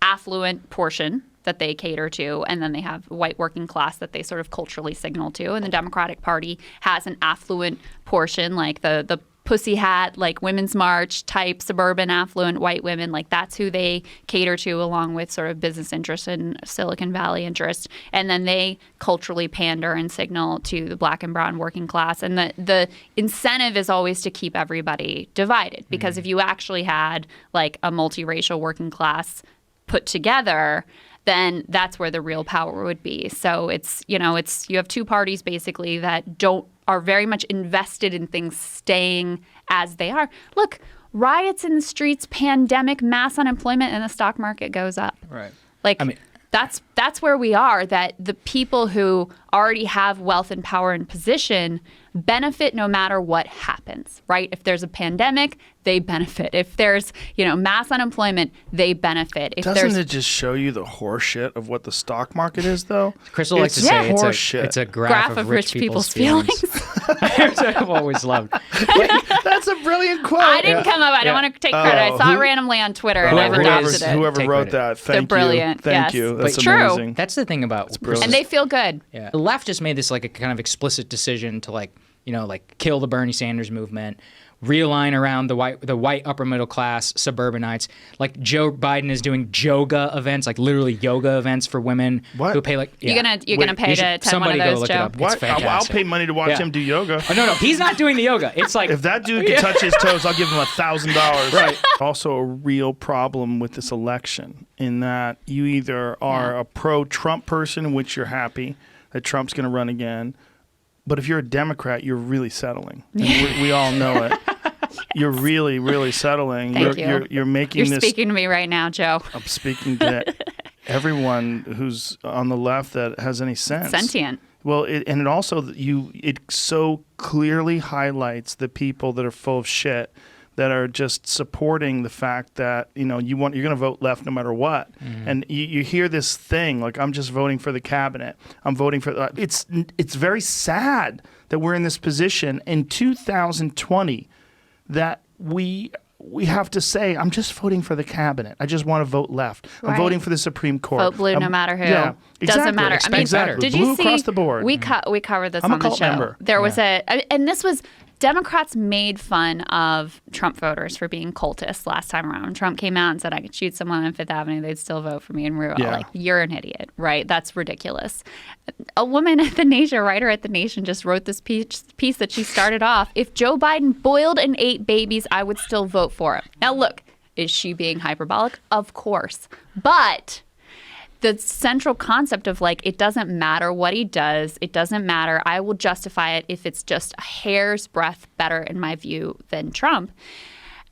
affluent portion that they cater to, and then they have white working class that they sort of culturally signal to, and the Democratic Party has an affluent portion, like the pussy hat, like Women's March type suburban affluent white women, like that's who they cater to, along with sort of business interests and Silicon Valley interests. And then they culturally pander and signal to the black and brown working class. And the incentive is always to keep everybody divided, because if you actually had like a multiracial working class put together, then that's where the real power would be. So it's you have two parties basically that are very much invested in things staying as they are. Look, riots in the streets, pandemic, mass unemployment, and the stock market goes up. Right. Like, that's where we are, that the people who already have wealth and power and position benefit no matter what happens, right? If there's a pandemic, they benefit. If there's, mass unemployment, they benefit. Doesn't it just show you the horse shit of what the stock market is, though? Krystal likes to say it's a graph of rich people's feelings. Which I've always loved. That's a brilliant quote. I didn't come up. I don't want to take credit. I saw it randomly on Twitter and I've adopted it. Whoever wrote that, thank you. Brilliant. Thank you. That's amazing. That's the thing about and they feel good. Yeah. The left just made this like a kind of explicit decision to kill the Bernie Sanders movement, realign around the white upper middle class suburbanites. Like Joe Biden is doing yoga events, like literally yoga events for women who pay like. You're gonna pay to attend one of those, Joe? What? I'll pay money to watch him do yoga. Oh, no, he's not doing the yoga. It's like if that dude can touch his toes, I'll give him $1,000. Right. Also, a real problem with this election in that you either are a pro-Trump person, in which you're happy that Trump's going to run again. But if you're a Democrat, you're really settling. And we all know it. You're really, really settling. You're making You're speaking to me right now, Joe. I'm speaking to everyone who's on the left that has any sense. Sentient. Well, it also so clearly highlights the people that are full of shit, that are just supporting the fact that you're going to vote left no matter what. Mm-hmm. And you hear this thing like, I'm just voting for the cabinet. I'm voting for it's very sad that we're in this position in 2020 that we we have to say, I'm just voting for the cabinet. I just want to vote left. I'm Right. voting for the Supreme Court. Vote blue no matter who. Yeah, Doesn't matter. I mean, exactly. did you Blue see? across the board. We covered this I'm a on the cult show. member. There was and this was Democrats made fun of Trump voters for being cultists last time around. Trump came out and said I could shoot someone on Fifth Avenue, they'd still vote for me, and we were all Yeah. like, "You're an idiot, right? That's ridiculous." A woman at the Nation, a writer at the Nation, just wrote this piece that she started off. If Joe Biden boiled and ate babies, I would still vote for him. Now look, is she being hyperbolic? Of course, but the central concept of like, it doesn't matter what he does. It doesn't matter. I will justify it if it's just a hair's breadth better in my view than Trump.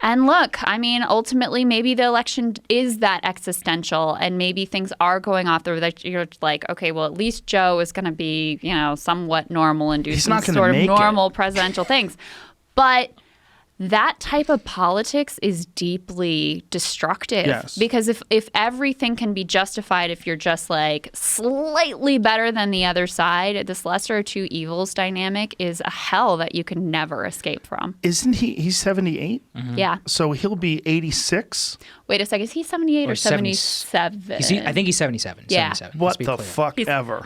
And look, I mean, ultimately, maybe the election is that existential and maybe things are going off the that you're like, okay, well, at least Joe is going to be, somewhat normal and do He's some not gonna sort of make it. normal presidential things. But that type of politics is deeply destructive. Yes. Because if everything can be justified if you're just like slightly better than the other side, this lesser of two evils dynamic is a hell that you can never escape from. Isn't he's 78? Yeah. So he'll be 86? Wait a second. Is he 78 or 77? I think he's 77. Yeah. 77. What Let's be the clear. fuck ever?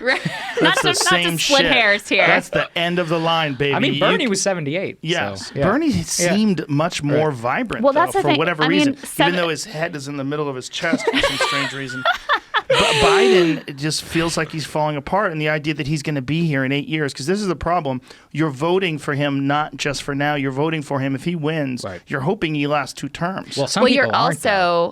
not the to same split shit. hairs here. That's the end of the line, baby. I mean, Bernie was 78. Yes. So, yeah. Bernie seemed much more vibrant, Well, that's though, the for thing. whatever I mean, reason. Even though his head is in the middle of his chest for some strange reason. But Biden just feels like he's falling apart, and the idea that he's going to be here in 8 years, because this is the problem. You're voting for him not just for now. You're voting for him if he wins. Right. You're hoping he lasts 2 terms. Well, some people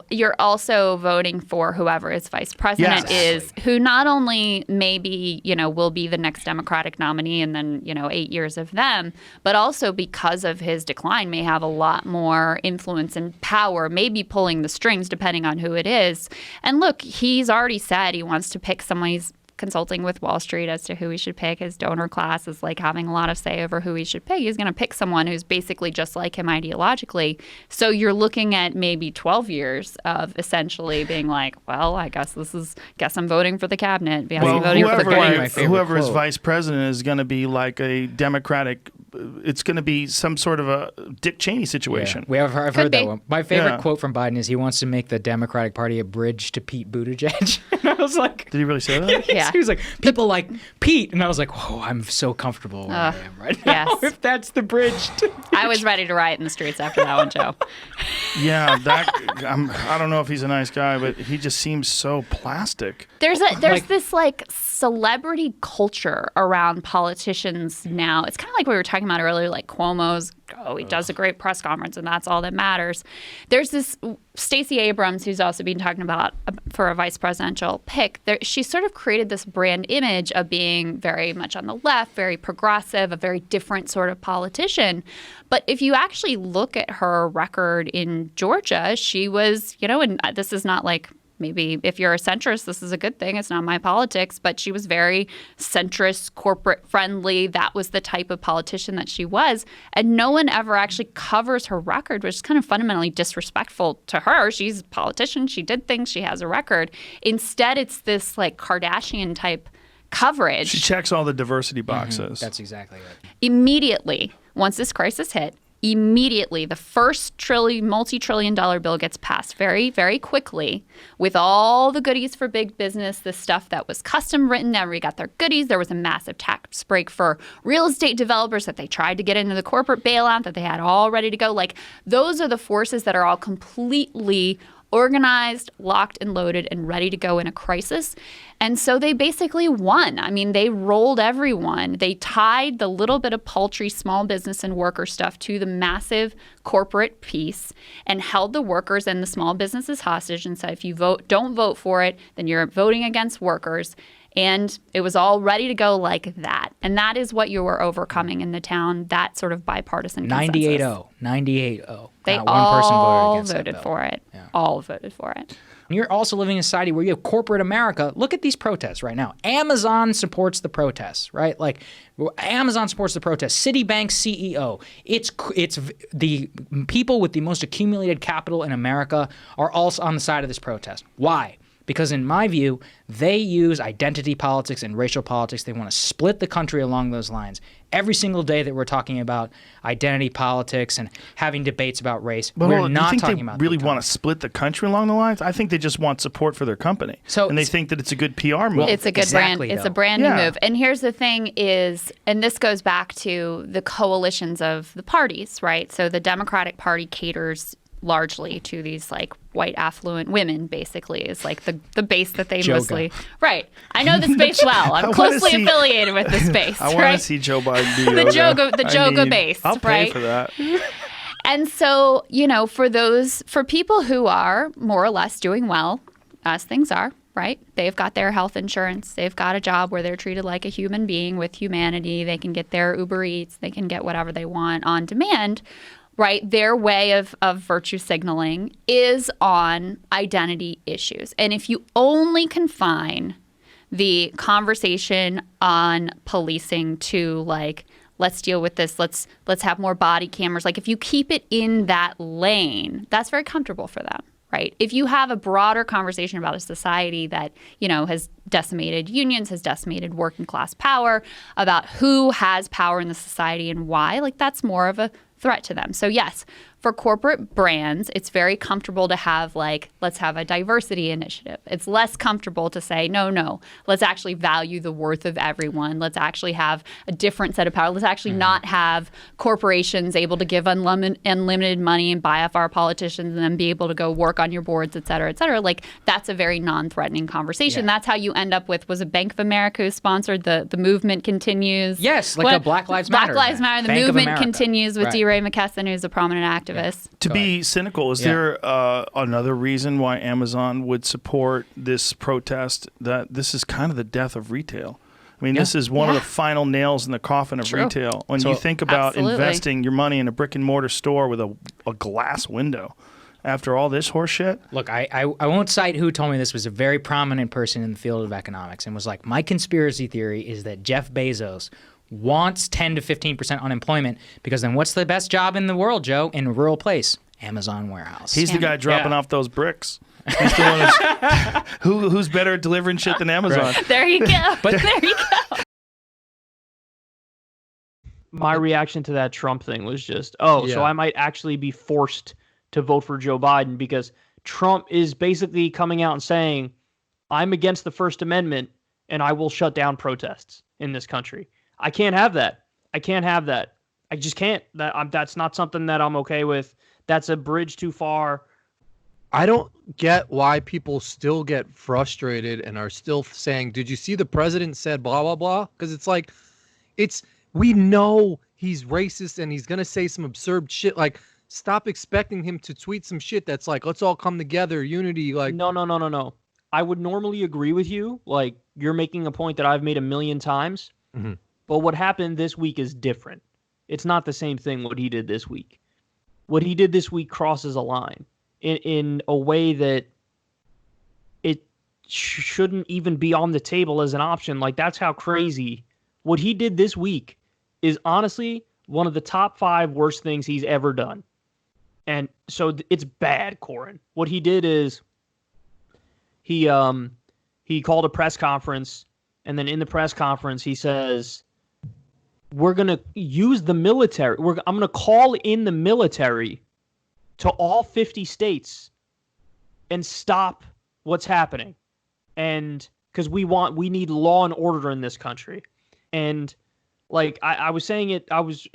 you're also voting for whoever is vice president Yes. is, who not only maybe will be the next Democratic nominee and then 8 years of them, but also because of his decline may have a lot more influence and power, maybe pulling the strings depending on who it is. And look, he's already said he wants to pick someone. He's consulting with Wall Street as to who he should pick. His donor class is like having a lot of say over who he should pick. He's going to pick someone who's basically just like him ideologically. So you're looking at maybe 12 years of essentially being like, well, I guess I'm voting for the cabinet. Guess I'm voting for the courts. Whoever is vice president is going to be like a Democratic. It's going to be some sort of a Dick Cheney situation. Yeah. I've heard be. that one. My favorite quote from Biden is he wants to make the Democratic Party a bridge to Pete Buttigieg. And I was like, did he really say that? Yeah. He was like, people like Pete. And I was like, whoa, I'm so comfortable where I am right now. Yes. If that's the bridge. I was ready to riot in the streets after that one, Joe. Yeah, I don't know if he's a nice guy, but he just seems so plastic. There's this like celebrity culture around politicians now. It's kind of like we were talking about earlier, like Cuomo's, he does a great press conference and that's all that matters. There's this Stacey Abrams, who's also been talking about for a vice presidential pick. She sort of created this brand image of being very much on the left, very progressive, a very different sort of politician. But if you actually look at her record in Georgia, she was, and this is not like, maybe if you're a centrist, this is a good thing. It's not my politics, but she was very centrist, corporate friendly. That was the type of politician that she was. And no one ever actually covers her record, which is kind of fundamentally disrespectful to her. She's a politician. She did things. She has a record. Instead, it's this like Kardashian type coverage. She checks all the diversity boxes. That's exactly it. Immediately, once this crisis hit, immediately the first multi-trillion-dollar bill gets passed very, very quickly with all the goodies for big business, the stuff that was custom written. Everybody got their goodies. There was a massive tax break for real estate developers that they tried to get into the corporate bailout that they had all ready to go. Like, those are the forces that are all completely organized, locked and loaded, and ready to go in a crisis. And so they basically won. I mean, they rolled everyone. They tied the little bit of paltry small business and worker stuff to the massive corporate piece and held the workers and the small businesses hostage and said, if you don't vote for it, then you're voting against workers. And it was all ready to go like that. And that is what you were overcoming in the town, that sort of bipartisan consensus. 98-0. They Not one person all voted against voted that for it. Yeah. All voted for it. And you're also living in a society where you have corporate America. Look at these protests right now. Amazon supports the protests, right? Like, Amazon supports the protests. Citibank's CEO. It's the people with the most accumulated capital in America are also on the side of this protest. Why? Because in my view, they use identity politics and racial politics. They want to split the country along those lines. Every single day that we're talking about identity politics and having debates about race, but we're not talking about. talking They about really want to split the country along the lines? I think they just want support for their company. And they think that it's a good PR move. It's a good brand. It's a branding move. And here's the thing is, and this goes back to the coalitions of the parties, right? So the Democratic Party caters largely to these like white affluent women, basically, is like the base that they mostly. Right. I know the space well. I'm closely affiliated with the space. I want to see Joe Biden do the Joga base. I'll pay for that. And so, for people who are more or less doing well, as things are, right? They've got their health insurance. They've got a job where they're treated like a human being with humanity. They can get their Uber Eats. They can get whatever they want on demand. Right? Their way of virtue signaling is on identity issues. And if you only confine the conversation on policing to like, let's deal with this, let's have more body cameras. Like if you keep it in that lane, that's very comfortable for them. Right. If you have a broader conversation about a society that, has decimated unions, has decimated working class power, about who has power in the society and why, like that's more of a threat to them. So yes, for corporate brands, it's very comfortable to have like, let's have a diversity initiative. It's less comfortable to say, no, let's actually value the worth of everyone. Let's actually have a different set of power. Let's actually not have corporations able to give unlimited money and buy off our politicians and then be able to go work on your boards, et cetera, et cetera. Like that's a very non-threatening conversation. Yeah. That's how you end up with, was it Bank of America who sponsored the movement continues? Yes, like the Black Lives Matter. Black Lives Matter. The Bank movement continues with D. Ray McKesson, who's a prominent activist. Yeah. To be cynical, is there another reason why Amazon would support this protest? That this is kind of the death of retail. I mean, this is one of the final nails in the coffin of retail. When you think about investing your money in a brick and mortar store with a glass window, after all this horse shit. Look, I won't cite who told me this, was a very prominent person in the field of economics and was like, my conspiracy theory is that Jeff Bezos wants 10 to 15% unemployment because then what's the best job in the world, Joe? In a rural place? Amazon warehouse. He's the guy dropping off those bricks. He's the one who's better at delivering shit than Amazon. Right. There you go. There you go. My reaction to that Trump thing was just, so I might actually be forced to vote for Joe Biden because Trump is basically coming out and saying, I'm against the First Amendment and I will shut down protests in this country. I can't have that. I can't have that. I just can't. That's not something that I'm okay with. That's a bridge too far. I don't get why people still get frustrated and are still saying, did you see the president said blah, blah, blah? Because it's like, we know he's racist and he's going to say some absurd shit. Like, stop expecting him to tweet some shit that's like, let's all come together, unity. Like, No. I would normally agree with you. Like, you're making a point that I've made a million times. Mm-hmm. But what happened this week is different. It's not the same thing what he did this week. What he did this week crosses a line in a way that it shouldn't even be on the table as an option. Like, that's how crazy. What he did this week is honestly one of the top 5 worst things he's ever done. And so it's bad, Corin. What he did is he called a press conference, and then in the press conference he says, we're going to use the military. I'm going to call in the military to all 50 states and stop what's happening. And because we need law and order in this country. And like I was saying it, I was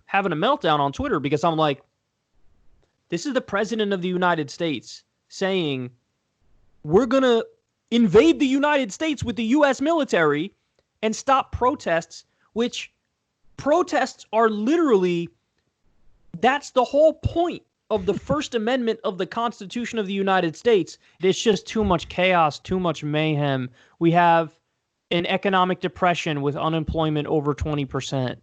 having a meltdown on Twitter because I'm like, this is the president of the United States saying we're going to invade the United States with the U.S. military and stop protests, which protests are literally, that's the whole point of the First Amendment of the Constitution of the United States. There's just too much chaos, too much mayhem. We have an economic depression with unemployment over 20%.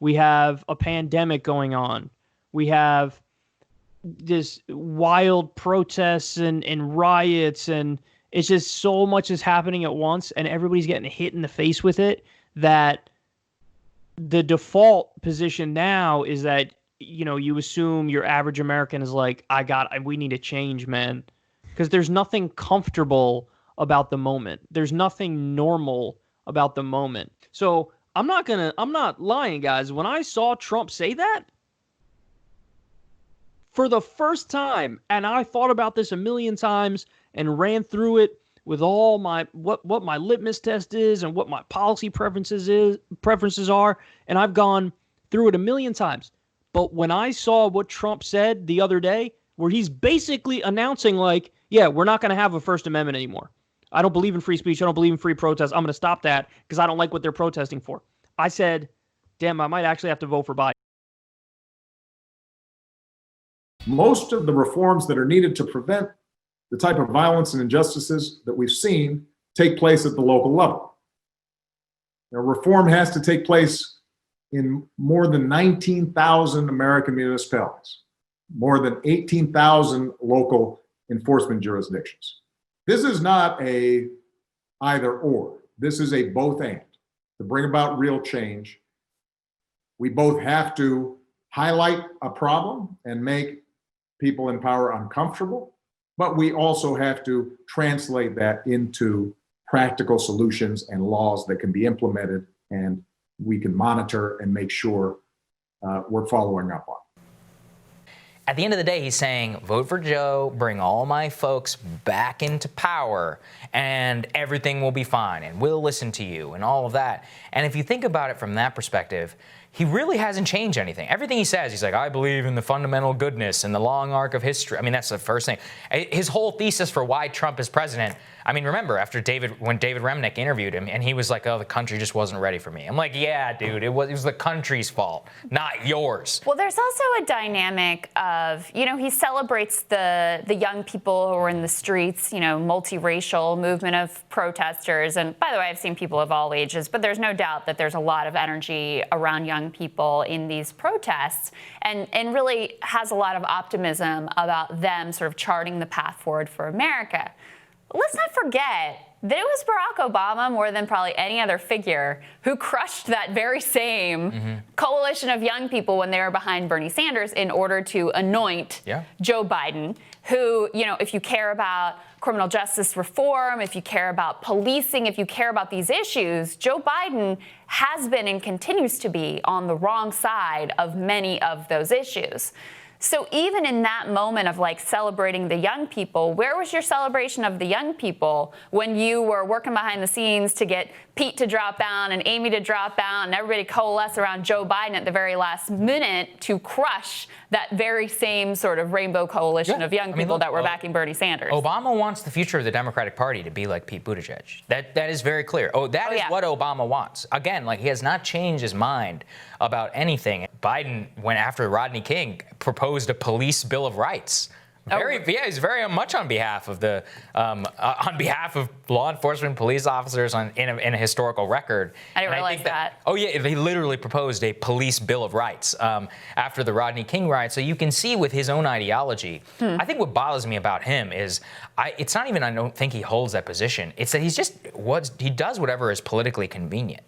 We have a pandemic going on. We have this wild protests and riots, and it's just so much is happening at once, and everybody's getting hit in the face with it, that the default position now is that, you assume your average American is like, we need a change, man. because there's nothing comfortable about the moment. There's nothing normal about the moment. So I'm not lying, guys. When I saw Trump say that, for the first time, and I thought about this a million times and ran through it with all my what my litmus test is and what my policy preferences are, and I've gone through it a million times. But when I saw what Trump said the other day, where he's basically announcing like, yeah, we're not going to have a First Amendment anymore. I don't believe in free speech. I don't believe in free protest. I'm going to stop that because I don't like what they're protesting for. I said, damn, I might actually have to vote for Biden. Most of the reforms that are needed to prevent the type of violence and injustices that we've seen take place at the local level. Now, reform has to take place in more than 19,000 American municipalities, more than 18,000 local enforcement jurisdictions. This is not a either or. This is a both and. To bring about real change, we both have to highlight a problem and make people in power uncomfortable, but we also have to translate that into practical solutions and laws that can be implemented and we can monitor and make sure we're following up on. At the end of the day, he's saying, vote for Joe, bring all my folks back into power, and everything will be fine, and we'll listen to you, and all of that. And if you think about it from that perspective, he really hasn't changed anything. Everything he says, he's like, I believe in the fundamental goodness and the long arc of history. I mean, that's the first thing. His whole thesis for why Trump is president, I mean, remember, when David Remnick interviewed him, and he was like, oh, the country just wasn't ready for me. I'm like, yeah, dude, it was the country's fault, not yours. Well, there's also a dynamic of, he celebrates the young people who are in the streets, multiracial movement of protesters. And by the way, I've seen people of all ages, but there's no doubt that there's a lot of energy around young people in these protests, and really has a lot of optimism about them sort of charting the path forward for America. But let's not forget that it was Barack Obama, more than probably any other figure, who crushed that very same coalition of young people when they were behind Bernie Sanders in order to anoint Joe Biden, who, if you care about criminal justice reform, if you care about policing, if you care about these issues, Joe Biden has been and continues to be on the wrong side of many of those issues. So even in that moment of celebrating the young people, where was your celebration of the young people when you were working behind the scenes to get Pete to drop down and Amy to drop down and everybody coalesce around Joe Biden at the very last minute to crush that very same sort of rainbow coalition of young people that were backing Bernie Sanders? Obama wants the future of the Democratic Party to be like Pete Buttigieg. That is very clear. That is what Obama wants. Again, he has not changed his mind about anything. Biden went after Rodney King, proposed a police bill of rights. He's very much on behalf of law enforcement, police officers in a historical record. I didn't realize that. Oh yeah, he literally proposed a police bill of rights after the Rodney King riot. So you can see with his own ideology. I think what bothers me about him is it's not even I don't think he holds that position. It's that he does whatever is politically convenient.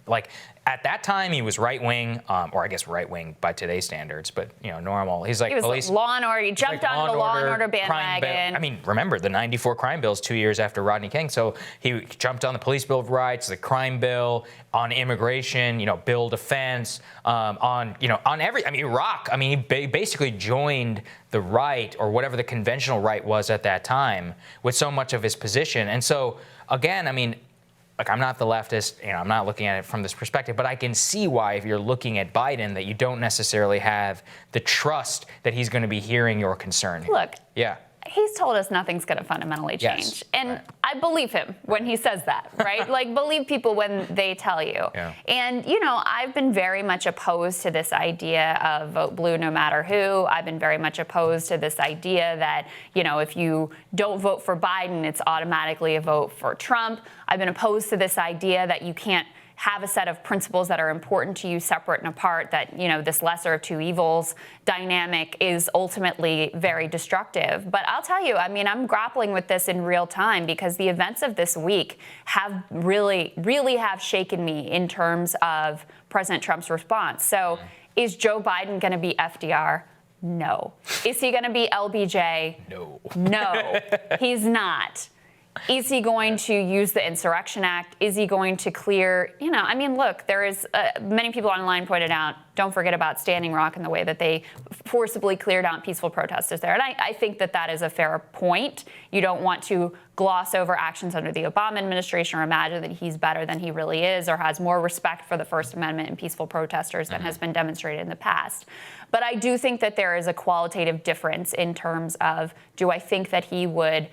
At that time, he was right-wing, or I guess right-wing by today's standards, but, normal. He was police, law and order. He jumped on the law and order bandwagon. I mean, remember, the 94 crime bills 2 years after Rodney King. So he jumped on the police bill of rights, the crime bill, on immigration, bill defense, on every, Iraq. He basically joined the right, or whatever the conventional right was at that time, with so much of his position. And so, again, I'm not the leftist, I'm not looking at it from this perspective, but I can see why, if you're looking at Biden, that you don't necessarily have the trust that he's going to be hearing your concern. Look. Yeah. He's told us nothing's going to fundamentally change. Yes. And I believe him when he says that, right? Believe people when they tell you. Yeah. And, I've been very much opposed to this idea of vote blue no matter who. I've been very much opposed to this idea that, if you don't vote for Biden, it's automatically a vote for Trump. I've been opposed to this idea that you can't have a set of principles that are important to you separate and apart, that, this lesser of two evils dynamic is ultimately very destructive. But I'll tell you, I'm grappling with this in real time because the events of this week have really have shaken me in terms of President Trump's response. So is Joe Biden going to be FDR? No. Is he going to be LBJ? No. No, he's not. Is he going to use the Insurrection Act? Is he going to clear, I mean, look, there is, many people online pointed out, don't forget about Standing Rock and the way that they forcibly cleared out peaceful protesters there. And I think that that is a fair point. You don't want to gloss over actions under the Obama administration or imagine that he's better than he really is or has more respect for the First Amendment and peaceful protesters than has been demonstrated in the past. But I do think that there is a qualitative difference in terms of, do I think that he would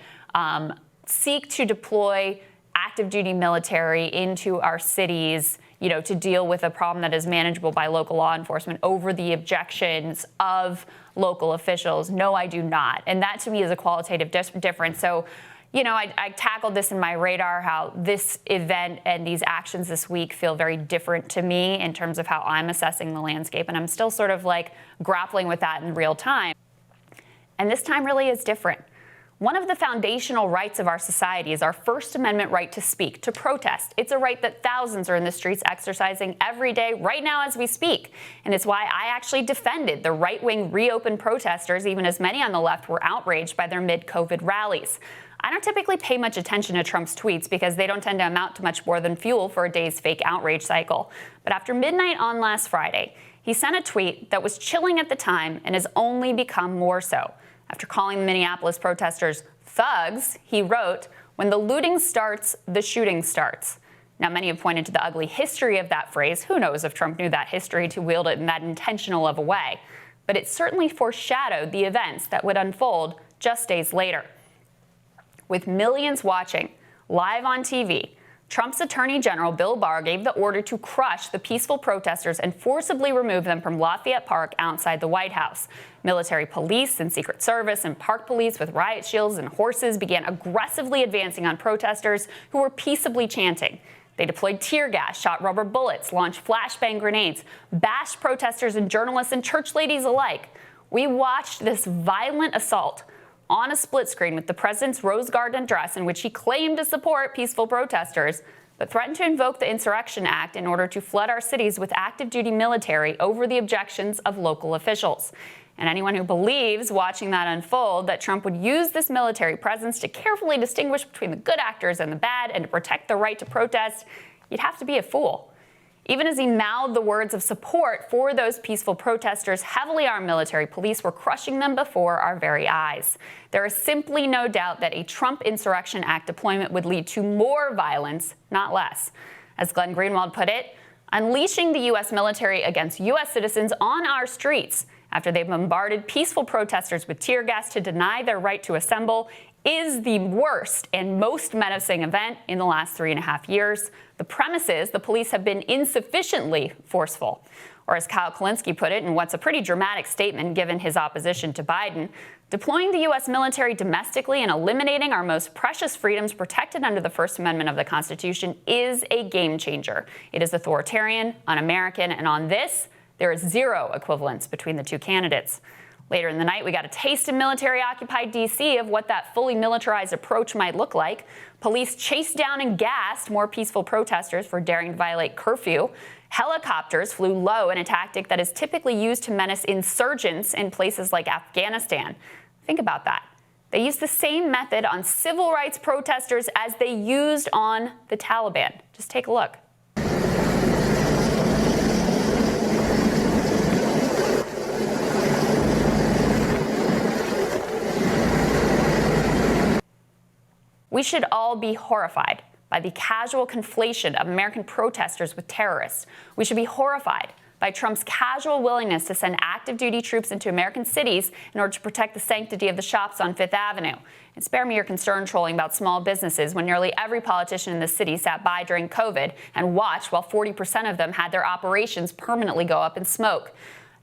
seek to deploy active duty military into our cities, to deal with a problem that is manageable by local law enforcement over the objections of local officials? No, I do not. And that to me is a qualitative difference. So, I tackled this in my radar, how this event and these actions this week feel very different to me in terms of how I'm assessing the landscape. And I'm still sort of like grappling with that in real time. And this time really is different. One of the foundational rights of our society is our First Amendment right to speak, to protest. It's a right that thousands are in the streets exercising every day, right now as we speak. And it's why I actually defended the right-wing reopened protesters, even as many on the left were outraged by their mid-COVID rallies. I don't typically pay much attention to Trump's tweets because they don't tend to amount to much more than fuel for a day's fake outrage cycle. But after midnight on last Friday, he sent a tweet that was chilling at the time and has only become more so. After calling the Minneapolis protesters thugs, he wrote, "When the looting starts, the shooting starts." Now, many have pointed to the ugly history of that phrase. Who knows if Trump knew that history to wield it in that intentional of a way. But it certainly foreshadowed the events that would unfold just days later. With millions watching live on TV, Trump's Attorney General Bill Barr gave the order to crush the peaceful protesters and forcibly remove them from Lafayette Park outside the White House. Military police and Secret Service and park police with riot shields and horses began aggressively advancing on protesters who were peaceably chanting. They deployed tear gas, shot rubber bullets, launched flashbang grenades, bashed protesters and journalists and church ladies alike. We watched this violent assault on a split screen with the president's Rose Garden address in which he claimed to support peaceful protesters, but threatened to invoke the Insurrection Act in order to flood our cities with active duty military over the objections of local officials. And anyone who believes, watching that unfold, that Trump would use this military presence to carefully distinguish between the good actors and the bad and to protect the right to protest, you'd have to be a fool. Even as he mouthed the words of support for those peaceful protesters, heavily armed military police were crushing them before our very eyes. There is simply no doubt that a Trump Insurrection Act deployment would lead to more violence, not less. As Glenn Greenwald put it, unleashing the U.S. military against U.S. citizens on our streets after they bombarded peaceful protesters with tear gas to deny their right to assemble is the worst and most menacing event in the last 3.5 years. The premise is the police have been insufficiently forceful. Or as Kyle Kulinski put it in what's a pretty dramatic statement given his opposition to Biden, deploying the U.S. military domestically and eliminating our most precious freedoms protected under the First Amendment of the Constitution is a game changer. It is authoritarian, un-American, and on this, there is zero equivalence between the two candidates. Later in the night, we got a taste in military-occupied D.C. of what that fully militarized approach might look like. Police chased down and gassed more peaceful protesters for daring to violate curfew. Helicopters flew low in a tactic that is typically used to menace insurgents in places like Afghanistan. Think about that. They used the same method on civil rights protesters as they used on the Taliban. Just take a look. We should all be horrified by the casual conflation of American protesters with terrorists. We should be horrified by Trump's casual willingness to send active duty troops into American cities in order to protect the sanctity of the shops on Fifth Avenue. And spare me your concern trolling about small businesses when nearly every politician in the city sat by during COVID and watched while 40% of them had their operations permanently go up in smoke.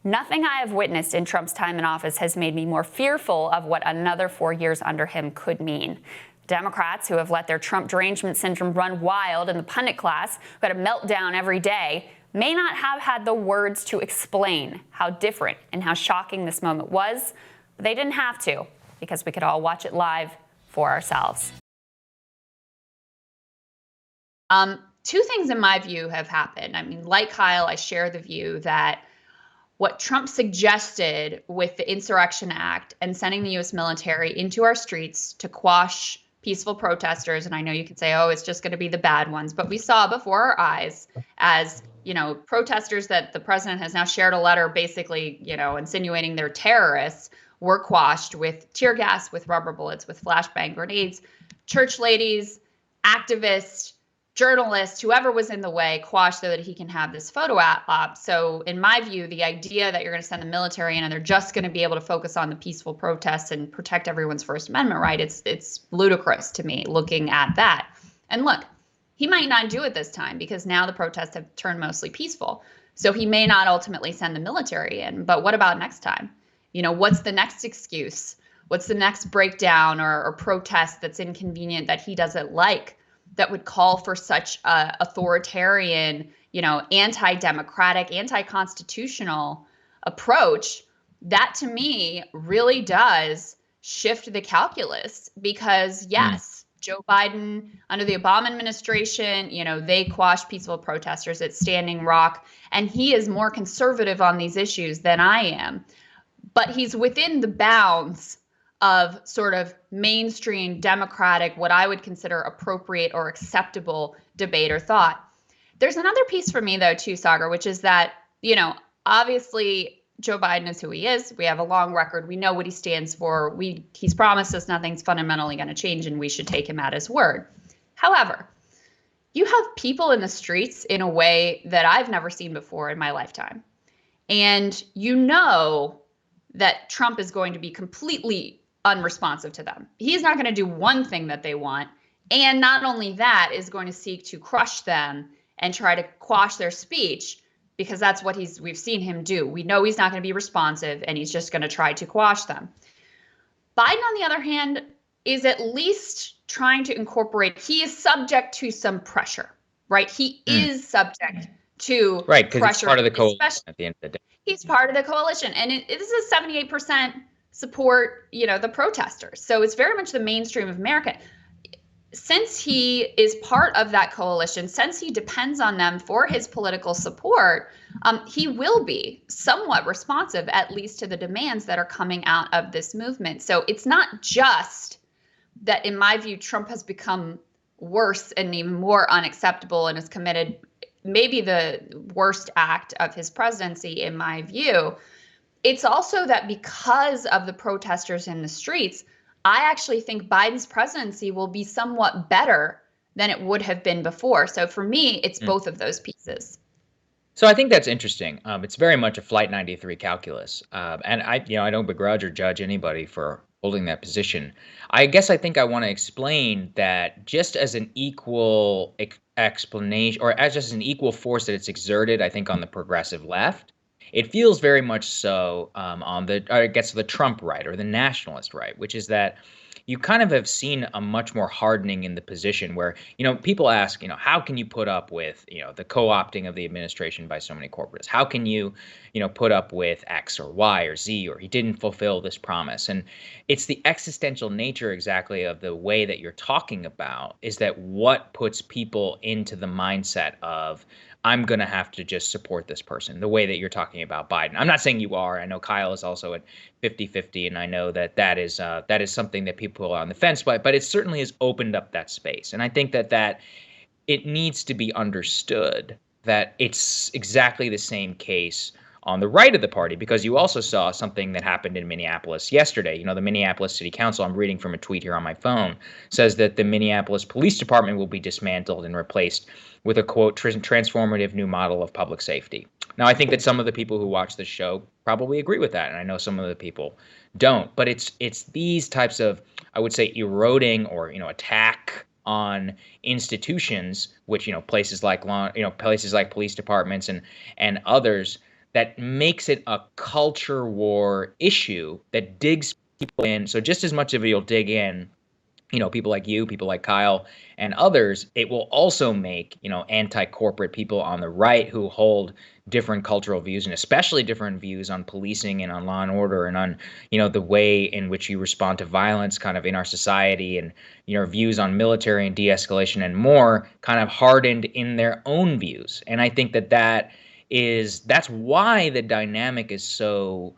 Nothing I have witnessed in Trump's time in office has made me more fearful of what another 4 years under him could mean. Democrats who have let their Trump derangement syndrome run wild and the pundit class who had a meltdown every day may not have had the words to explain how different and how shocking this moment was, but they didn't have to because we could all watch it live for ourselves. Two things in my view have happened. I mean, like Kyle, I share the view that what Trump suggested with the Insurrection Act and sending the U.S. military into our streets to quash peaceful protesters, and I know you could say, oh, it's just going to be the bad ones, but we saw before our eyes as, protesters that the president has now shared a letter basically, insinuating they're terrorists, were quashed with tear gas, with rubber bullets, with flashbang grenades. Church ladies, activists, journalists, whoever was in the way, quashed so that he can have this photo op. So in my view, the idea that you're going to send the military in and they're just going to be able to focus on the peaceful protests and protect everyone's First Amendment right, it's ludicrous to me looking at that. And look, he might not do it this time because now the protests have turned mostly peaceful. So he may not ultimately send the military in. But what about next time? What's the next excuse? What's the next breakdown or protest that's inconvenient that he doesn't like, that would call for such authoritarian, anti-democratic, anti-constitutional approach? That to me really does shift the calculus because yes, Joe Biden under the Obama administration, they quashed peaceful protesters at Standing Rock, and he is more conservative on these issues than I am. But he's within the bounds of sort of mainstream democratic, what I would consider appropriate or acceptable debate or thought. There's another piece for me, though, too, Saagar, which is that, obviously Joe Biden is who he is. We have a long record. We know what he stands for. He's promised us nothing's fundamentally going to change, and we should take him at his word. However, you have people in the streets in a way that I've never seen before in my lifetime. And that Trump is going to be completely unresponsive to them. He's not going to do one thing that they want. And not only that, is going to seek to crush them and try to quash their speech, because that's what we've seen him do. We know he's not going to be responsive, and he's just going to try to quash them. Biden, on the other hand, is at least trying to incorporate, he is subject to some pressure, right? He is subject to right, because pressure. He's part of the coalition at the end of the day. He's part of the coalition. And this is 78% support, the protesters. So it's very much the mainstream of America. Since he is part of that coalition, since he depends on them for his political support, he will be somewhat responsive, at least to the demands that are coming out of this movement. So it's not just that, in my view, Trump has become worse and even more unacceptable and has committed maybe the worst act of his presidency, in my view. It's also that because of the protesters in the streets, I actually think Biden's presidency will be somewhat better than it would have been before. So for me, it's both of those pieces. So I think that's interesting. It's very much a Flight 93 calculus. And I don't begrudge or judge anybody for holding that position. I guess I think I want to explain that just as an equal explanation, or as just an equal force that it's exerted, I think, on the progressive left, it feels very much so on the Trump right or the nationalist right, which is that you kind of have seen a much more hardening in the position where, people ask, how can you put up with, the co-opting of the administration by so many corporates? How can you, put up with X or Y or Z, or he didn't fulfill this promise? And it's the existential nature exactly of the way that you're talking about is that what puts people into the mindset of, I'm going to have to just support this person, the way that you're talking about Biden. I'm not saying you are. I know Kyle is also at 50-50, and I know that is something that people are on the fence by, but it certainly has opened up that space. And I think that it needs to be understood that it's exactly the same case on the right of the party, because you also saw something that happened in Minneapolis yesterday. The Minneapolis City Council, I'm reading from a tweet here on my phone, says that the Minneapolis Police Department will be dismantled and replaced with a, quote, transformative new model of public safety. Now, I think that some of the people who watch this show probably agree with that, and I know some of the people don't. But it's these types of, I would say, eroding or, attack on institutions, which, places like police departments and others, that makes it a culture war issue that digs people in. So just as much of it you'll dig in, people like you, people like Kyle and others, it will also make, anti-corporate people on the right who hold different cultural views and especially different views on policing and on law and order and on, the way in which you respond to violence kind of in our society and, views on military and de-escalation and more kind of hardened in their own views. And I think that that's why the dynamic is so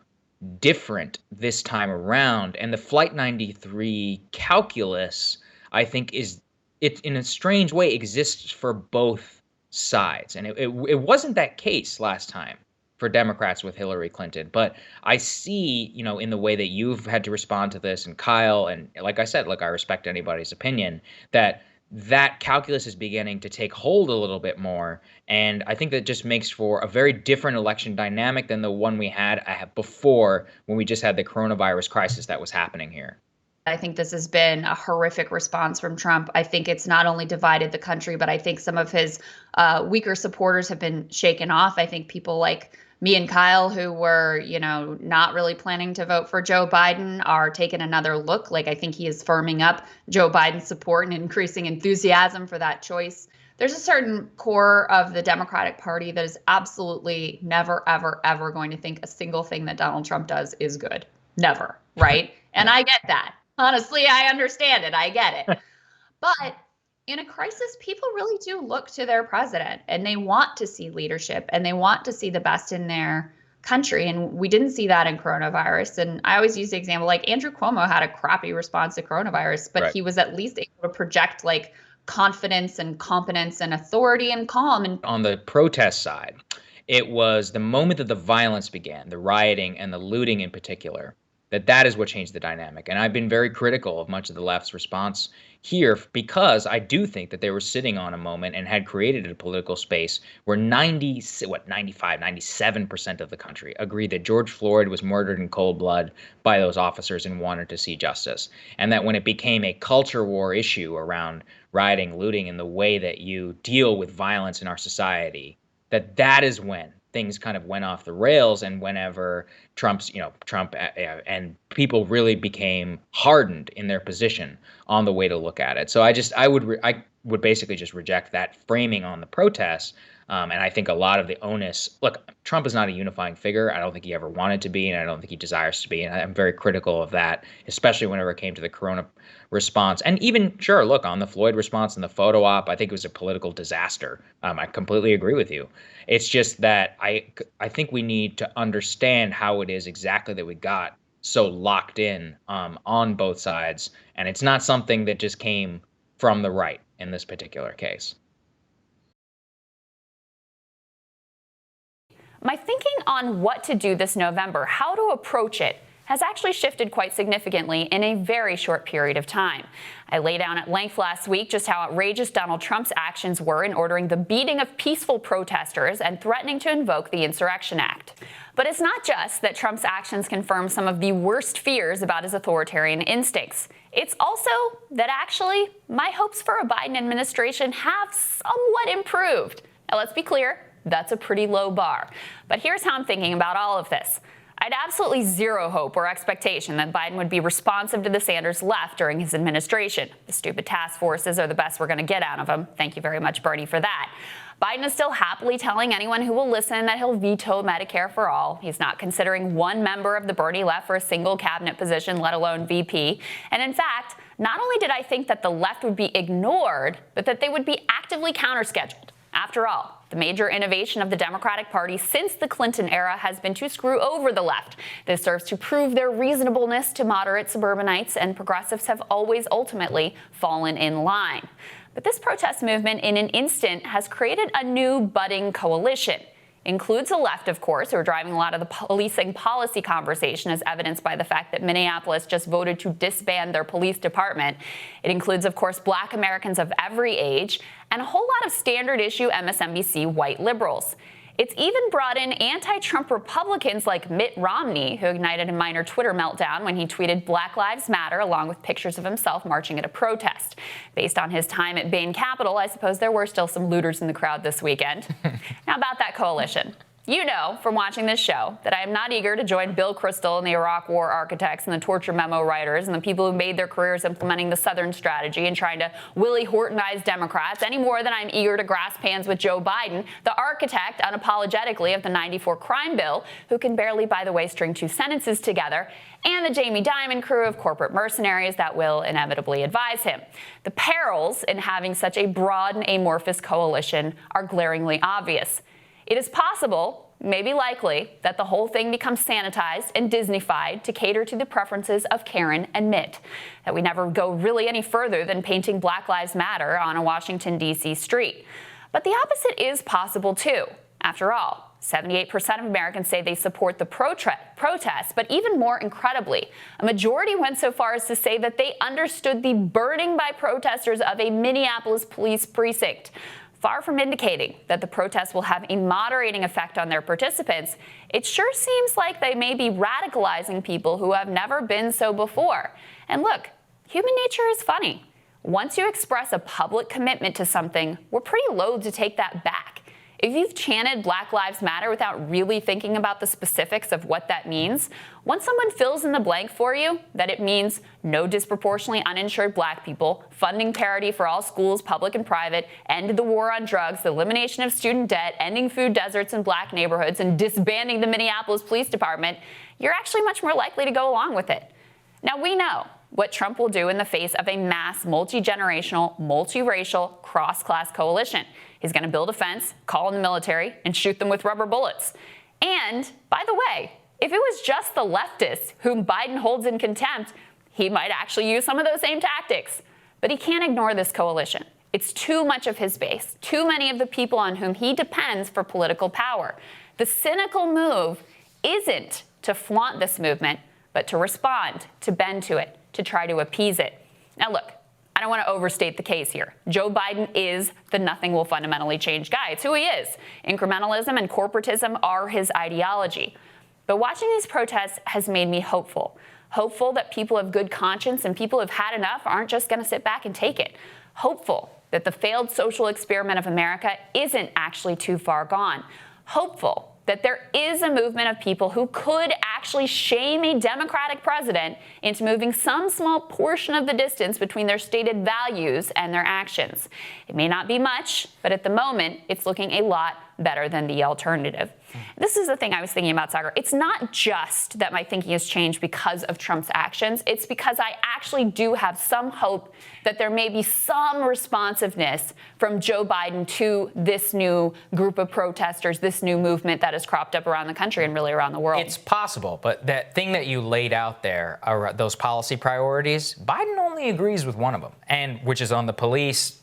different this time around. And the Flight 93 calculus, I think, it in a strange way exists for both sides. And it wasn't that case last time for Democrats with Hillary Clinton. But I see, in the way that you've had to respond to this, and Kyle, and like I said, look, I respect anybody's opinion, that calculus is beginning to take hold a little bit more. And I think that just makes for a very different election dynamic than the one we had before, when we just had the coronavirus crisis that was happening here. I think this has been a horrific response from Trump. I think it's not only divided the country, but I think some of his weaker supporters have been shaken off. I think people like me and Kyle, who were, not really planning to vote for Joe Biden, are taking another look. Like, I think he is firming up Joe Biden's support and increasing enthusiasm for that choice. There's a certain core of the Democratic Party that is absolutely never, ever, ever going to think a single thing that Donald Trump does is good. Never, right? And I get that. Honestly, I understand it. I get it. But in a crisis, people really do look to their president, and they want to see leadership, and they want to see the best in their country. And we didn't see that in coronavirus. And I always use the example, like Andrew Cuomo had a crappy response to coronavirus, but Right. he was at least able to project like confidence and competence and authority and calm. And On the protest side, it was the moment that the violence began, the rioting and the looting in particular, that is what changed the dynamic. And I've been very critical of much of the left's response here, because I do think that they were sitting on a moment and had created a political space where 97% of the country agreed that George Floyd was murdered in cold blood by those officers and wanted to see justice. And that when it became a culture war issue around rioting, looting, and the way that you deal with violence in our society, that is when things kind of went off the rails, and whenever Trump and people really became hardened in their position on the way to look at it. So I would basically just reject that framing on the protests. And I think a lot of the onus, look, Trump is not a unifying figure. I don't think he ever wanted to be, and I don't think he desires to be. And I'm very critical of that, especially whenever it came to the corona response. And even, sure, look, on the Floyd response and the photo op, I think it was a political disaster. I completely agree with you. It's just that I think we need to understand how it is exactly that we got so locked in on both sides. And it's not something that just came from the right in this particular case. My thinking on what to do this November, how to approach it, has actually shifted quite significantly in a very short period of time. I laid down at length last week just how outrageous Donald Trump's actions were in ordering the beating of peaceful protesters and threatening to invoke the Insurrection Act. But it's not just that Trump's actions confirm some of the worst fears about his authoritarian instincts. It's also that actually my hopes for a Biden administration have somewhat improved. Now, let's be clear. That's a pretty low bar. But here's how I'm thinking about all of this. I'd absolutely zero hope or expectation that Biden would be responsive to the Sanders left during his administration. The stupid task forces are the best we're going to get out of him. Thank you very much, Bernie, for that. Biden is still happily telling anyone who will listen that he'll veto Medicare for all. He's not considering one member of the Bernie left for a single cabinet position, let alone VP. And in fact, not only did I think that the left would be ignored, but that they would be actively counterscheduled. After all, the major innovation of the Democratic Party since the Clinton era has been to screw over the left. This serves to prove their reasonableness to moderate suburbanites, and progressives have always ultimately fallen in line. But this protest movement in an instant has created a new budding coalition. Includes the left, of course, who are driving a lot of the policing policy conversation, as evidenced by the fact that Minneapolis just voted to disband their police department. It includes, of course, Black Americans of every age and a whole lot of standard issue MSNBC white liberals. It's even brought in anti-Trump Republicans like Mitt Romney, who ignited a minor Twitter meltdown when he tweeted Black Lives Matter along with pictures of himself marching at a protest. Based on his time at Bain Capital, I suppose there were still some looters in the crowd this weekend. Now about that coalition. You know from watching this show that I am not eager to join Bill Krystal and the Iraq War architects and the torture memo writers and the people who made their careers implementing the Southern strategy and trying to Willie Hortonize Democrats any more than I'm eager to grasp hands with Joe Biden, the architect unapologetically of the '94 crime bill, who can barely, by the way, string two sentences together, and the Jamie Dimon crew of corporate mercenaries that will inevitably advise him. The perils in having such a broad and amorphous coalition are glaringly obvious. It is possible, maybe likely, that the whole thing becomes sanitized and Disneyfied to cater to the preferences of Karen and Mitt, that we never go really any further than painting Black Lives Matter on a Washington, D.C. street. But the opposite is possible, too. After all, 78% of Americans say they support the protests, but even more incredibly, a majority went so far as to say that they understood the burning by protesters of a Minneapolis police precinct. Far from indicating that the protests will have a moderating effect on their participants, it sure seems like they may be radicalizing people who have never been so before. And look, human nature is funny. Once you express a public commitment to something, we're pretty loath to take that back. If you've chanted Black Lives Matter without really thinking about the specifics of what that means, once someone fills in the blank for you, that it means no disproportionately uninsured black people, funding parity for all schools, public and private, end the war on drugs, the elimination of student debt, ending food deserts in black neighborhoods, and disbanding the Minneapolis Police Department, you're actually much more likely to go along with it. Now, we know what Trump will do in the face of a mass, multi-generational, multiracial, cross-class coalition. He's going to build a fence, call in the military, and shoot them with rubber bullets. And, by the way, if it was just the leftists whom Biden holds in contempt, he might actually use some of those same tactics. But he can't ignore this coalition. It's too much of his base, too many of the people on whom he depends for political power. The cynical move isn't to flaunt this movement, but to respond, to bend to it, to try to appease it. Now look, I don't want to overstate the case here. Joe Biden is the nothing will fundamentally change guy. It's who he is. Incrementalism and corporatism are his ideology. But watching these protests has made me hopeful. Hopeful that people of good conscience and people who've had enough aren't just going to sit back and take it. Hopeful that the failed social experiment of America isn't actually too far gone. Hopeful that there is a movement of people who could actually shame a Democratic president into moving some small portion of the distance between their stated values and their actions. It may not be much, but at the moment, it's looking a lot better than the alternative. This is the thing I was thinking about, Saagar. It's not just that my thinking has changed because of Trump's actions. It's because I actually do have some hope that there may be some responsiveness from Joe Biden to this new group of protesters, this new movement that has cropped up around the country and really around the world. It's possible, but that thing that you laid out there, those policy priorities, Biden only agrees with one of them, and which is on the police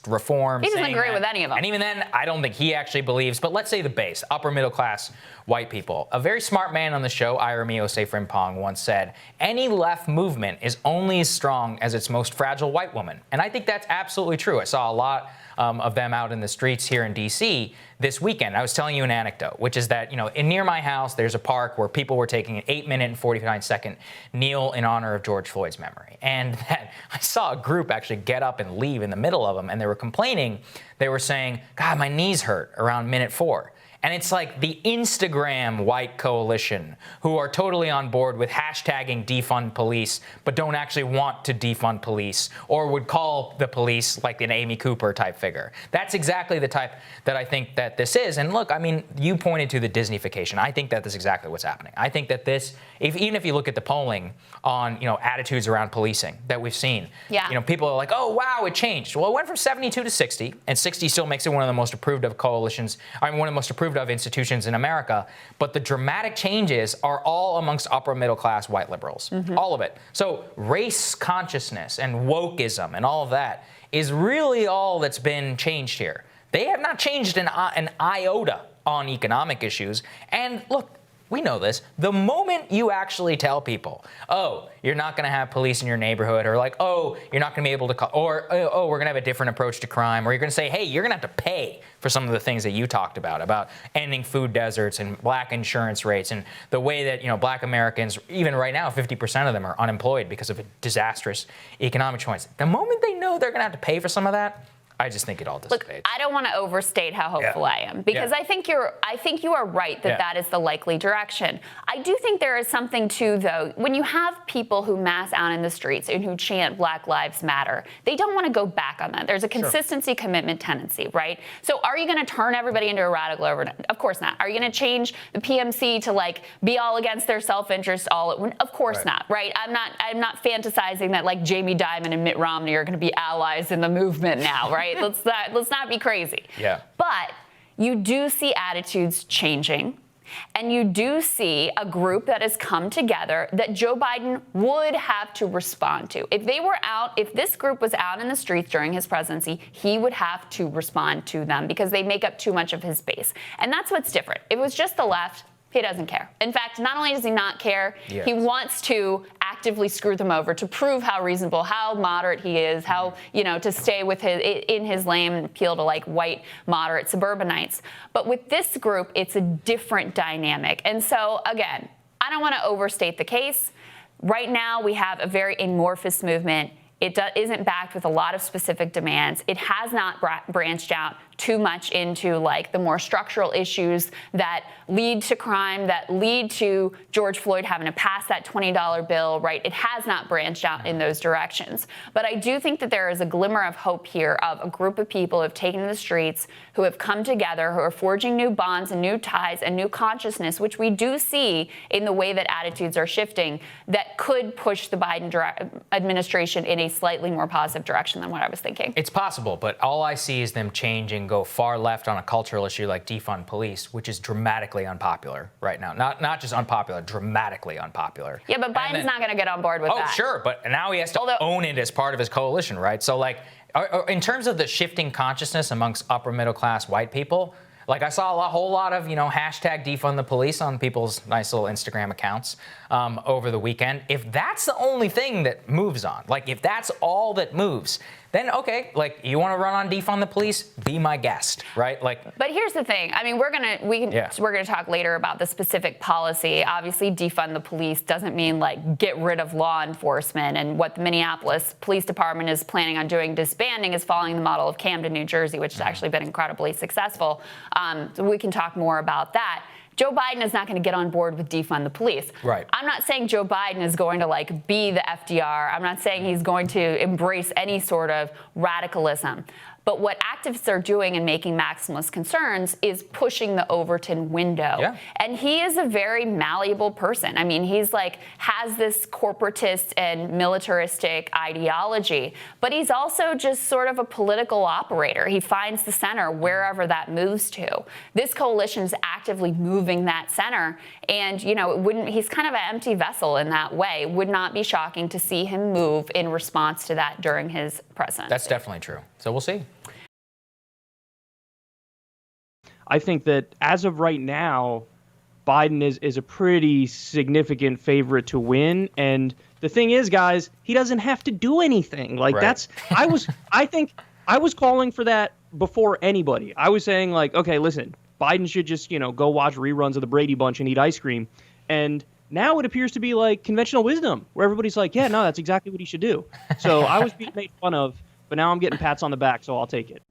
reform. He doesn't agree with any of them. And even then, I don't think he actually believes, but let's say the base, upper middle class white people. A very smart man on the show, Irami Osei-Frimpong, once said, any left movement is only as strong as its most fragile white woman. And I think that's absolutely true. I saw a lot of them out in the streets here in D.C. this weekend. I was telling you an anecdote, which is that, near my house, there's a park where people were taking an 8-minute and 49-second kneel in honor of George Floyd's memory. And that I saw a group actually get up and leave in the middle of them, and they were complaining. They were saying, God, my knees hurt around minute 4. And it's like the Instagram white coalition who are totally on board with hashtagging defund police, but don't actually want to defund police or would call the police like an Amy Cooper type figure. That's exactly the type that I think that this is. And look, you pointed to the Disneyfication. I think that is exactly what's happening. I think that this, even if you look at the polling on, attitudes around policing that we've seen, people are like, oh, wow, it changed. Well, it went from 72 to 60, and 60 still makes it one of the most approved of coalitions, one of the most approved of institutions in America, but the dramatic changes are all amongst upper middle class white liberals, all of it. So race consciousness and wokeism and all of that is really all that's been changed here. They have not changed an iota on economic issues. And look, we know this. The moment you actually tell people, oh, you're not going to have police in your neighborhood, or like, oh, you're not going to be able to call, or, oh, we're going to have a different approach to crime, or you're going to say, hey, you're going to have to pay for some of the things that you talked about ending food deserts and black insurance rates and the way that, black Americans, even right now, 50% of them are unemployed because of a disastrous economic choice. The moment they know they're going to have to pay for some of that, I just think it all dissipates. Look, I don't want to overstate how hopeful I am, because I think you are right that that is the likely direction. I do think there is something too, though, when you have people who mass out in the streets and who chant Black Lives Matter, they don't want to go back on that. There's a consistency commitment tendency, right? So are you going to turn everybody into a radical overnight? Of course not. Are you going to change the PMC to be all against their self-interest all at once? Of course not, right? I'm not fantasizing that Jamie Dimon and Mitt Romney are going to be allies in the movement now, right? Let's not be crazy. Yeah. But you do see attitudes changing. And you do see a group that has come together that Joe Biden would have to respond to. If they were out, if this group was out in the streets during his presidency, he would have to respond to them because they make up too much of his base. And that's what's different. If it was just the left, he doesn't care. In fact, not only does he not care, he wants to actively screw them over to prove how reasonable, how moderate he is, how, to stay with in his lane and appeal to like white, moderate suburbanites. But with this group, it's a different dynamic. And so again, I don't want to overstate the case. Right now, we have a very amorphous movement. It isn't backed with a lot of specific demands. It has not branched out too much into like the more structural issues that lead to crime, that lead to George Floyd having to pass that $20 bill, right? It has not branched out in those directions. But I do think that there is a glimmer of hope here of a group of people who have taken to the streets, who have come together, who are forging new bonds and new ties and new consciousness, which we do see in the way that attitudes are shifting, that could push the Biden administration in a slightly more positive direction than what I was thinking. It's possible, but all I see is them change and go far left on a cultural issue like defund police, which is dramatically unpopular right now. Not just unpopular, dramatically unpopular. Yeah, but Biden's not going to get on board with that. Oh, sure, but now he has to own it as part of his coalition, right? So, like, in terms of the shifting consciousness amongst upper middle class white people, like I saw a whole lot of, hashtag defund the police on people's nice little Instagram accounts over the weekend. If that's the only thing that moves on, like if that's all that moves, then okay, like you want to run on defund the police, be my guest, right? Like. But here's the thing. I mean, we're gonna talk later about the specific policy. Obviously, defund the police doesn't mean like get rid of law enforcement. And what the Minneapolis Police Department is planning on doing, disbanding, is following the model of Camden, New Jersey, which has actually been incredibly successful. So we can talk more about that. Joe Biden is not going to get on board with defund the police. Right. I'm not saying Joe Biden is going to like be the FDR. I'm not saying he's going to embrace any sort of radicalism. But what activists are doing and making maximalist concerns is pushing the Overton window. Yeah. And he is a very malleable person. I mean, he's like, has this corporatist and militaristic ideology, but he's also just sort of a political operator. He finds the center wherever that moves to. This coalition is actively moving that center. And, he's kind of an empty vessel in that way. It would not be shocking to see him move in response to that during his presidency. That's definitely true. So we'll see. I think that as of right now, Biden is a pretty significant favorite to win. And the thing is, guys, he doesn't have to do anything. Like right. I think I was calling for that before anybody. I was saying like, okay, listen, Biden should just, go watch reruns of the Brady Bunch and eat ice cream. And now it appears to be like conventional wisdom where everybody's like, yeah, no, that's exactly what he should do. So I was being made fun of, but now I'm getting pats on the back, so I'll take it.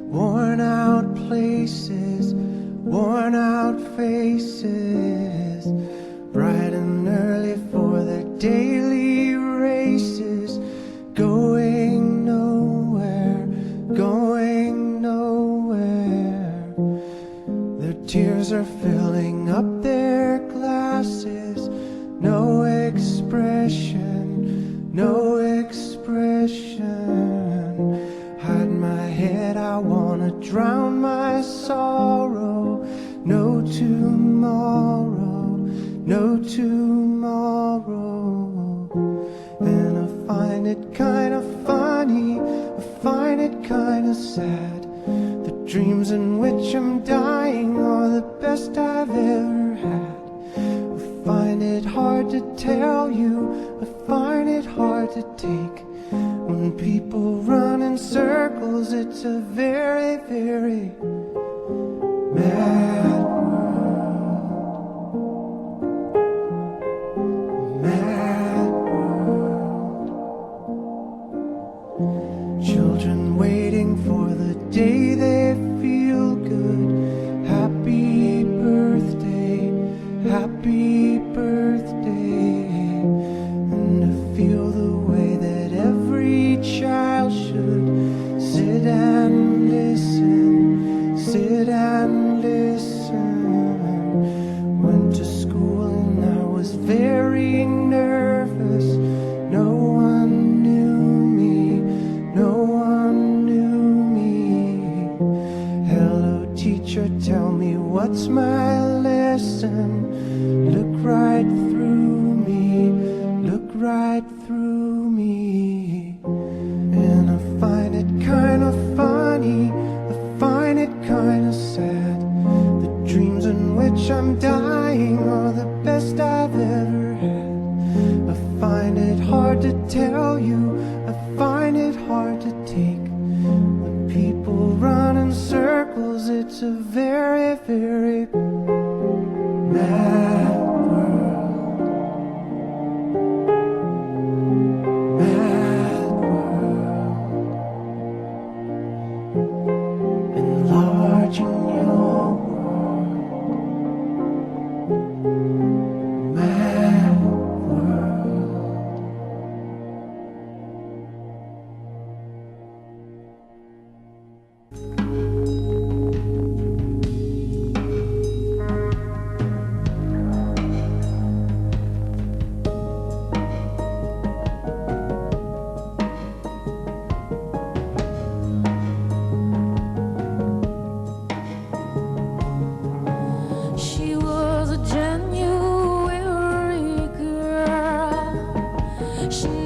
Worn out places, worn out faces, bright and early for their daily races, going nowhere, going nowhere. Their tears are filling up their glasses, no expression, no expression. Hide my head, I wanna drown my sorrow. No tomorrow, no tomorrow. And I find it kinda funny, I find it kinda sad. The dreams in which I'm dying are the best I've ever had. I find it hard to tell you, I find it hard to take. When people run in circles, it's a very, very mad world. Mad world. Children waiting for the day they feel good. Happy birthday, happy birthday. And to feel the way that every child should sit and listen, right through me. And I find it kind of funny, I find it kind of sad. The dreams in which I'm dying are the best I've ever had. I find it hard to tell you, I find it hard to take. When people run in circles, it's a very, very mad world. Mad world. Enlarging your world. Mad world. She was a genuine girl. She